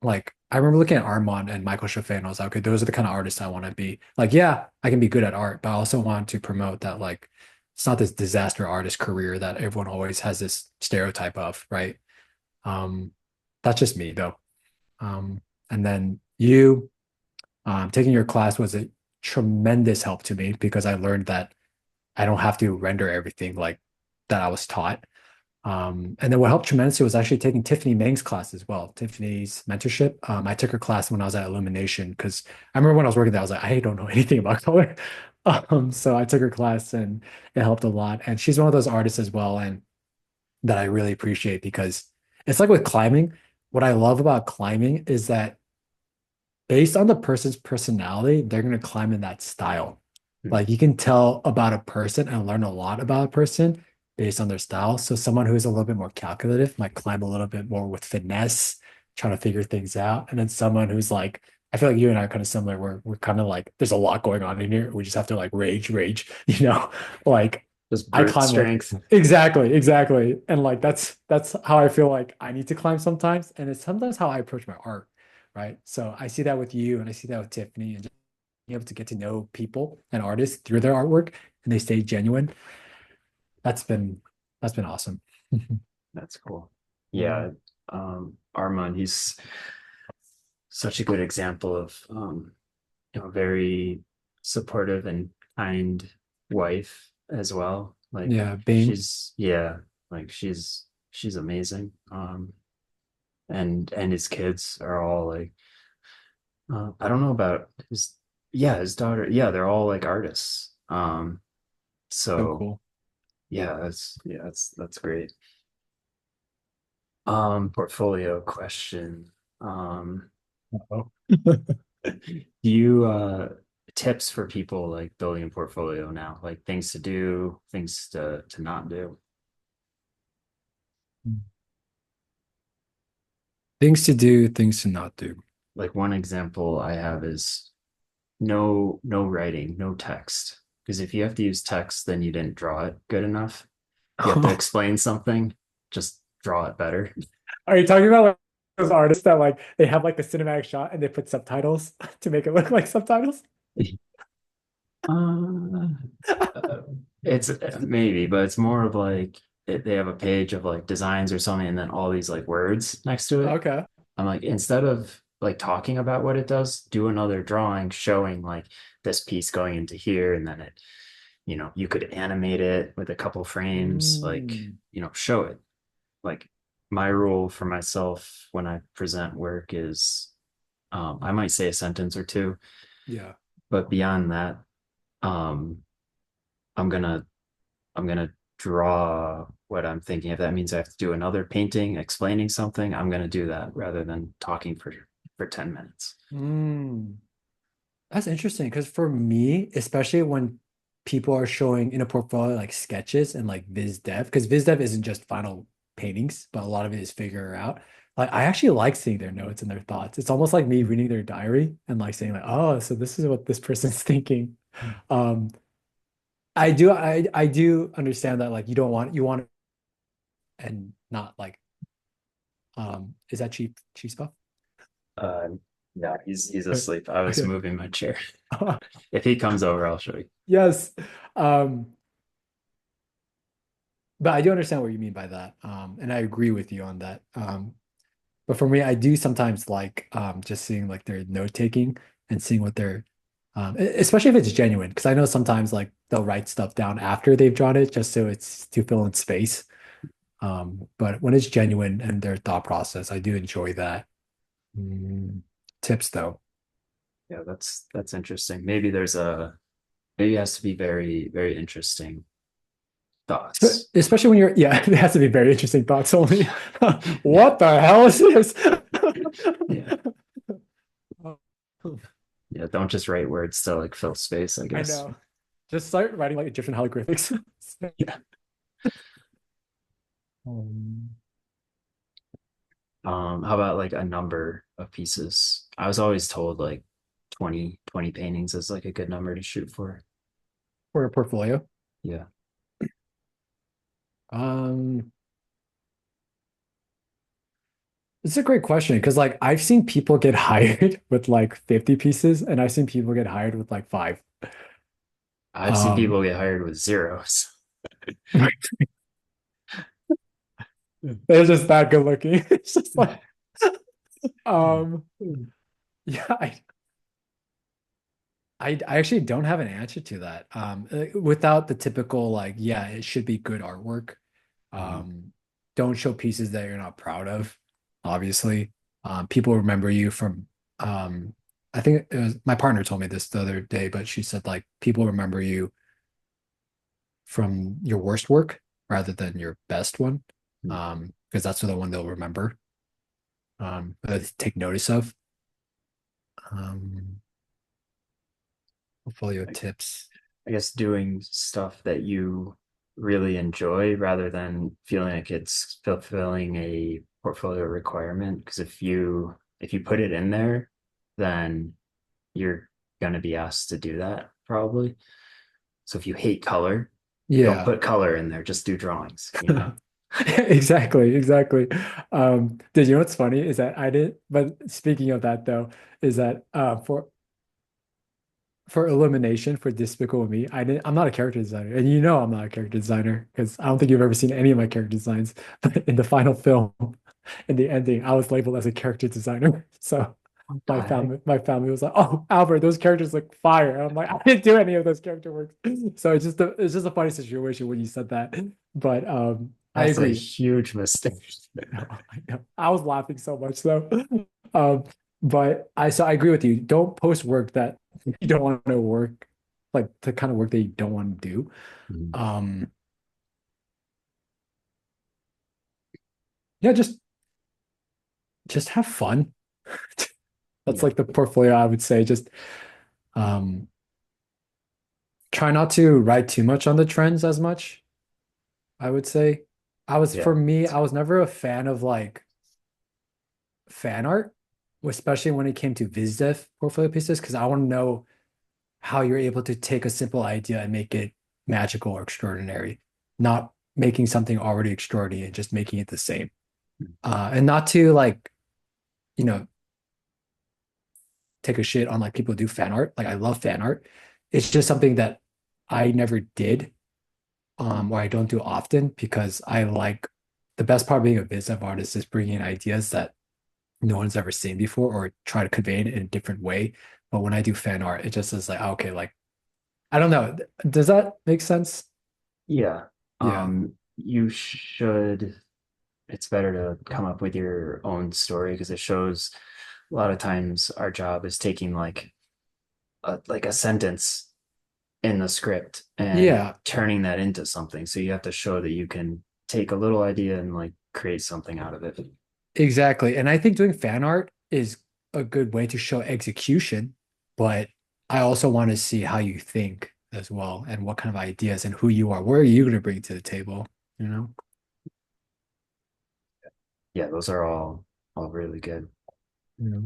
Speaker 1: Armand and Michael Chaffee and I was like, okay, those are the kind of artists I want to be. Like, yeah, I can be good at art, but I also want to promote that like it's not this disaster artist career that everyone always has this stereotype of, right? Um, that's just me though. And then you taking your class was a tremendous help to me because I learned that I don't have to render everything like that I was taught. And then what helped tremendously was actually taking Tiffany Meng's class as well, Tiffany's mentorship. I took her class when I was at Illumination because I remember when I was working there, I was like, I don't know anything about color. So I took her class and it helped a lot. And she's one of those artists as well, and that I really appreciate because it's like with climbing. What I love about climbing is that based on the person's personality, they're going to climb in that style.
Speaker 2: Hmm.
Speaker 1: Like you can tell about a person and learn a lot about a person based on their style. So someone who's a little bit more calculative might climb a little bit more with finesse, trying to figure things out. And then someone who's like, I feel like you and I are kind of similar. We're kind of like, there's a lot going on in here. We just have to like rage, like
Speaker 2: Just
Speaker 1: I
Speaker 2: brute
Speaker 1: climb like
Speaker 2: strength.
Speaker 1: exactly. And like that's how I feel like I need to climb sometimes. And it's sometimes how I approach my art, right? So I see that with you and I see that with Tiffany and just being able to get to know people and artists through their artwork and they stay genuine. That's been that's been awesome.
Speaker 2: That's cool.
Speaker 1: Mm.
Speaker 2: Yeah. Armand, he's such a good example of very supportive and kind wife as well. Like
Speaker 1: Yeah, Bing.
Speaker 2: she's amazing. And his kids are all like I don't know about his daughter. Yeah, they're all like artists.
Speaker 1: So
Speaker 2: So
Speaker 1: cool.
Speaker 2: that's great. Portfolio question.
Speaker 1: Uh-oh.
Speaker 2: Do you tips for people like building a portfolio now, like things to do, things to not do?
Speaker 1: Things to do, things to not do.
Speaker 2: Like one example I have is no writing, no text. Because if you have to use text, then you didn't draw it good enough. If you have to explain something, just draw it better.
Speaker 1: Are you talking about like those artists that like they have like the cinematic shot and they put subtitles to make it look like subtitles?
Speaker 2: Uh, uh, it's maybe, but it's more of like they have a page of like designs or something, and then all these like words next to it.
Speaker 1: Okay.
Speaker 2: I'm like, instead of like talking about what it does, do another drawing showing like this piece going into here, and then you could animate it with a couple frames, like,
Speaker 1: Mm,
Speaker 2: show it. Like my rule for myself when I present work is I might say a sentence or two,
Speaker 1: yeah.
Speaker 2: but beyond that, um, I'm gonna I'm gonna draw what I'm thinking. If that means I have to do another painting explaining something, I'm gonna do that rather than talking for 10 minutes.
Speaker 1: Mm. That's interesting because for me, especially when people are showing in a portfolio like sketches and like Viz Dev, because Viz Dev isn't just final paintings, but a lot of it is figure out. Like I actually like seeing their notes and their thoughts. It's almost like me reading their diary and like saying like, oh, so this is what this person's thinking. Um, I do understand that like you want and not like is that cheap stuff?
Speaker 2: Uh, no, he's
Speaker 1: Okay.
Speaker 2: asleep. I was
Speaker 1: Okay.
Speaker 2: moving my chair. If he comes over, I'll show you.
Speaker 1: Yes. Um, But I do understand what you mean by that. And I agree with you on that. But for me, I do sometimes like just seeing like their note taking and seeing what they're especially if it's genuine, because I know sometimes like they'll write stuff down after they've drawn it just so it's to fill in space. But when it's genuine and their thought process, I do enjoy that. Mm, tips though.
Speaker 2: Yeah, that's interesting. Maybe it has to be very, very interesting thoughts.
Speaker 1: Especially when you're, yeah, it has to be very interesting thoughts only.
Speaker 2: Yeah.
Speaker 1: What the hell is this?
Speaker 2: Yeah. Yeah. Don't just write words to like fill space, I
Speaker 1: I
Speaker 2: guess.
Speaker 1: know. Just start writing like Egyptian hieroglyphics.
Speaker 2: Yeah.
Speaker 1: Um,
Speaker 2: How about like a number of pieces? I was always told like 20 paintings is like a good number to shoot for.
Speaker 1: for a portfolio.
Speaker 2: Yeah.
Speaker 1: Um, it's a great question because like I've seen people get hired with like 50 pieces and I've seen people get hired with like five.
Speaker 2: I've seen
Speaker 1: Um,
Speaker 2: people get hired with zeros.
Speaker 1: They're just that good looking. It's just like, um, yeah, I actually don't have an answer to that. Without the typical like, yeah, it should be good artwork.
Speaker 2: Mhm.
Speaker 1: Um, don't show pieces that you're not proud of, obviously. People remember you from I think it was my partner told me this the other day, but she said like people remember you from your worst work rather than your best one. Because that's the one they'll remember, take notice of. Um, portfolio
Speaker 2: I
Speaker 1: tips.
Speaker 2: I guess doing stuff that you really enjoy rather than feeling like it's fulfilling a portfolio requirement. Because if you put it in there, then you're gonna be asked to do that probably. So if you hate color, don't
Speaker 1: Yeah.
Speaker 2: put color in there, just do drawings, you know?
Speaker 1: Exactly, exactly. Did you know what's funny is that I didn't, but speaking of that though, is that for Illumination for Despicable Me, I'm not a character designer. And you know I'm not a character designer because I don't think you've ever seen any of my character designs. But in the final film, in the ending, I was labeled as a character designer. So
Speaker 2: What the heck?
Speaker 1: my family was like, "Oh, Albert, those characters look fire." And I'm like, "I didn't do any of those character works." So it's just a funny situation when you said that. But I
Speaker 2: That's a
Speaker 1: agree.
Speaker 2: huge mistake.
Speaker 1: I know. I was laughing so much though. Um, but I agree with you. Don't post work that you don't want to work, like the kind of work that you don't want to do.
Speaker 2: Mhm.
Speaker 1: Um, yeah, just have fun. That's
Speaker 2: Yeah,
Speaker 1: like the portfolio I would say. Just um try not to ride too much on the trends as much, I would say. For
Speaker 2: yeah,
Speaker 1: me,
Speaker 2: that's
Speaker 1: I was
Speaker 2: good.
Speaker 1: never a fan of like fan art, especially when it came to viz dev portfolio pieces, because I want to know how you're able to take a simple idea and make it magical or extraordinary, not making something already extraordinary and just making it the same. And not to like, you know, take a shit on like people who do fan art. Like I love fan art. It's just something that I never did, or I don't do often because I like the best part of being a business artist is bringing in ideas that no one's ever seen before or try to convey it in a different way. But when I do fan art, it just is like, okay, like I don't know. Does that make sense?
Speaker 2: Yeah.
Speaker 1: Yeah.
Speaker 2: You should, it's better to come up with your own story because it shows a lot of times our job is taking like a sentence in the script and
Speaker 1: Yeah,
Speaker 2: turning that into something. So you have to show that you can take a little idea and like create something out of it.
Speaker 1: exactly. And I think doing fan art is a good way to show execution, but I also want to see how you think as well and what kind of ideas and who you are. What are you going to bring to the table? You know?
Speaker 2: Yeah, those are all really good.
Speaker 1: Yeah.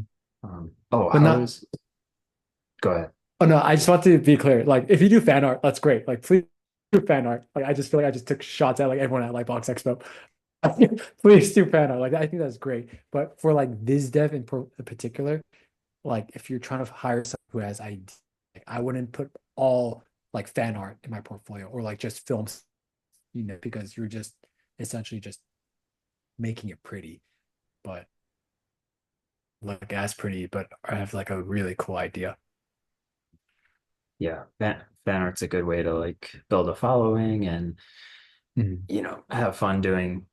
Speaker 2: Oh,
Speaker 1: But not,
Speaker 2: go ahead.
Speaker 1: oh no, I just want to be clear. Like, if you do fan art, that's great. Like, please do fan art. Like, I just feel like I just took shots at like everyone at Lightbox Expo. Please do fan art. Like, I think that's great. But for like biz dev in particular, like if you're trying to hire someone who has ideas, like, I wouldn't put all like fan art in my portfolio or like just films, because you're just essentially just making it pretty, but like as pretty, but I have like a really cool idea.
Speaker 2: Yeah, fan art's a good way to like build a following and
Speaker 1: Mhm.
Speaker 2: have fun doing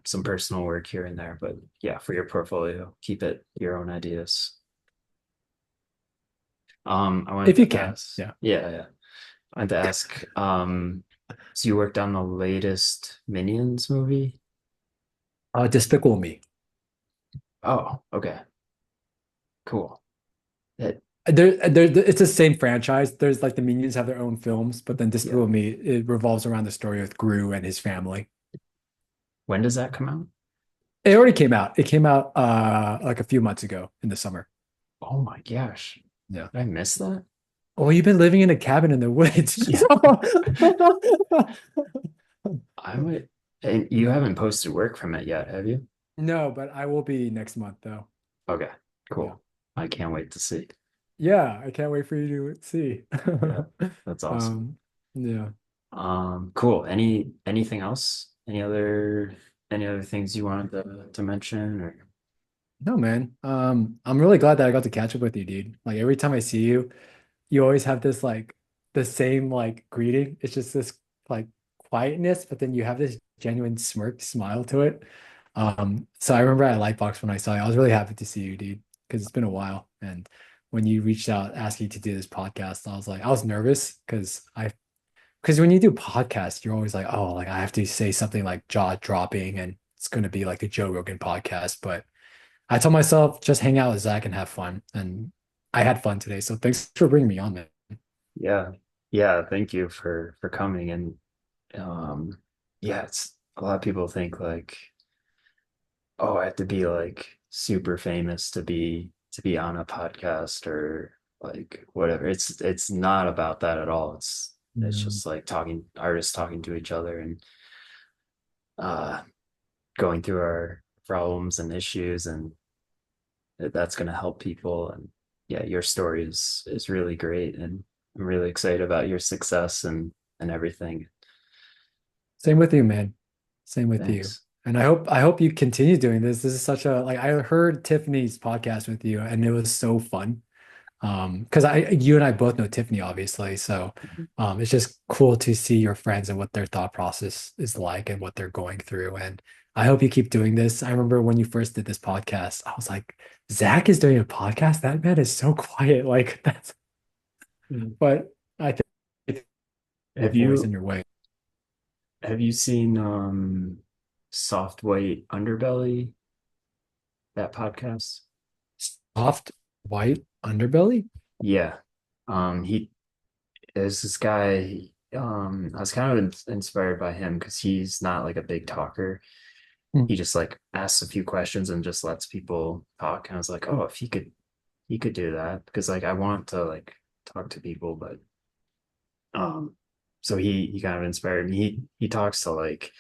Speaker 2: some personal work here and there. But yeah, for your portfolio, keep it your own ideas. I wanted
Speaker 1: If you
Speaker 2: to
Speaker 1: can,
Speaker 2: ask,
Speaker 1: yeah.
Speaker 2: yeah. I wanted to ask, so you worked on the latest Minions movie?
Speaker 1: Despicable Me.
Speaker 2: Oh, okay, cool. It,
Speaker 1: It's the same franchise. There's like the Minions have their own films, but then
Speaker 2: yeah.
Speaker 1: Despicable Me, it revolves around the story of Gru and his family.
Speaker 2: When does that come out?
Speaker 1: It already came out. It came out like a few months ago in the summer.
Speaker 2: Oh my gosh,
Speaker 1: Yeah.
Speaker 2: did I miss that?
Speaker 1: Well, you've been living in a cabin in the woods.
Speaker 2: Yeah, I might. And you haven't posted work from it yet, have you?
Speaker 1: No, but I will be next month though.
Speaker 2: Okay,
Speaker 1: Yeah.
Speaker 2: cool. I can't wait to see.
Speaker 1: Yeah, I can't wait for you to see.
Speaker 2: Yeah, that's awesome.
Speaker 1: Um, yeah.
Speaker 2: Cool. Anything else? any other things you wanted to mention or
Speaker 1: No, man. I'm really glad that I got to catch up with you, dude. Like every time I see you, you always have this like the same like greeting. It's just this like quietness, but then you have this genuine smirk smile to it. So I remember at Lightbox when I saw you, I was really happy to see you, dude, because it's been a while. And when you reached out asking to do this podcast, I was like, I was nervous because when you do podcasts, you're always like, oh, like I have to say something like jaw dropping and it's going to be like a Joe Rogan podcast. But I told myself just hang out with Zach and have fun. And I had fun today. So thanks for bringing me on, man.
Speaker 2: yeah. Yeah, thank you for coming and um yeah, it's a lot of people think like, oh, I have to be like super famous to be on a podcast or like whatever. It's not about that at all. It's
Speaker 1: Yeah.
Speaker 2: just like talking artists talking to each other and uh going through our problems and issues and that's going to help people and yeah, your story is really great and I'm really excited about your success and everything.
Speaker 1: Same with you, man. Same with you.
Speaker 2: Thanks.
Speaker 1: And I hope you continue doing this. This is such a like I heard Tiffany's podcast with you and it was so fun. Because I you and I both know Tiffany, obviously. So it's just cool to see your friends and what their thought process is like and what they're going through. And I hope you keep doing this. I remember when you first did this podcast, I was like, Zach is doing a podcast. That man is so quiet. Like that's but I think the
Speaker 2: Have
Speaker 1: voice in
Speaker 2: you
Speaker 1: your way.
Speaker 2: have you seen Soft White Underbelly, that podcast?
Speaker 1: Soft white underbelly?
Speaker 2: Yeah. He is this guy. I was kind of inspired by him because he's not like a big talker.
Speaker 1: Hmm.
Speaker 2: He just like asks a few questions and just lets people talk. And I was like, oh, if he could do that because like I want to like talk to people, but um, so he kind of inspired me. He talks to like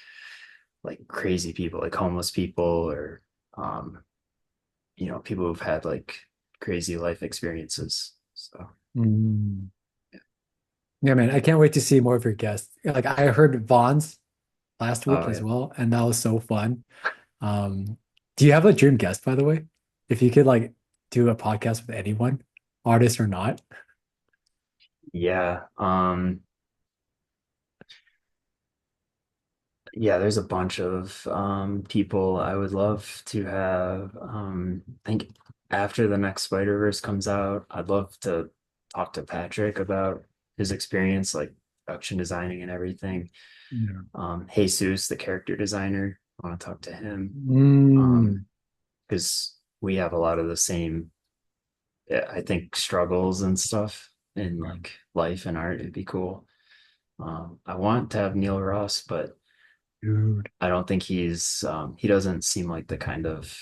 Speaker 2: crazy people, like homeless people or um, people who've had like crazy life experiences. So
Speaker 1: Mm. Yeah, man, I can't wait to see more of your guests. Like I heard Vaughn's last week
Speaker 2: oh
Speaker 1: as
Speaker 2: yeah.
Speaker 1: well, and that was so fun. Do you have a dream guest, by the way? If you could like do a podcast with anyone, artist or not?
Speaker 2: Yeah. Yeah, there's a bunch of people I would love to have. I think after the next Spider-Verse comes out, I'd love to talk to Patrick about his experience, like production designing and everything.
Speaker 1: Yeah.
Speaker 2: Jesus, the character designer, I want to talk to him.
Speaker 1: Mm,
Speaker 2: Because we have a lot of the same, yeah, I think, struggles and stuff in like life and art. It'd be cool. I want to have Neil Ross, but
Speaker 1: dude.
Speaker 2: I don't think he doesn't seem like the kind of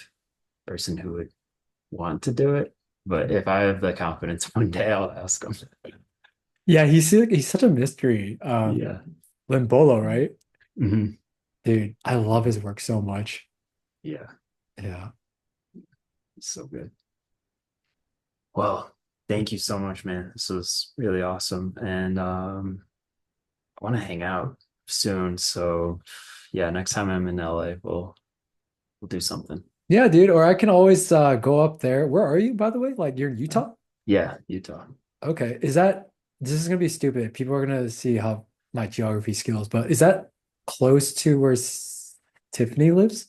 Speaker 2: person who would want to do it. But if I have the confidence one day, I'll ask him.
Speaker 1: Yeah, he's such a mystery.
Speaker 2: Yeah.
Speaker 1: Limbolo, right?
Speaker 2: Hmm.
Speaker 1: Dude, I love his work so much.
Speaker 2: Yeah.
Speaker 1: Yeah.
Speaker 2: It's so good. Well, thank you so much, man. This was really awesome. And I want to hang out soon. So yeah, next time I'm in LA, we'll do something.
Speaker 1: Yeah, dude. Or I can always go up there. Where are you, by the way? Like you're in Utah?
Speaker 2: Yeah, Utah.
Speaker 1: Okay. This is gonna be stupid. People are gonna see how my geography skills, but is that close to where Tiffany lives?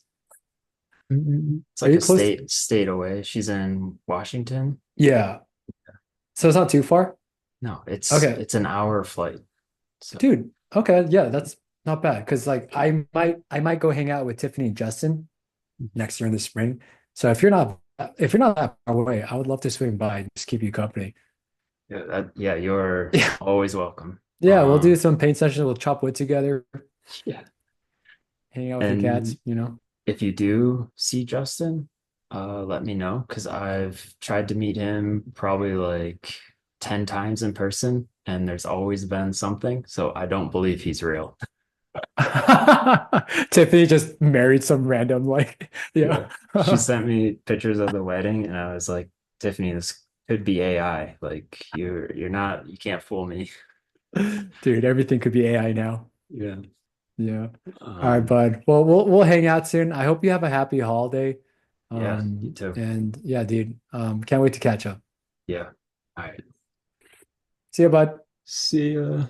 Speaker 2: It's
Speaker 1: Are
Speaker 2: like
Speaker 1: you
Speaker 2: a
Speaker 1: close?
Speaker 2: state away. She's in Washington.
Speaker 1: Yeah. So it's not too far?
Speaker 2: No,
Speaker 1: Okay.
Speaker 2: it's an hour flight. So
Speaker 1: Dude. Okay. Yeah, that's not bad. Cause like I might go hang out with Tiffany and Justin next year in the spring. So if you're not that far away, I would love to swing by and just keep you company.
Speaker 2: yeah, yeah, you're
Speaker 1: Yeah.
Speaker 2: always welcome.
Speaker 1: Yeah, we'll do some paint sessions. We'll chop wood together,
Speaker 2: Yeah.
Speaker 1: hang out with your
Speaker 2: And
Speaker 1: cats.
Speaker 2: if you do see Justin, let me know because I've tried to meet him probably like 10 times in person, and there's always been something. So I don't believe he's real.
Speaker 1: Tiffany just married some random like yeah.
Speaker 2: Yeah. She sent me pictures of the wedding, and I was like, Tiffany, this could be AI. Like you can't fool me.
Speaker 1: Dude, everything could be AI now.
Speaker 2: Yeah.
Speaker 1: Yeah. All right,
Speaker 2: Um,
Speaker 1: bud. Well, we'll hang out soon. I hope you have a happy holiday.
Speaker 2: yeah, you too.
Speaker 1: And yeah, dude. Can't wait to catch up.
Speaker 2: Yeah. All right.
Speaker 1: See you, bud.
Speaker 2: See ya.